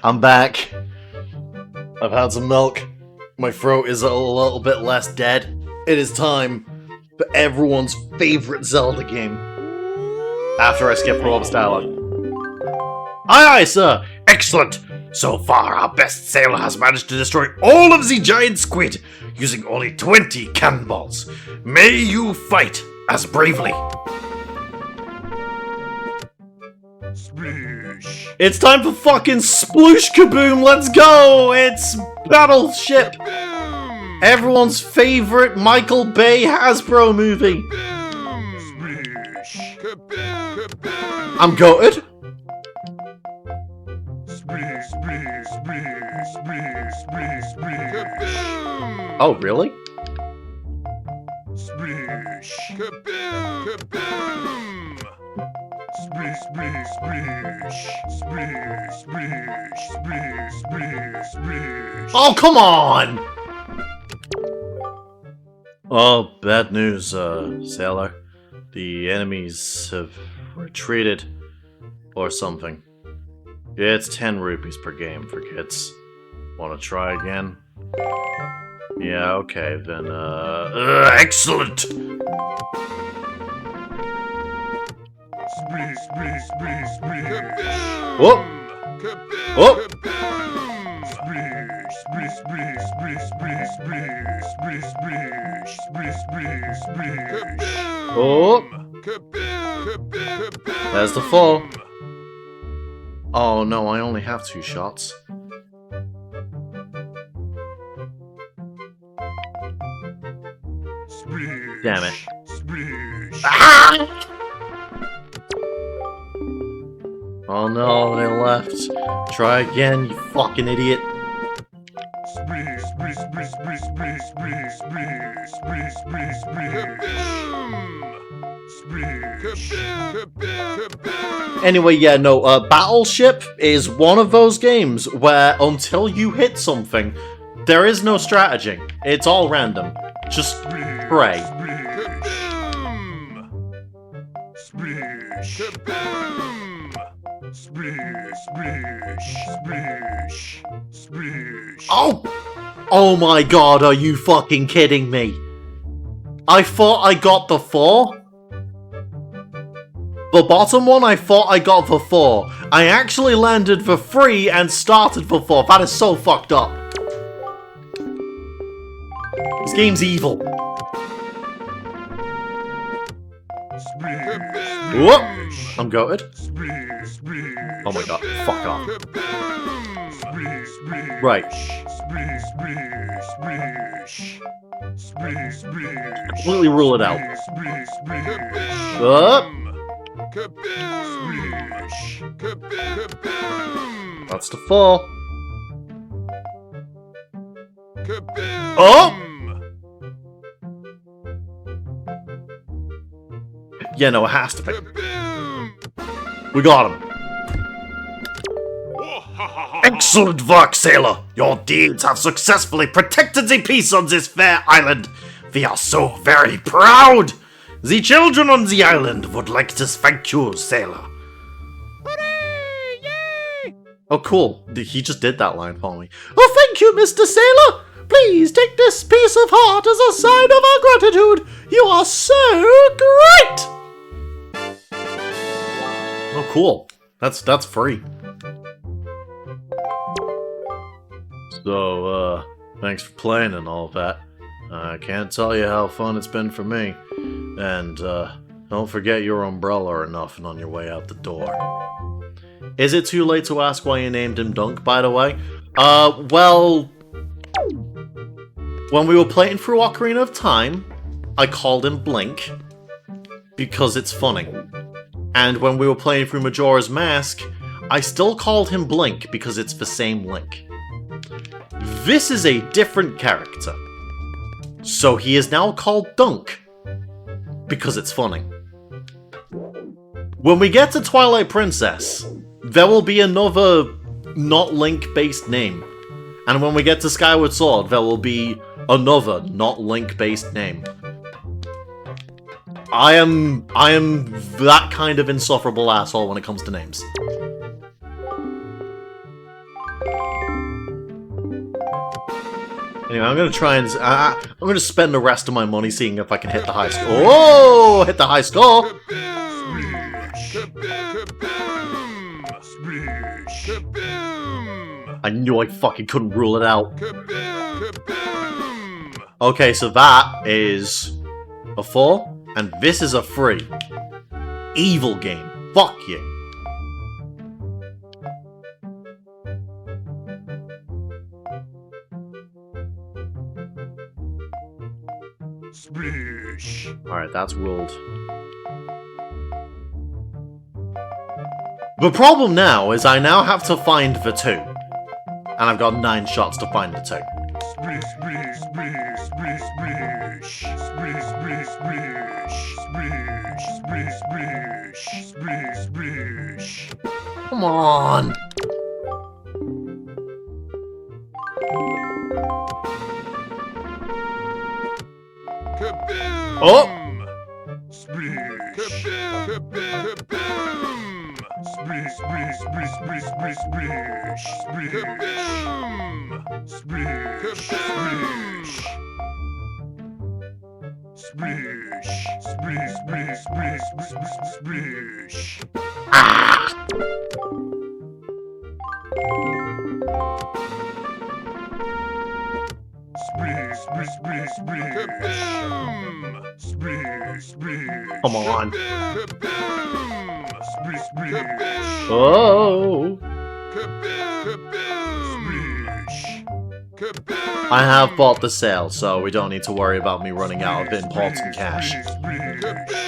I'm back. I've had some milk. My throat is a little bit less dead. It is time for everyone's favorite Zelda game. After I skip Rob's dialogue. Aye, aye, sir. Excellent. So far, our best sailor has managed to destroy all of the giant squid using only 20 cannonballs. May you fight as bravely. It's time for fucking Sploosh Kaboom, let's go! It's Battleship! Everyone's favorite Michael Bay Hasbro movie! I'm goated! Oh, really? Oh, come on! Oh, bad news, sailor. The enemies have retreated. Or something. It's 10 rupees per game for kids. Wanna try again? Yeah, okay, then, Excellent! Whoop! Whoop! Oh! There's the fall. Oh no, I only have 2 shots. Damn it. Ah! Oh no, they left. Try again, you fucking idiot. Anyway, yeah, no, Battleship is one of those games where until you hit something, there is no strategy. It's all random. Just pray. Oh! Oh my god, are you fucking kidding me? I thought I got the 4? The bottom one, I thought I got the 4. I actually landed the 3 and started the 4. That is so fucked up. This game's evil. Whoop! I'm goated. Oh my god, fuck off. Right. Completely rule it out. That's the 4. Oh! Yeah, no, it has to be. We got him. Excellent work, sailor! Your deeds have successfully protected the peace on this fair island. We are so very proud! The children on the island would like to thank you, sailor. Hooray! Yay! Oh, cool. He just did that line for me. Oh, thank you, Mr. Sailor! Please take this piece of heart as a sign of our gratitude. You are so great! Oh, cool. That's free. So, thanks for playing and all that. I can't tell you how fun it's been for me. And, don't forget your umbrella or nothing on your way out the door. Is it too late to ask why you named him Dunk, by the way? Well... When we were playing through Ocarina of Time, I called him Blink, because it's funny. And when we were playing through Majora's Mask, I still called him Blink because it's the same Link. This is a different character. So he is now called Dunk, because it's funny. When we get to Twilight Princess, there will be another not Link-based name. And when we get to Skyward Sword, there will be another not Link-based name. I am that kind of insufferable asshole when it comes to names. Anyway, I'm gonna try and I'm gonna spend the rest of my money seeing if I can hit the high score. Oh, hit the high score! I knew I fucking couldn't rule it out. Okay, so that is a 4, and this is a 3. Evil game. Fuck you. Alright, that's ruled. The problem now is I now have to find the 2. And I've got 9 shots to find the 2. Come on! Oh! Ah! Come on. Oh! I have bought the sale, so we don't need to worry about me running out of important cash.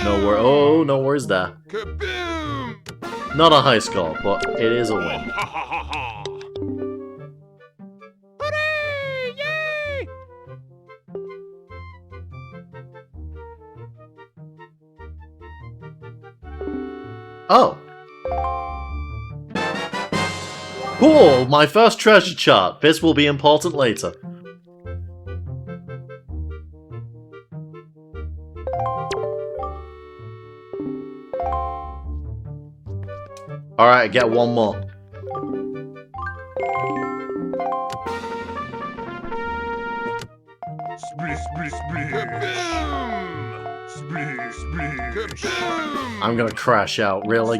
No worries there. Not a high score, but it is a win. Hooray! Yay! Oh. Cool, my first treasure chart. This will be important later. Alright, I get one more. I'm gonna crash out, really?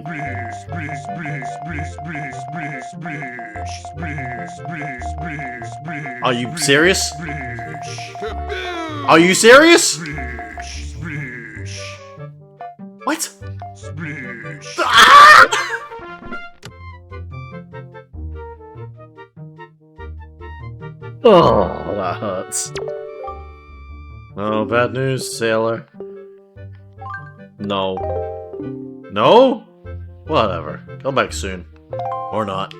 Are you serious? Are you serious? What? Ah! Oh, that hurts. Oh, bad news, sailor. No. No? Whatever. Come back soon. Or not.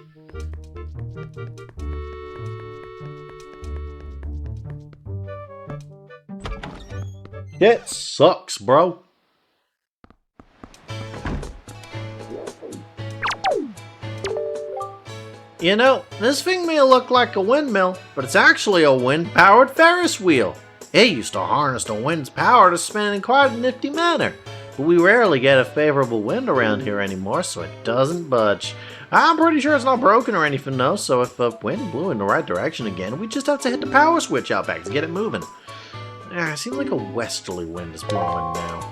It sucks, bro. You know, this thing may look like a windmill, but it's actually a wind-powered Ferris wheel. It used to harness the wind's power to spin in quite a nifty manner, but we rarely get a favorable wind around here anymore, so it doesn't budge. I'm pretty sure it's not broken or anything though, so if the wind blew in the right direction again, we just have to hit the power switch out back to get it moving. It seems like a westerly wind is blowing now.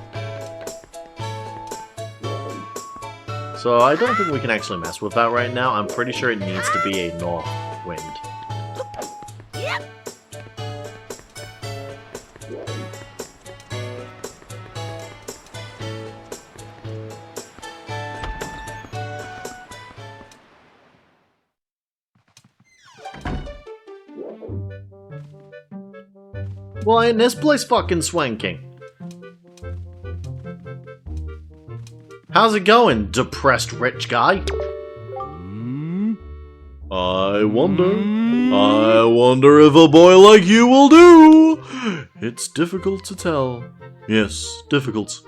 So I don't think we can actually mess with that right now. I'm pretty sure it needs to be a north wind. Well, ain't this place fucking swanking? How's it going, depressed rich guy? I wonder if a boy like you will do. It's difficult to tell. Yes, difficult.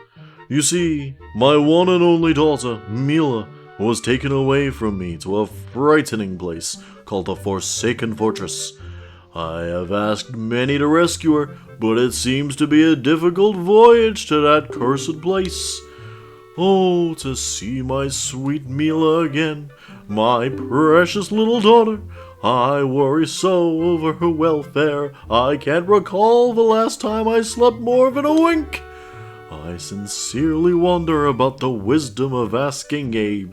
You see, my one and only daughter, Mila, was taken away from me to a frightening place called the Forsaken Fortress. I have asked many to rescue her, but it seems to be a difficult voyage to that cursed place. Oh, to see my sweet Mila again, my precious little daughter. I worry so over her welfare, I can't recall the last time I slept more than a wink. I sincerely wonder about the wisdom of asking a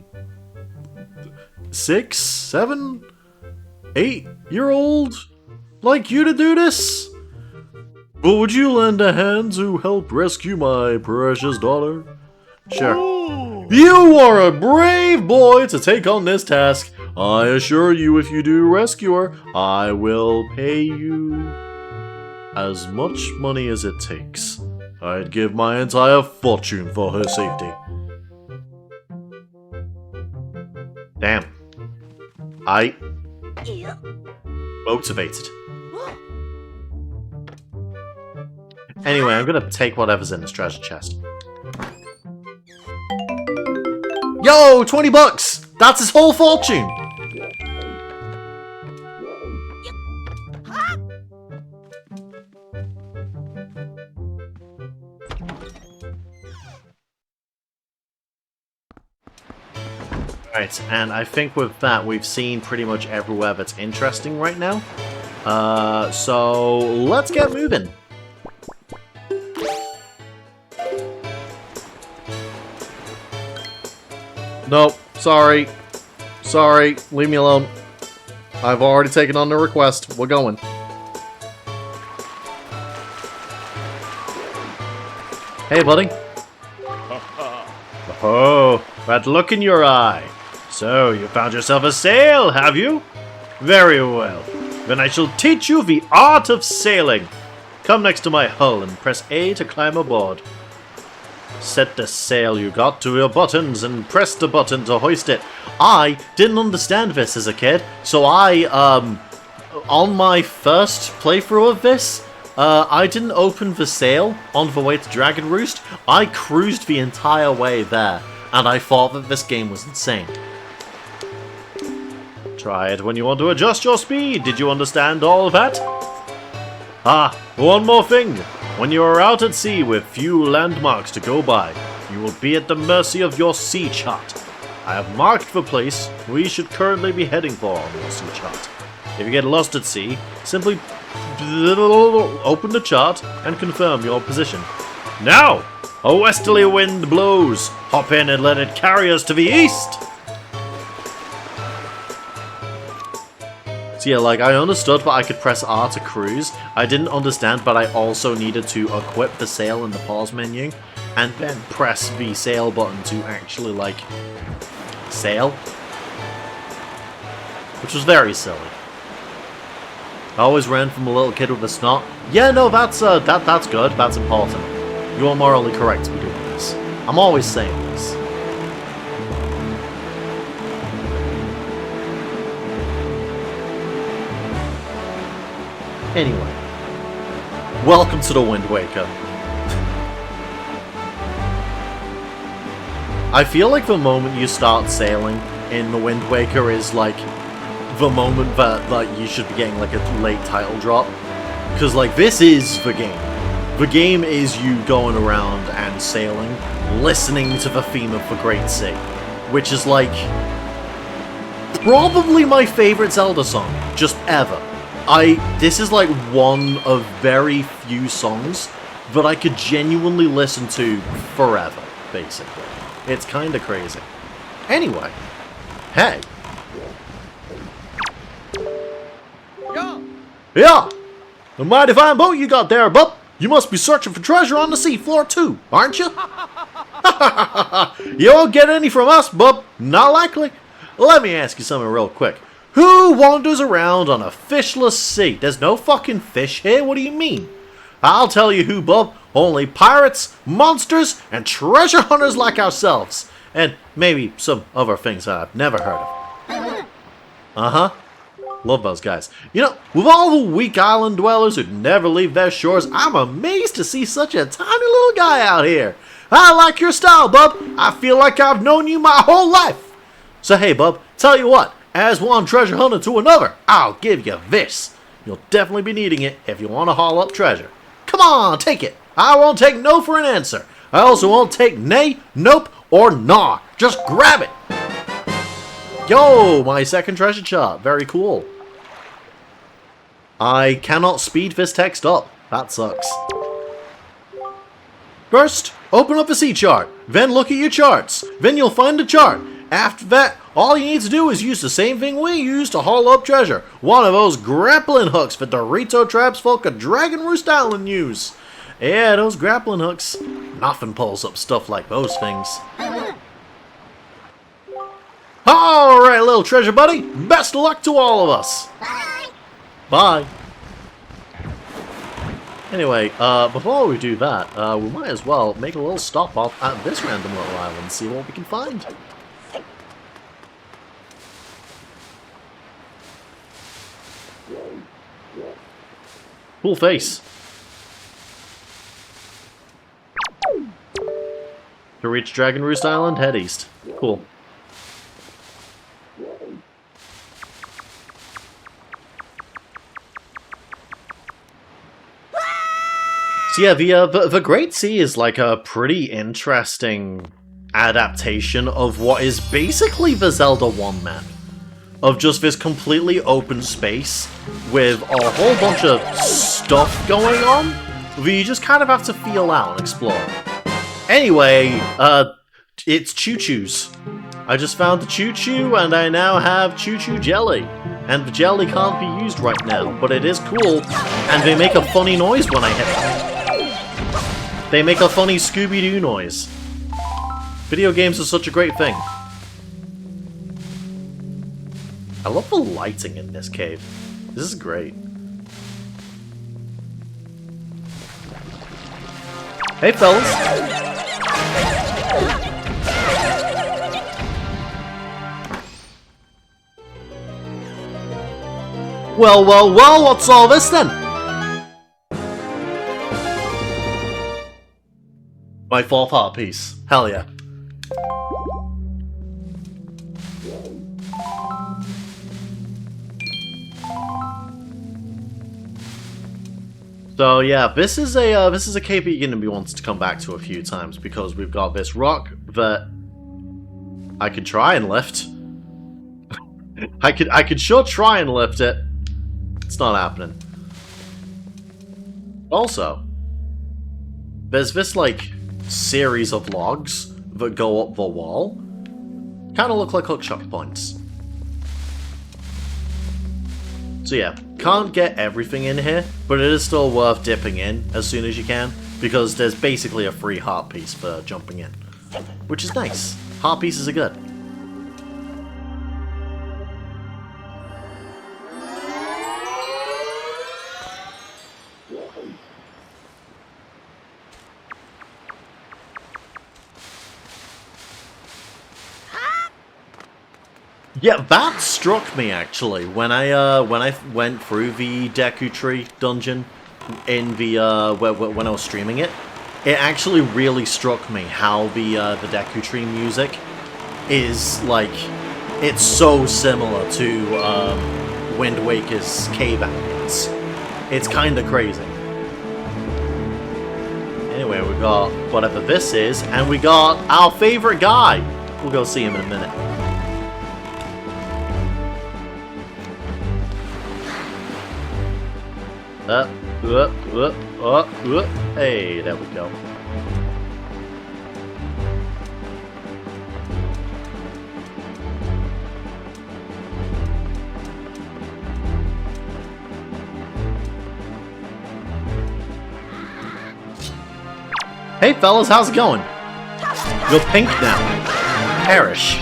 6, 7, 8-year-old like you to do this? But would you lend a hand to help rescue my precious daughter? Sure. You are a brave boy to take on this task. I assure you, if you do rescue her, I will pay you as much money as it takes. I'd give my entire fortune for her safety. Damn. Motivated. Anyway, I'm gonna take whatever's in this treasure chest. Yo, 20 bucks! That's his whole fortune! Right, and I think with that we've seen pretty much everywhere that's interesting right now. So let's get moving. Nope, sorry. Sorry, leave me alone. I've already taken on the request. We're going. Hey, buddy. Oh, that look in your eye. So, you found yourself a sail, have you? Very well. Then I shall teach you the art of sailing. Come next to my hull and press A to climb aboard. Set the sail you got to your buttons and press the button to hoist it. I didn't understand this as a kid, so on my first playthrough of this, I didn't open the sail on the way to Dragon Roost. I cruised the entire way there. and I thought that this game was insane. Try it when you want to adjust your speed. Did you understand all of that? Ah, one more thing. When you are out at sea with few landmarks to go by, you will be at the mercy of your sea chart. I have marked the place we should currently be heading for on your sea chart. If you get lost at sea, simply open the chart and confirm your position. Now, a westerly wind blows. Hop in and let it carry us to the east. So yeah, like, I understood that I could press R to cruise. I didn't understand, but I also needed to equip the sail in the pause menu, and then press the sail button to actually, like, sail. Which was very silly. I always ran from a little kid with a snot. Yeah, no, that's good. That's important. You are morally correct to be doing this. I'm always saying this. Anyway, welcome to the Wind Waker. I feel like the moment you start sailing in the Wind Waker is like the moment that like you should be getting like a late title drop, because like this is the game. The game is you going around and sailing, listening to the theme of the Great Sea, which is like probably my favorite Zelda song just ever. This is like one of very few songs that I could genuinely listen to forever, basically. It's kind of crazy. Anyway, hey. Yeah! A mighty fine boat you got there, bub. You must be searching for treasure on the seafloor too, aren't you? You won't get any from us, bub. Not likely. Let me ask you something real quick. Who wanders around on a fishless sea? There's no fucking fish here, what do you mean? I'll tell you who, bub. Only pirates, monsters, and treasure hunters like ourselves. And maybe some other things I've never heard of. Uh-huh. Love those guys. You know, with all the weak island dwellers who never leave their shores, I'm amazed to see such a tiny little guy out here. I like your style, bub. I feel like I've known you my whole life. So hey, bub, tell you what. As one treasure hunter to another, I'll give you this. You'll definitely be needing it if you want to haul up treasure. Come on, take it. I won't take no for an answer. I also won't take nay, nope, or nah. Just grab it. Yo, my second treasure chart. Very cool. I cannot speed this text up. That sucks. First, open up the sea chart. Then look at your charts. Then you'll find the chart. After that, all you need to do is use the same thing we use to haul up treasure. One of those grappling hooks that the Dorito Traps folk of Dragon Roost Island use. Yeah, those grappling hooks. Nothing pulls up stuff like those things. Alright, little treasure buddy. Best of luck to all of us. Bye. Anyway, before we do that, we might as well make a little stop off at this random little island and see what we can find. Cool face. To reach Dragon Roost Island, head east. Cool. So yeah, the Great Sea is like a pretty interesting adaptation of what is basically the Zelda 1 map. Of just this completely open space with a whole bunch of stuff going on that you just kind of have to feel out and explore. Anyway, it's choo-choos. I just found the choo-choo and I now have choo-choo jelly. And the jelly can't be used right now, but it is cool. And they make a funny noise when I hit them. They make a funny Scooby-Doo noise. Video games are such a great thing. I love the lighting in this cave. This is great. Hey, fellas. Well, well, well, what's all this then? My fourth heart piece. Hell yeah. So yeah, this is a cave that you're going to be wanting to come back to a few times because we've got this rock that I could try and lift. I could sure try and lift it. It's not happening. Also, there's this like series of logs that go up the wall. Kind of look like hookshot points. So yeah, can't get everything in here, but it is still worth dipping in as soon as you can, because there's basically a free heart piece for jumping in. Which is nice. Heart pieces are good. Yeah, that struck me actually when I went through the Deku Tree dungeon in the when I was streaming it. It actually really struck me how the Deku Tree music is like, it's so similar to Wind Waker's cave ambience. It's kind of crazy. Anyway, we got whatever this is, and we got our favorite guy. We'll go see him in a minute. Hey, there we go. Hey fellas, how's it going? You're pink now. Perish.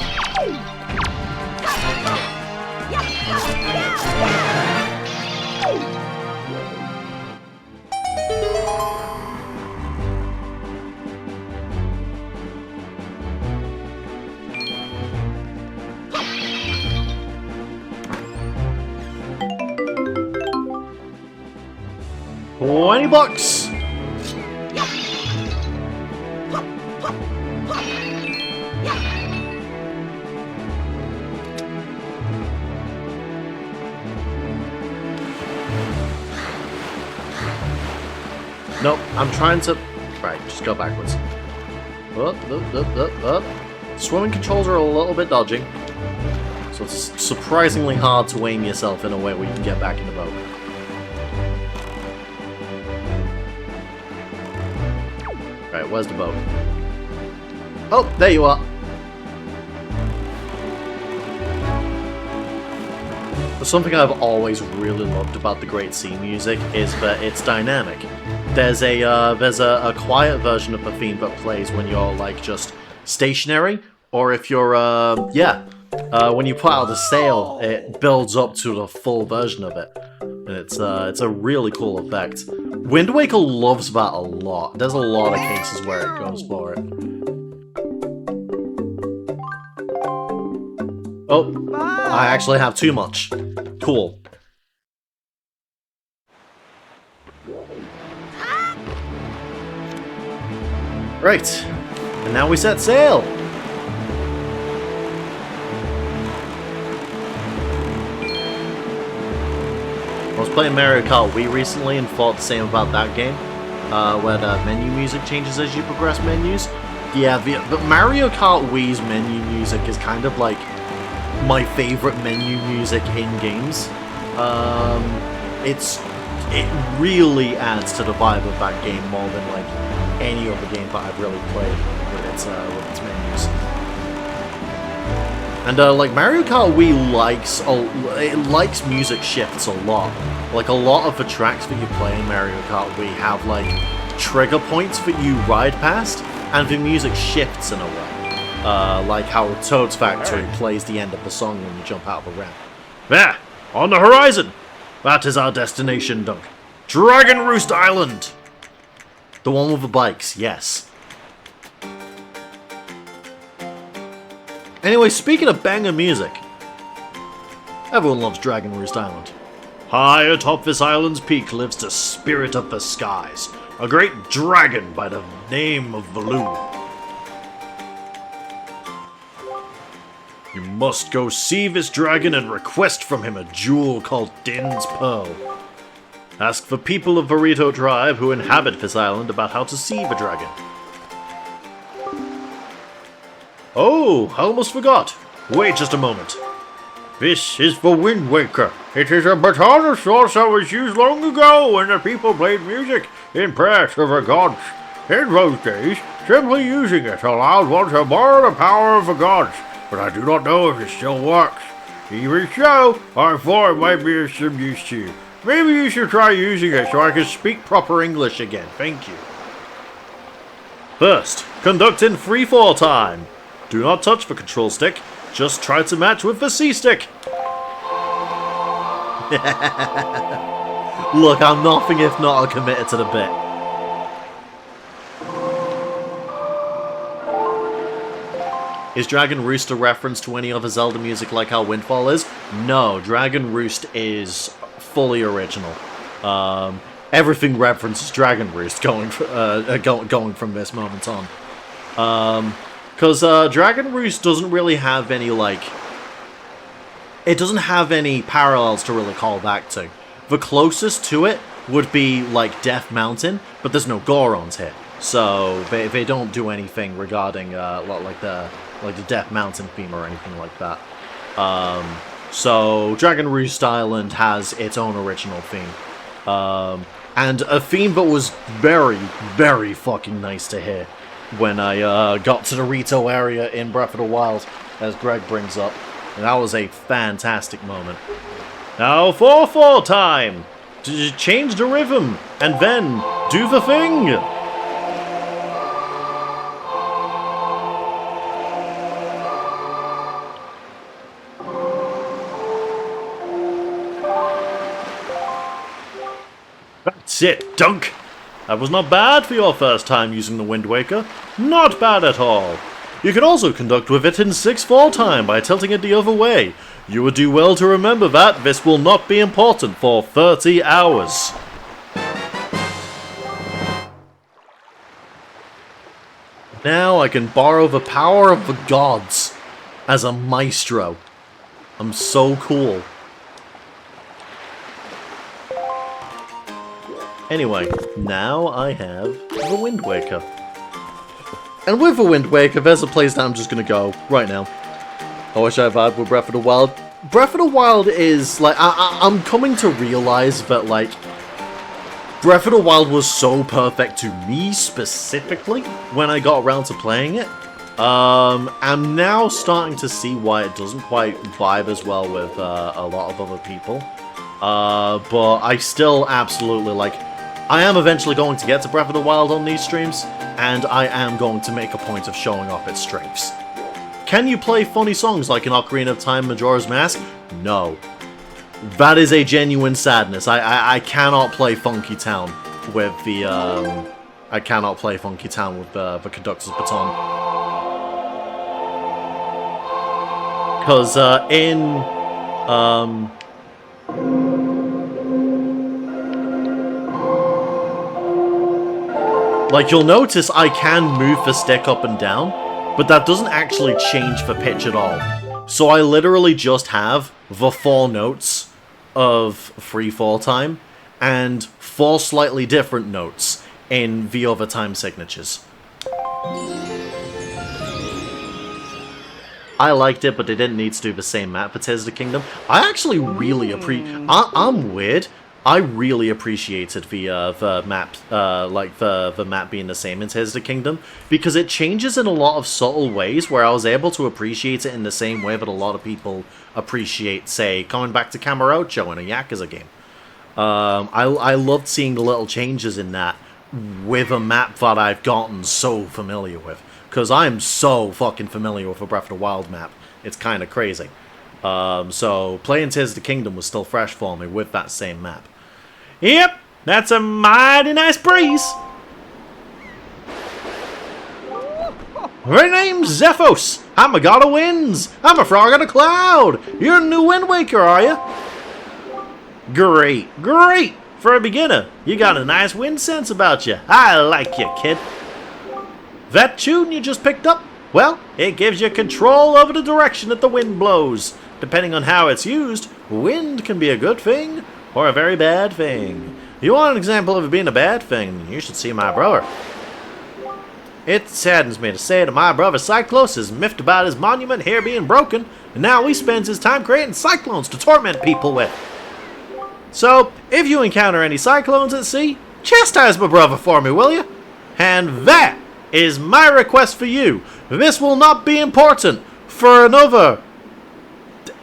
$20. Nope, I'm trying to... Right, just go backwards. Up. Swimming controls are a little bit dodgy, so it's surprisingly hard to aim yourself in a way where you can get back in the boat. Right, where's the boat? Oh, there you are! Something I've always really loved about the Great Sea music is that it's dynamic. There's a quiet version of the theme that plays when you're like just stationary, or if you're when you put out a sail, it builds up to the full version of it, and it's a really cool effect. Wind Waker loves that a lot. There's a lot of cases where it goes for it. Oh, I actually have too much. Cool. Right, and now we set sail! I was playing Mario Kart Wii recently and thought the same about that game, where the menu music changes as you progress menus. Yeah, but Mario Kart Wii's menu music is kind of like my favorite menu music in games. It really adds to the vibe of that game more than like any other game that I've really played with its menus. And like Mario Kart Wii likes music shifts a lot. Like a lot of the tracks that you play in Mario Kart Wii have like trigger points that you ride past, and the music shifts in a way. Like how Toad's Factory plays the end of the song when you jump out of a ramp. There! On the horizon! That is our destination, Dunk. Dragon Roost Island! The one with the bikes, yes. Anyway, speaking of banger music, everyone loves Dragon Roost Island. High atop this island's peak lives the Spirit of the Skies, a great dragon by the name of Valoo. You must go see this dragon and request from him a jewel called Din's Pearl. Ask the people of Burrito Tribe who inhabit this island about how to see the dragon. Oh, I almost forgot. Wait just a moment. This is the Wind Waker. It is a baton source that was used long ago when the people played music in prayer to the gods. In those days, simply using it allowed one to borrow the power of the gods, but I do not know if it still works. Even so, I thought it might be of some use to you. Maybe you should try using it so I can speak proper English again. Thank you. First, conduct in free-fall time. Do not touch the control stick. Just try to match with the C-stick. Look, I'm nothing if not committed to the bit. Is Dragon Roost a reference to any other Zelda music like how Windfall is? No, Dragon Roost is fully original. Everything references Dragon Roost going from this moment on. Because Dragon Roost doesn't really have any, like... It doesn't have any parallels to really call back to. The closest to it would be, like, Death Mountain, but there's no Gorons here. So, they don't do anything regarding, like the Death Mountain theme or anything like that. So, Dragon Roost Island has its own original theme. And a theme that was very, very fucking nice to hear when I got to the Rito area in Breath of the Wild, as Greg brings up. And that was a fantastic moment. Now, for fall time! Change the rhythm, and then do the thing! That's it, Dunk! That was not bad for your first time using the Wind Waker. Not bad at all. You can also conduct with it in 6 fall time by tilting it the other way. You would do well to remember that this will not be important for 30 hours. Now I can borrow the power of the gods as a maestro. I'm so cool. Anyway, now I have the Wind Waker. And with the Wind Waker, there's a place that I'm just gonna go right now. I wish I had with Breath of the Wild. Breath of the Wild is, like, I'm coming to realize that, like, Breath of the Wild was so perfect to me, specifically, when I got around to playing it. I'm now starting to see why it doesn't quite vibe as well with a lot of other people. But I still absolutely, like, I am eventually going to get to Breath of the Wild on these streams, and I am going to make a point of showing off its strengths. Can you play funny songs like in Ocarina of Time, Majora's Mask? No. That is a genuine sadness. I cannot play Funky Town with the, I cannot play Funky Town with the conductor's baton. Because, like, you'll notice I can move the stick up and down, but that doesn't actually change the pitch at all. So I literally just have the 4 notes of free fall time, and 4 slightly different notes in the other time signatures. I liked it, but they didn't need to do the same map for Tears of the Kingdom. I actually really I'm weird. I really appreciated the map, the map being the same in Tears of the Kingdom, because it changes in a lot of subtle ways where I was able to appreciate it in the same way that a lot of people appreciate, say, coming back to Kamurocho in a Yakuza game. I loved seeing the little changes in that with a map that I've gotten so familiar with, because I'm so fucking familiar with the Breath of the Wild map. It's kind of crazy. So playing Tears of the Kingdom was still fresh for me with that same map. Yep, that's a mighty nice breeze. My name's Zephos. I'm a god of winds. I'm a frog on a cloud. You're a new Wind Waker, are you? Great, great. For a beginner, you got a nice wind sense about you. I like you, kid. That tune you just picked up, well, it gives you control over the direction that the wind blows. Depending on how it's used, wind can be a good thing or a very bad thing. You want an example of it being a bad thing, you should see my brother. It saddens me to say that my brother Cyclos is miffed about his monument here being broken, and now he spends his time creating cyclones to torment people with. So, if you encounter any cyclones at sea, chastise my brother for me, will you? And that is my request for you. This will not be important for another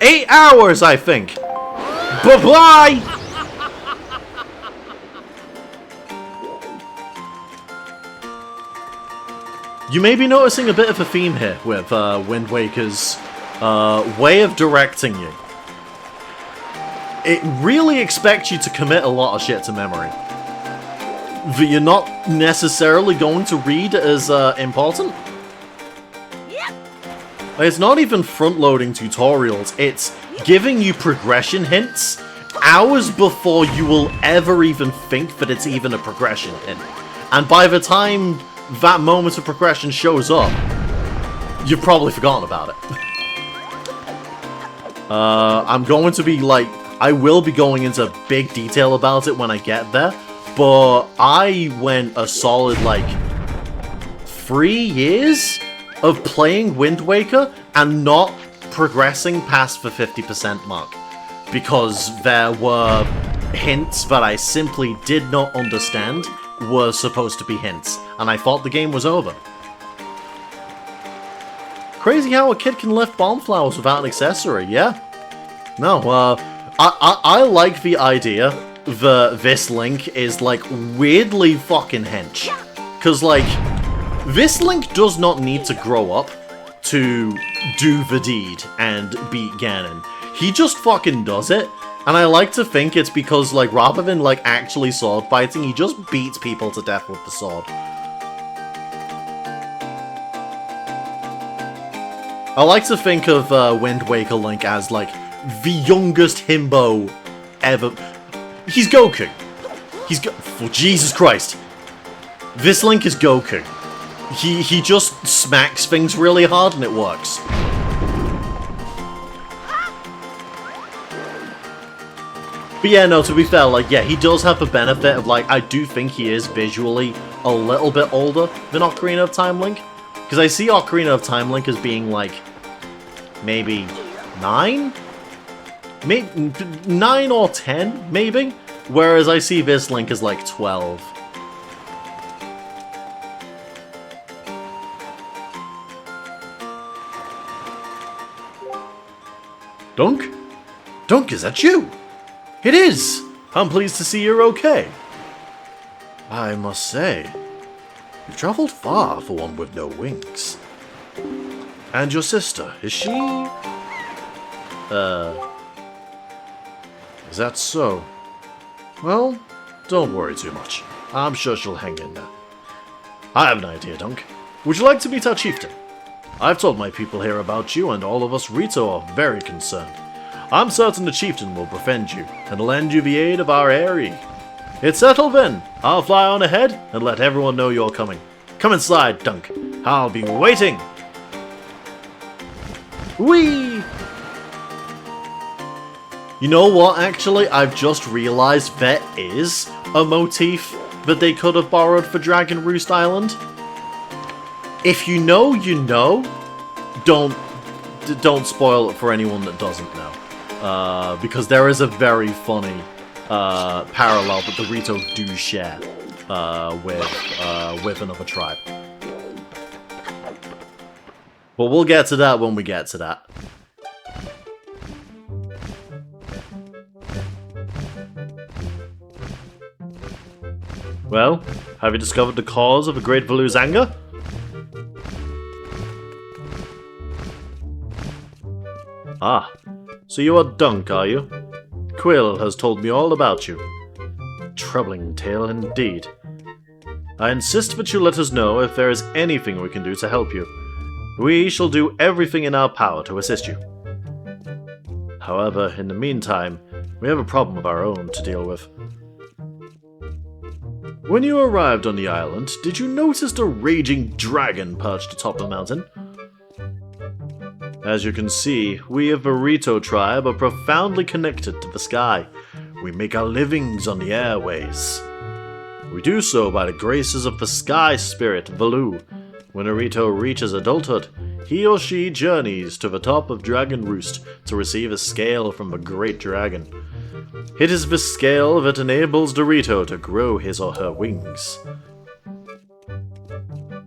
8 hours, I think. Bye-bye! You may be noticing a bit of a theme here with Wind Waker's way of directing you. It really expects you to commit a lot of shit to memory that you're not necessarily going to read as important. It's not even front-loading tutorials, it's giving you progression hints hours before you will ever even think that it's even a progression hint. And by the time that moment of progression shows up, you've probably forgotten about it. I'm going to be like, I will be going into big detail about it when I get there, but I went a solid, like, 3 years of playing Wind Waker and not progressing past the 50% mark, because there were hints that I simply did not understand were supposed to be hints, and I thought the game was over. Crazy how a kid can lift bomb flowers without an accessory, yeah? No, I like the idea that this Link is, like, weirdly fucking hench. Cause, like, this Link does not need to grow up to do the deed and beat Ganon. He just fucking does it. And I like to think it's because, like, rather than, like, actually sword fighting, he just beats people to death with the sword. I like to think of Wind Waker Link as, like, the youngest himbo ever. He's Goku. Oh, Jesus Christ. This Link is Goku. He just smacks things really hard and it works. But yeah, no, to be fair, like, yeah, he does have the benefit of, like, I do think he is visually a little bit older than Ocarina of Time Link. Because I see Ocarina of Time Link as being, like, maybe 9? Maybe 9 or 10, maybe? Whereas I see this Link as, like, 12. Dunk? Dunk, is that you? It is! I'm pleased to see you're okay. I must say, you've travelled far for one with no wings. And your sister, is she... Is that so? Well, don't worry too much. I'm sure she'll hang in there. I have an idea, Dunk. Would you like to meet our chieftain? I've told my people here about you, and all of us Rito are very concerned. I'm certain the chieftain will befriend you, and lend you the aid of our Aerie. It's settled then. I'll fly on ahead, and let everyone know you're coming. Come inside, Dunk. I'll be waiting. Whee! You know what, actually? I've just realized there is a motif that they could have borrowed for Dragon Roost Island. If you know, you know. Don't spoil it for anyone that doesn't know. Because there is a very funny parallel that the Rito do share with another tribe. But we'll get to that when we get to that. Well, have you discovered the cause of the Great Valu's anger? Ah, so you are Dunk, are you? Quill has told me all about you. Troubling tale indeed. I insist that you let us know if there is anything we can do to help you. We shall do everything in our power to assist you. However, in the meantime, we have a problem of our own to deal with. When you arrived on the island, did you notice a raging dragon perched atop the mountain? As you can see, we of the Rito tribe are profoundly connected to the sky. we make our livings on the airways. We do so by the graces of the sky spirit, Valoo. When Arito reaches adulthood, he or she journeys to the top of Dragon Roost to receive a scale from the great dragon. It is the scale that enables Dorito to grow his or her wings.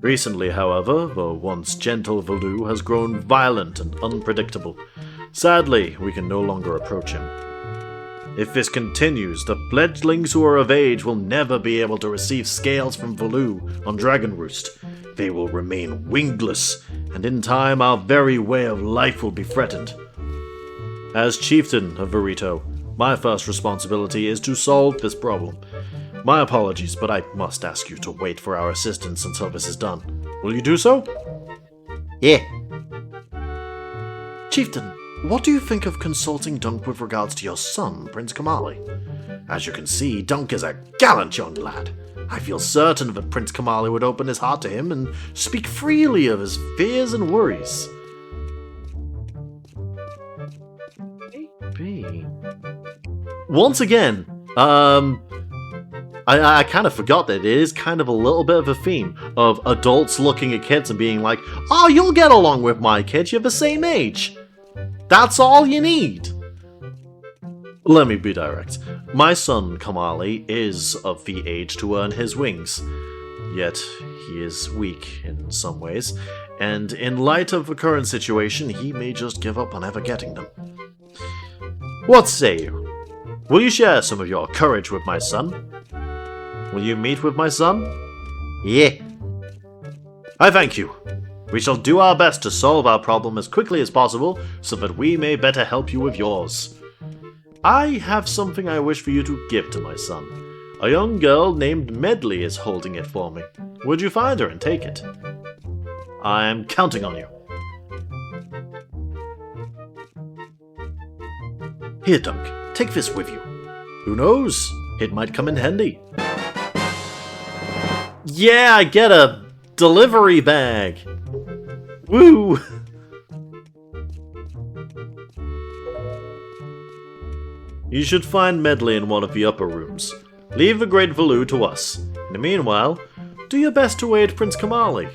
Recently, however, the once gentle Valoo has grown violent and unpredictable. Sadly, we can no longer approach him. If this continues, the fledglings who are of age will never be able to receive scales from Valoo on Dragon Roost. They will remain wingless, and in time our very way of life will be threatened. As chieftain of Verito, my first responsibility is to solve this problem. My apologies, but I must ask you to wait for our assistance until this is done. Will you do so? Yeah. Chieftain, what do you think of consulting Dunk with regards to your son, Prince Kamali? As you can see, Dunk is a gallant young lad. I feel certain that Prince Kamali would open his heart to him and speak freely of his fears and worries. Maybe. Once again, I kind of forgot that it is kind of a little bit of a theme of adults looking at kids and being like, "Oh, you'll get along with my kids, you're the same age. That's all you need." Let me be direct. My son, Kamali, is of the age to earn his wings. Yet, he is weak in some ways, and in light of the current situation, he may just give up on ever getting them. What say you? Will you share some of your courage with my son? Will you meet with my son? Yeah. I thank you. We shall do our best to solve our problem as quickly as possible, so that we may better help you with yours. I have something I wish for you to give to my son. A young girl named Medley is holding it for me. Would you find her and take it? I'm counting on you. Here, Dunk, take this with you. Who knows? It might come in handy. Yeah, I get a delivery bag. Woo! You should find Medley in one of the upper rooms. Leave the Great Valoo to us. In the meanwhile, do your best to aid Prince Kamali.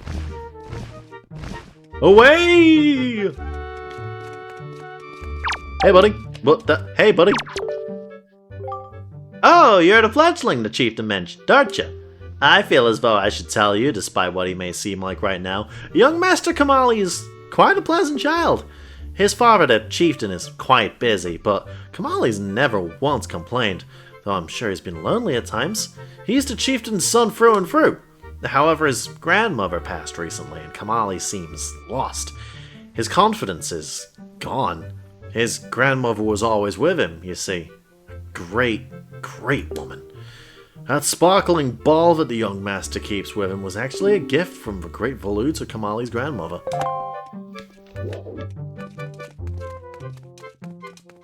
Away! Hey, buddy. Hey, buddy. Oh, you're the fledgling the chieftain mentioned, aren't you? I feel as though I should tell you, despite what he may seem like right now, young Master Kamali is quite a pleasant child. His father, the chieftain, is quite busy, but Kamali's never once complained, though I'm sure he's been lonely at times. He's the chieftain's son through and through. However, his grandmother passed recently, and Kamali seems lost. His confidence is gone. His grandmother was always with him, you see. A great, great woman. That sparkling ball that the young master keeps with him was actually a gift from the Great Valoo to Kamali's grandmother.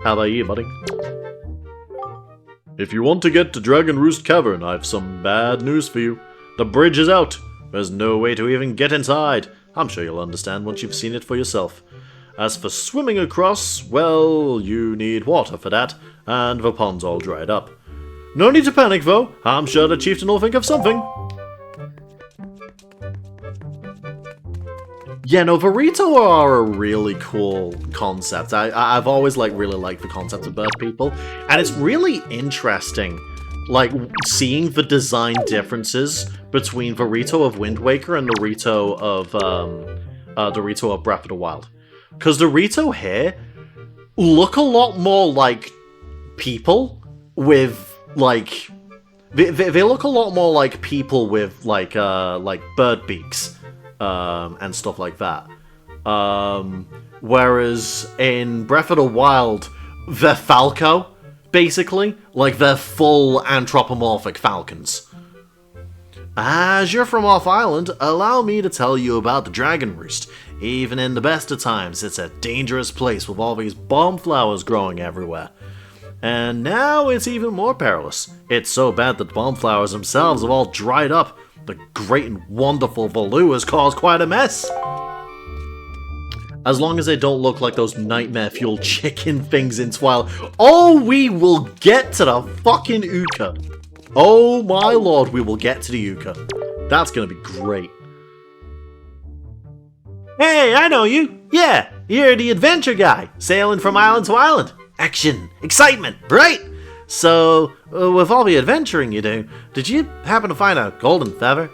How about you, buddy? If you want to get to Dragon Roost Cavern, I've some bad news for you. The bridge is out. There's no way to even get inside. I'm sure you'll understand once you've seen it for yourself. As for swimming across, well, you need water for that, and the pond's all dried up. No need to panic, though. I'm sure the chieftain will think of something. Yeah, no, Verito are a really cool concept. I've always really liked the concept of bird people, and it's really interesting, seeing the design differences between Verito of Wind Waker and Dorito of Breath of the Wild. Because Dorito here look a lot more like people with they look a lot more like people with bird beaks. And stuff like that. Whereas in Breath of the Wild, they're Falco, basically. They're full anthropomorphic falcons. As you're from off island, allow me to tell you about the Dragon Roost. Even in the best of times, it's a dangerous place with all these bomb flowers growing everywhere. And now it's even more perilous. It's so bad that the bomb flowers themselves have all dried up. The great and wonderful Valoo has caused quite a mess. As long as they don't look like those nightmare-fueled chicken things in Twilight. Oh, we will get to the fucking Uka. Oh my lord, we will get to the Uka. That's gonna be great. Hey, I know you. Yeah, you're the adventure guy, sailing from island to island. Action, excitement, right? So, with all the adventuring you do, did you happen to find a golden feather?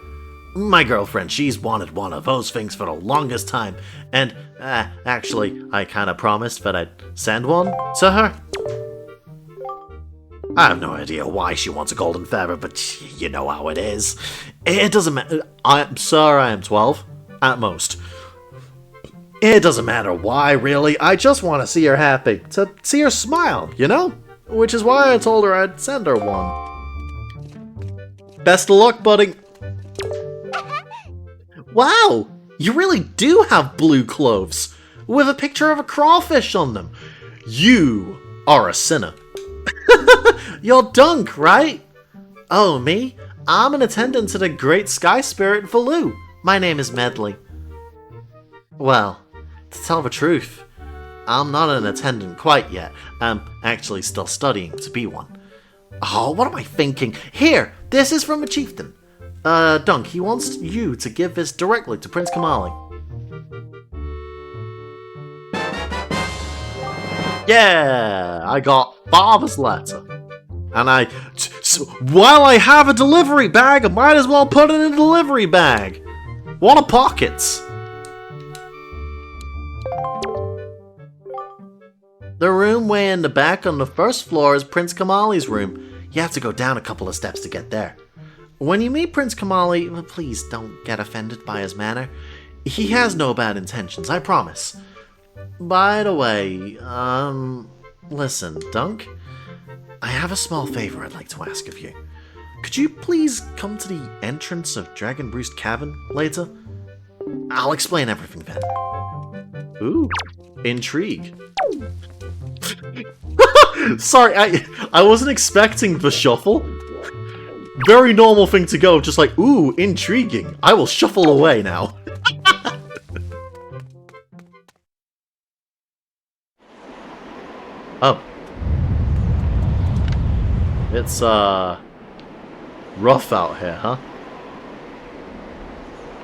My girlfriend, she's wanted one of those things for the longest time, and, actually, I kinda promised that I'd send one to her. I have no idea why she wants a golden feather, but you know how it is. It doesn't matter. Sir, I am 12, at most. It doesn't matter why, really. I just want to see her happy. To see her smile, you know? Which is why I told her I'd send her one. Best of luck, buddy. Wow! You really do have blue clothes, with a picture of a crawfish on them. You are a sinner. You're Dunk, right? Oh, me? I'm an attendant to the Great Sky Spirit Valoo. My name is Medley. Well, to tell the truth, I'm not an attendant quite yet. I'm actually still studying to be one. Oh, what am I thinking? Here, this is from a chieftain. Dunk, he wants you to give this directly to Prince Kamali. Yeah, I got Father's letter. And while I have a delivery bag, I might as well put it in a delivery bag. What are pockets? The room way in the back on the first floor is Prince Kamali's room. You have to go down a couple of steps to get there. When you meet Prince Kamali, please don't get offended by his manner. He has no bad intentions, I promise. By the way, listen, Dunk, I have a small favor I'd like to ask of you. Could you please come to the entrance of Dragon Roost Cavern later? I'll explain everything then. Ooh, intrigue. Sorry, I wasn't expecting the shuffle. Very normal thing to go, just like, ooh, intriguing. I will shuffle away now. Oh. It's, rough out here, huh?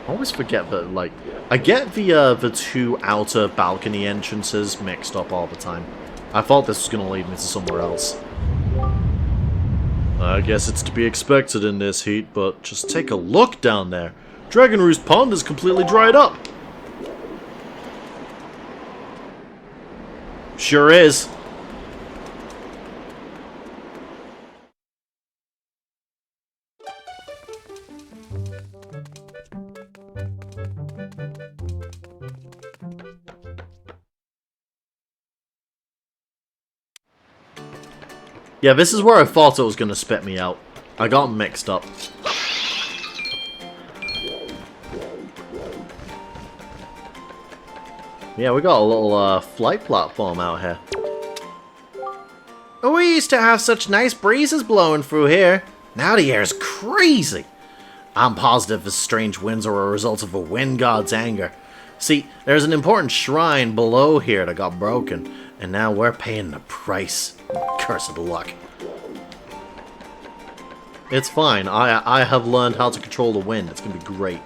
I always forget that, like, I get the two outer balcony entrances mixed up all the time. I thought this was gonna lead me to somewhere else. I guess it's to be expected in this heat, but just take a look down there. Dragon Roost Pond is completely dried up. Sure is. Yeah, this is where I thought it was going to spit me out. I got mixed up. Yeah, we got a little flight platform out here. We used to have such nice breezes blowing through here. Now the air is crazy. I'm positive the strange winds are a result of a wind god's anger. See, there's an important shrine below here that got broken, and now we're paying the price. Cursed luck. It's fine. I have learned how to control the wind. It's gonna be great.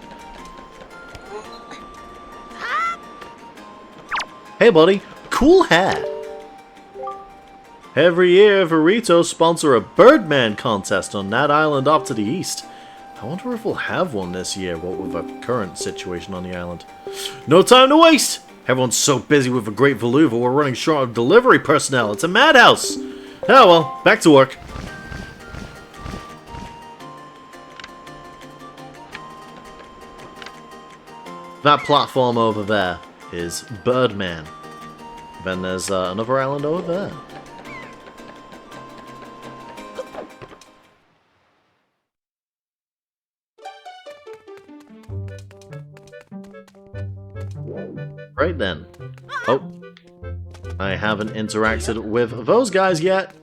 Hey, buddy. Cool hat. Every year, Veritos sponsor a Birdman contest on that island off to the east. I wonder if we'll have one this year, what with the current situation on the island. No time to waste! Everyone's so busy with the Great Valuva, we're running short of delivery personnel. It's a madhouse! Oh well, back to work. That platform over there is Birdman. Then there's another island over there. Right then. Oh. I haven't interacted with those guys yet.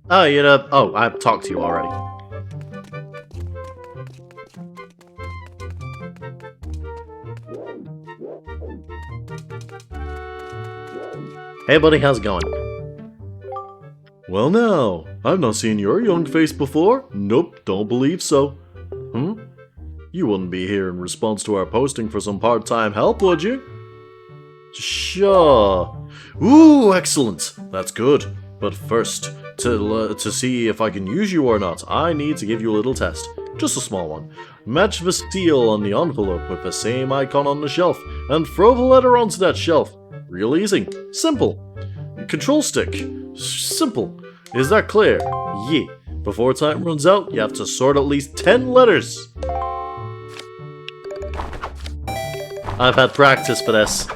Oh, you know. Oh, I've talked to you already. Hey buddy, how's it going? Well now, I've not seen your young face before. Nope, don't believe so. You wouldn't be here in response to our posting for some part-time help, would you? Sure. Ooh, excellent. That's good. But first, to see if I can use you or not, I need to give you a little test. Just a small one. Match the seal on the envelope with the same icon on the shelf, and throw the letter onto that shelf. Real easy. Simple. Control stick. Simple. Is that clear? Yeah. Before time runs out, you have to sort at least 10 letters. I've had practice for this.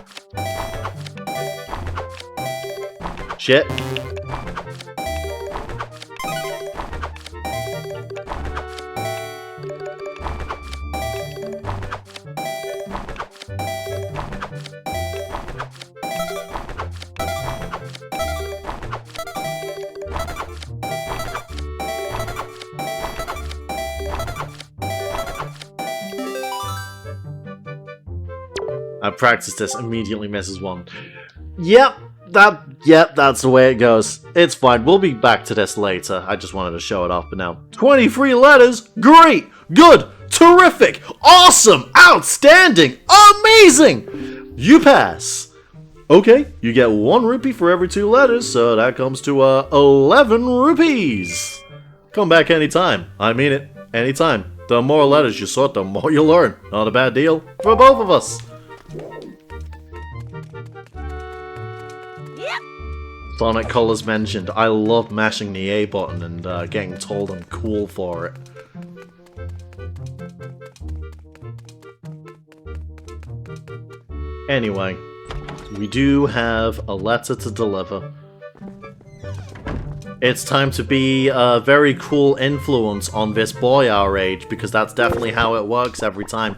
Shit. I practiced this, immediately misses one. Yep, that's the way it goes. It's fine, we'll be back to this later. I just wanted to show it off, but now 23 letters? Great! Good! Terrific! Awesome! Outstanding! Amazing! You pass. Okay, you get 1 rupee for every 2 letters, so that comes to 11 rupees. Come back anytime. I mean it. Anytime. The more letters you sort, the more you learn. Not a bad deal for both of us. Sonic Colors mentioned. I love mashing the A button and getting told I'm cool for it. Anyway, we do have a letter to deliver. It's time to be a very cool influence on this boy our age, because that's definitely how it works every time.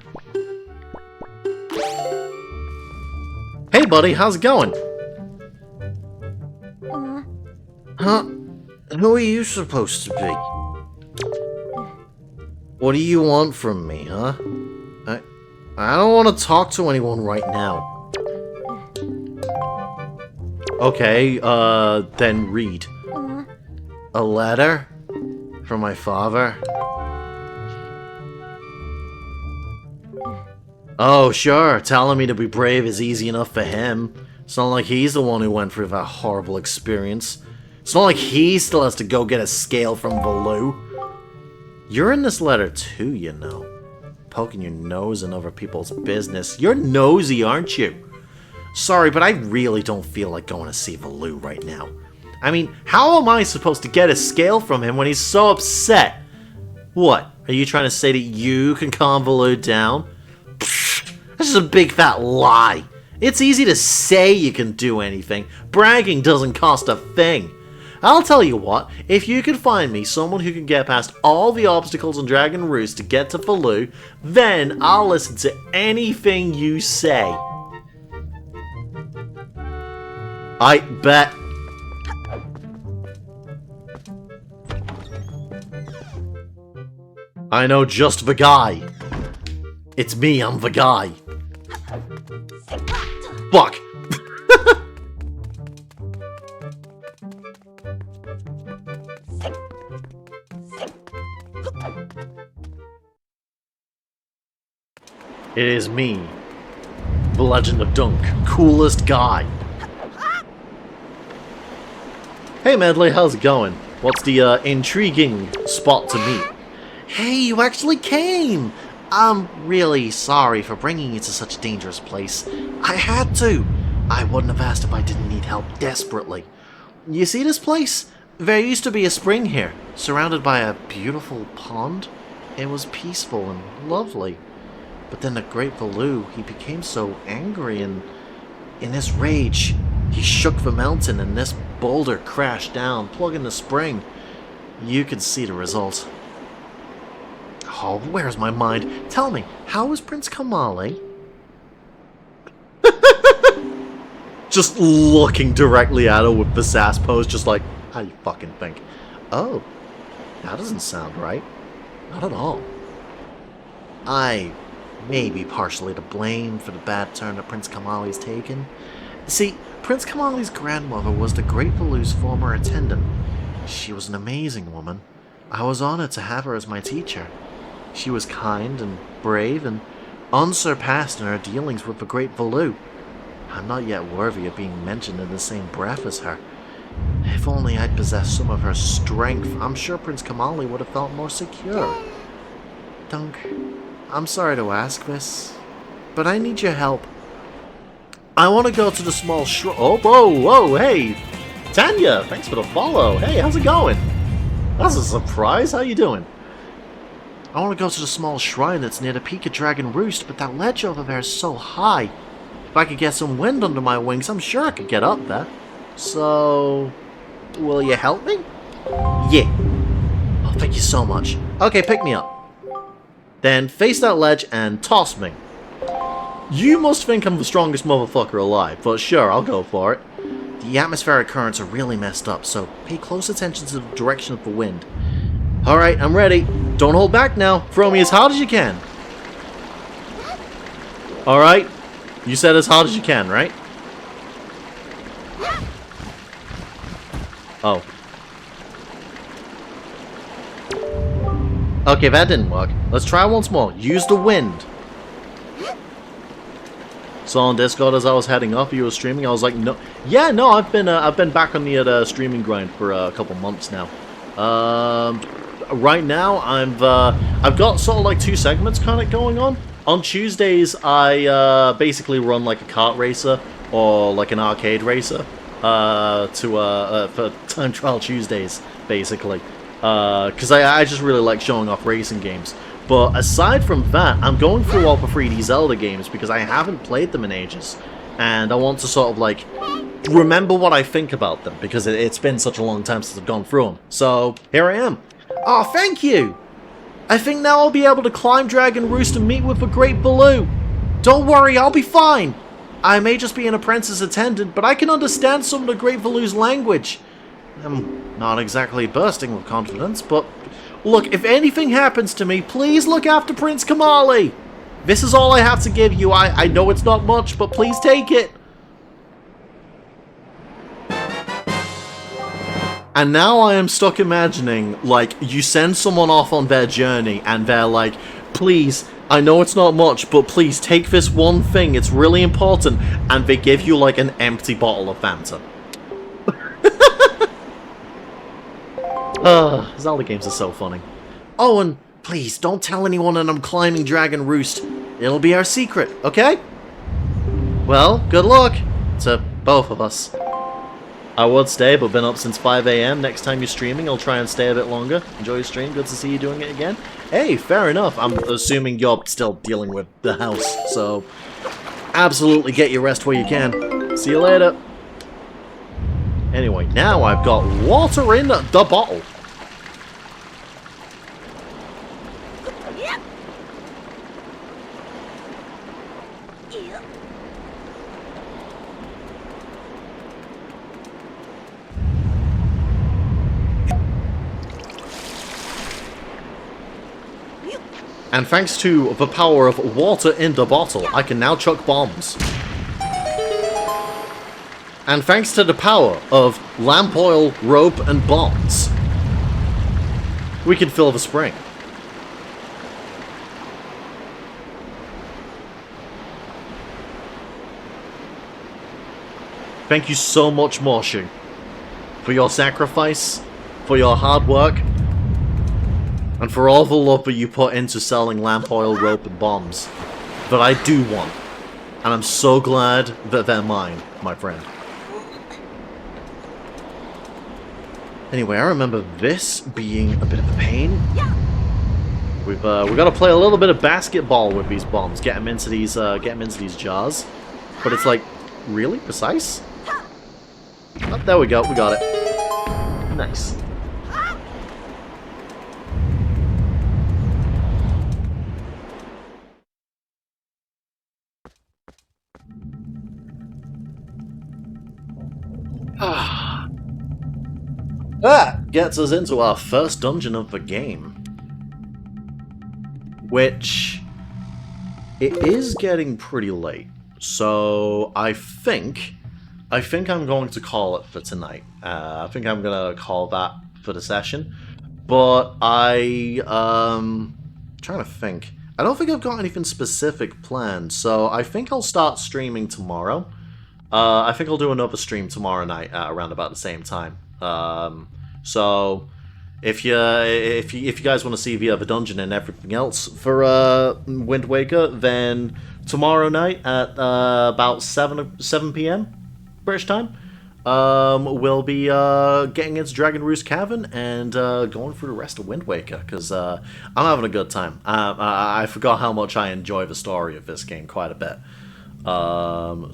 Hey buddy, how's it going? Huh? Who are you supposed to be? What do you want from me, huh? I don't want to talk to anyone right now. Okay, then read. A letter? From my father? Oh, sure, telling me to be brave is easy enough for him. It's not like he's the one who went through that horrible experience. It's not like he still has to go get a scale from Valoo. You're in this letter too, you know. Poking your nose in other people's business. You're nosy, aren't you? Sorry, but I really don't feel like going to see Valoo right now. I mean, how am I supposed to get a scale from him when he's so upset? What? Are you trying to say that you can calm Valoo down? Pfft, this is a big fat lie. It's easy to say you can do anything. Bragging doesn't cost a thing. I'll tell you what, if you can find me someone who can get past all the obstacles on Dragon Roost to get to Valoo, then I'll listen to anything you say. I bet. I know just the guy. It's me, I'm the guy. Fuck. It is me, the Legend of Dunk, coolest guy. Hey Medley, how's it going? What's the intriguing spot to meet? Hey, you actually came! I'm really sorry for bringing you to such a dangerous place. I had to. I wouldn't have asked if I didn't need help desperately. You see this place? There used to be a spring here, surrounded by a beautiful pond. It was peaceful and lovely. But then the great Valoo, he became so angry, and in his rage, he shook the mountain and this boulder crashed down, plugging the spring. You can see the result. Oh, where's my mind? Tell me, how is Prince Kamali? Just looking directly at her with the sass pose, just like, how do you fucking think? Oh, that doesn't sound right. Not at all. I may be partially to blame for the bad turn that Prince Kamali's taken. See, Prince Kamali's grandmother was the Great Valu's former attendant. She was an amazing woman. I was honored to have her as my teacher. She was kind and brave and unsurpassed in her dealings with the Great Valu. I'm not yet worthy of being mentioned in the same breath as her. If only I'd possessed some of her strength, I'm sure Prince Kamali would have felt more secure. Dunk, I'm sorry to ask this, but I need your help. I want to go to the small shrine. Oh, whoa, hey! Tanya, thanks for the follow. Hey, how's it going? That's a surprise. How you doing? I want to go to the small shrine that's near the peak of Dragon Roost, but that ledge over there is so high. If I could get some wind under my wings, I'm sure I could get up there. So, will you help me? Yeah. Oh, thank you so much. Okay, pick me up. Then face that ledge and toss me. You must think I'm the strongest motherfucker alive, but sure, I'll go for it. The atmospheric currents are really messed up, so pay close attention to the direction of the wind. Alright, I'm ready. Don't hold back now. Throw me as hard as you can. Alright. You said as hard as you can, right? Oh. Okay, that didn't work. Let's try once more. Use the wind. So on Discord, as I was heading up, you were streaming. I was like, no, yeah, no, I've been back on the streaming grind for a couple months now. Right now, I've got sort of like 2 segments kind of going on. On Tuesdays, I basically run like a kart racer or like an arcade racer for Time Trial Tuesdays, basically. Because I just really like showing off racing games. But aside from that, I'm going through all the 3D Zelda games because I haven't played them in ages. And I want to sort of like remember what I think about them because it's been such a long time since I've gone through them. So here I am. Oh, thank you! I think now I'll be able to climb Dragon Roost and meet with the Great Baloo. Don't worry, I'll be fine. I may just be an apprentice attendant, but I can understand some of the Great Valu's language. I'm not exactly bursting with confidence, but look, if anything happens to me, please look after Prince Kamali. This is all I have to give you. I know it's not much, but please take it. And now I am stuck imagining, like, you send someone off on their journey and they're like, please, I know it's not much, but please take this one thing, it's really important, and they give you, like, an empty bottle of Fanta. Zelda games are so funny. Oh, and please, don't tell anyone that I'm climbing Dragon Roost. It'll be our secret, okay? Well, good luck to both of us. I would stay, but been up since 5 AM. Next time you're streaming, I'll try and stay a bit longer. Enjoy your stream. Good to see you doing it again. Hey, fair enough. I'm assuming you're still dealing with the house, so absolutely get your rest where you can. See you later. Anyway, now I've got water in the bottle. And thanks to the power of water in the bottle, I can now chuck bombs. And thanks to the power of lamp oil, rope, and bombs, we can fill the spring. Thank you so much, Morshu, for your sacrifice, for your hard work, and for all the love that you put into selling lamp oil, rope, and bombs that I do want. And I'm so glad that they're mine, my friend. Anyway, I remember this being a bit of a pain. We've got to play a little bit of basketball with these bombs, get them into these jars. But it's like really precise. Oh, there we go, we got it. Nice. That gets us into our first dungeon of the game. Which, it is getting pretty late. So I think I think I'm going to call it for tonight. I think I'm gonna call that for the session. But trying to think. I don't think I've got anything specific planned, so I think I'll start streaming tomorrow. I think I'll do another stream tomorrow night around about the same time. So if you guys want to see the other dungeon and everything else for Wind Waker, then tomorrow night at about 7 p.m. British time, we'll be getting into Dragon Roost Cavern and going through the rest of Wind Waker, because I'm having a good time. I forgot how much I enjoy the story of this game quite a bit.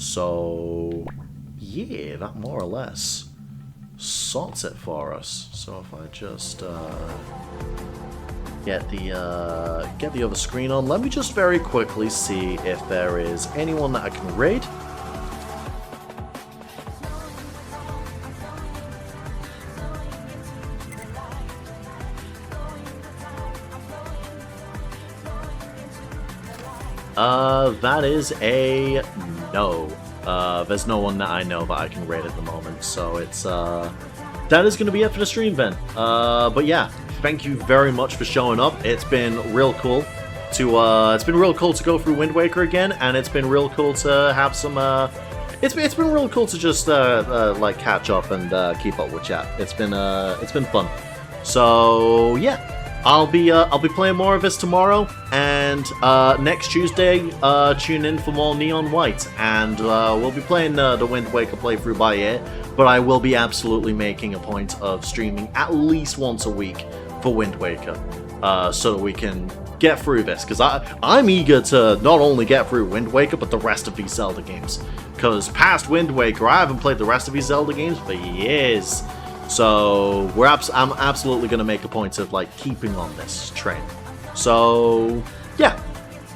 So yeah, that more or less sorts it for us. So if I just get the other screen on, let me just very quickly see if there is anyone that I can raid. That is a no. There's no one that I know that I can raid at the moment, so it's, that is going to be it for the stream then. But yeah, thank you very much for showing up. It's been real cool to, go through Wind Waker again, and it's been real cool to have some, it's been real cool to just, like, catch up and, keep up with chat. It's been fun. So, yeah. I'll be playing more of this tomorrow, and next Tuesday, tune in for more Neon White, and we'll be playing the Wind Waker playthrough by ear, but I will be absolutely making a point of streaming at least once a week for Wind Waker, so that we can get through this, because I'm eager to not only get through Wind Waker, but the rest of these Zelda games, because past Wind Waker, I haven't played the rest of these Zelda games for years. So I'm absolutely going to make a point of like keeping on this train. So yeah,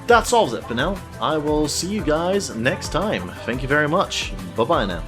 that solves it for now. I will see you guys next time. Thank you very much. Bye bye now.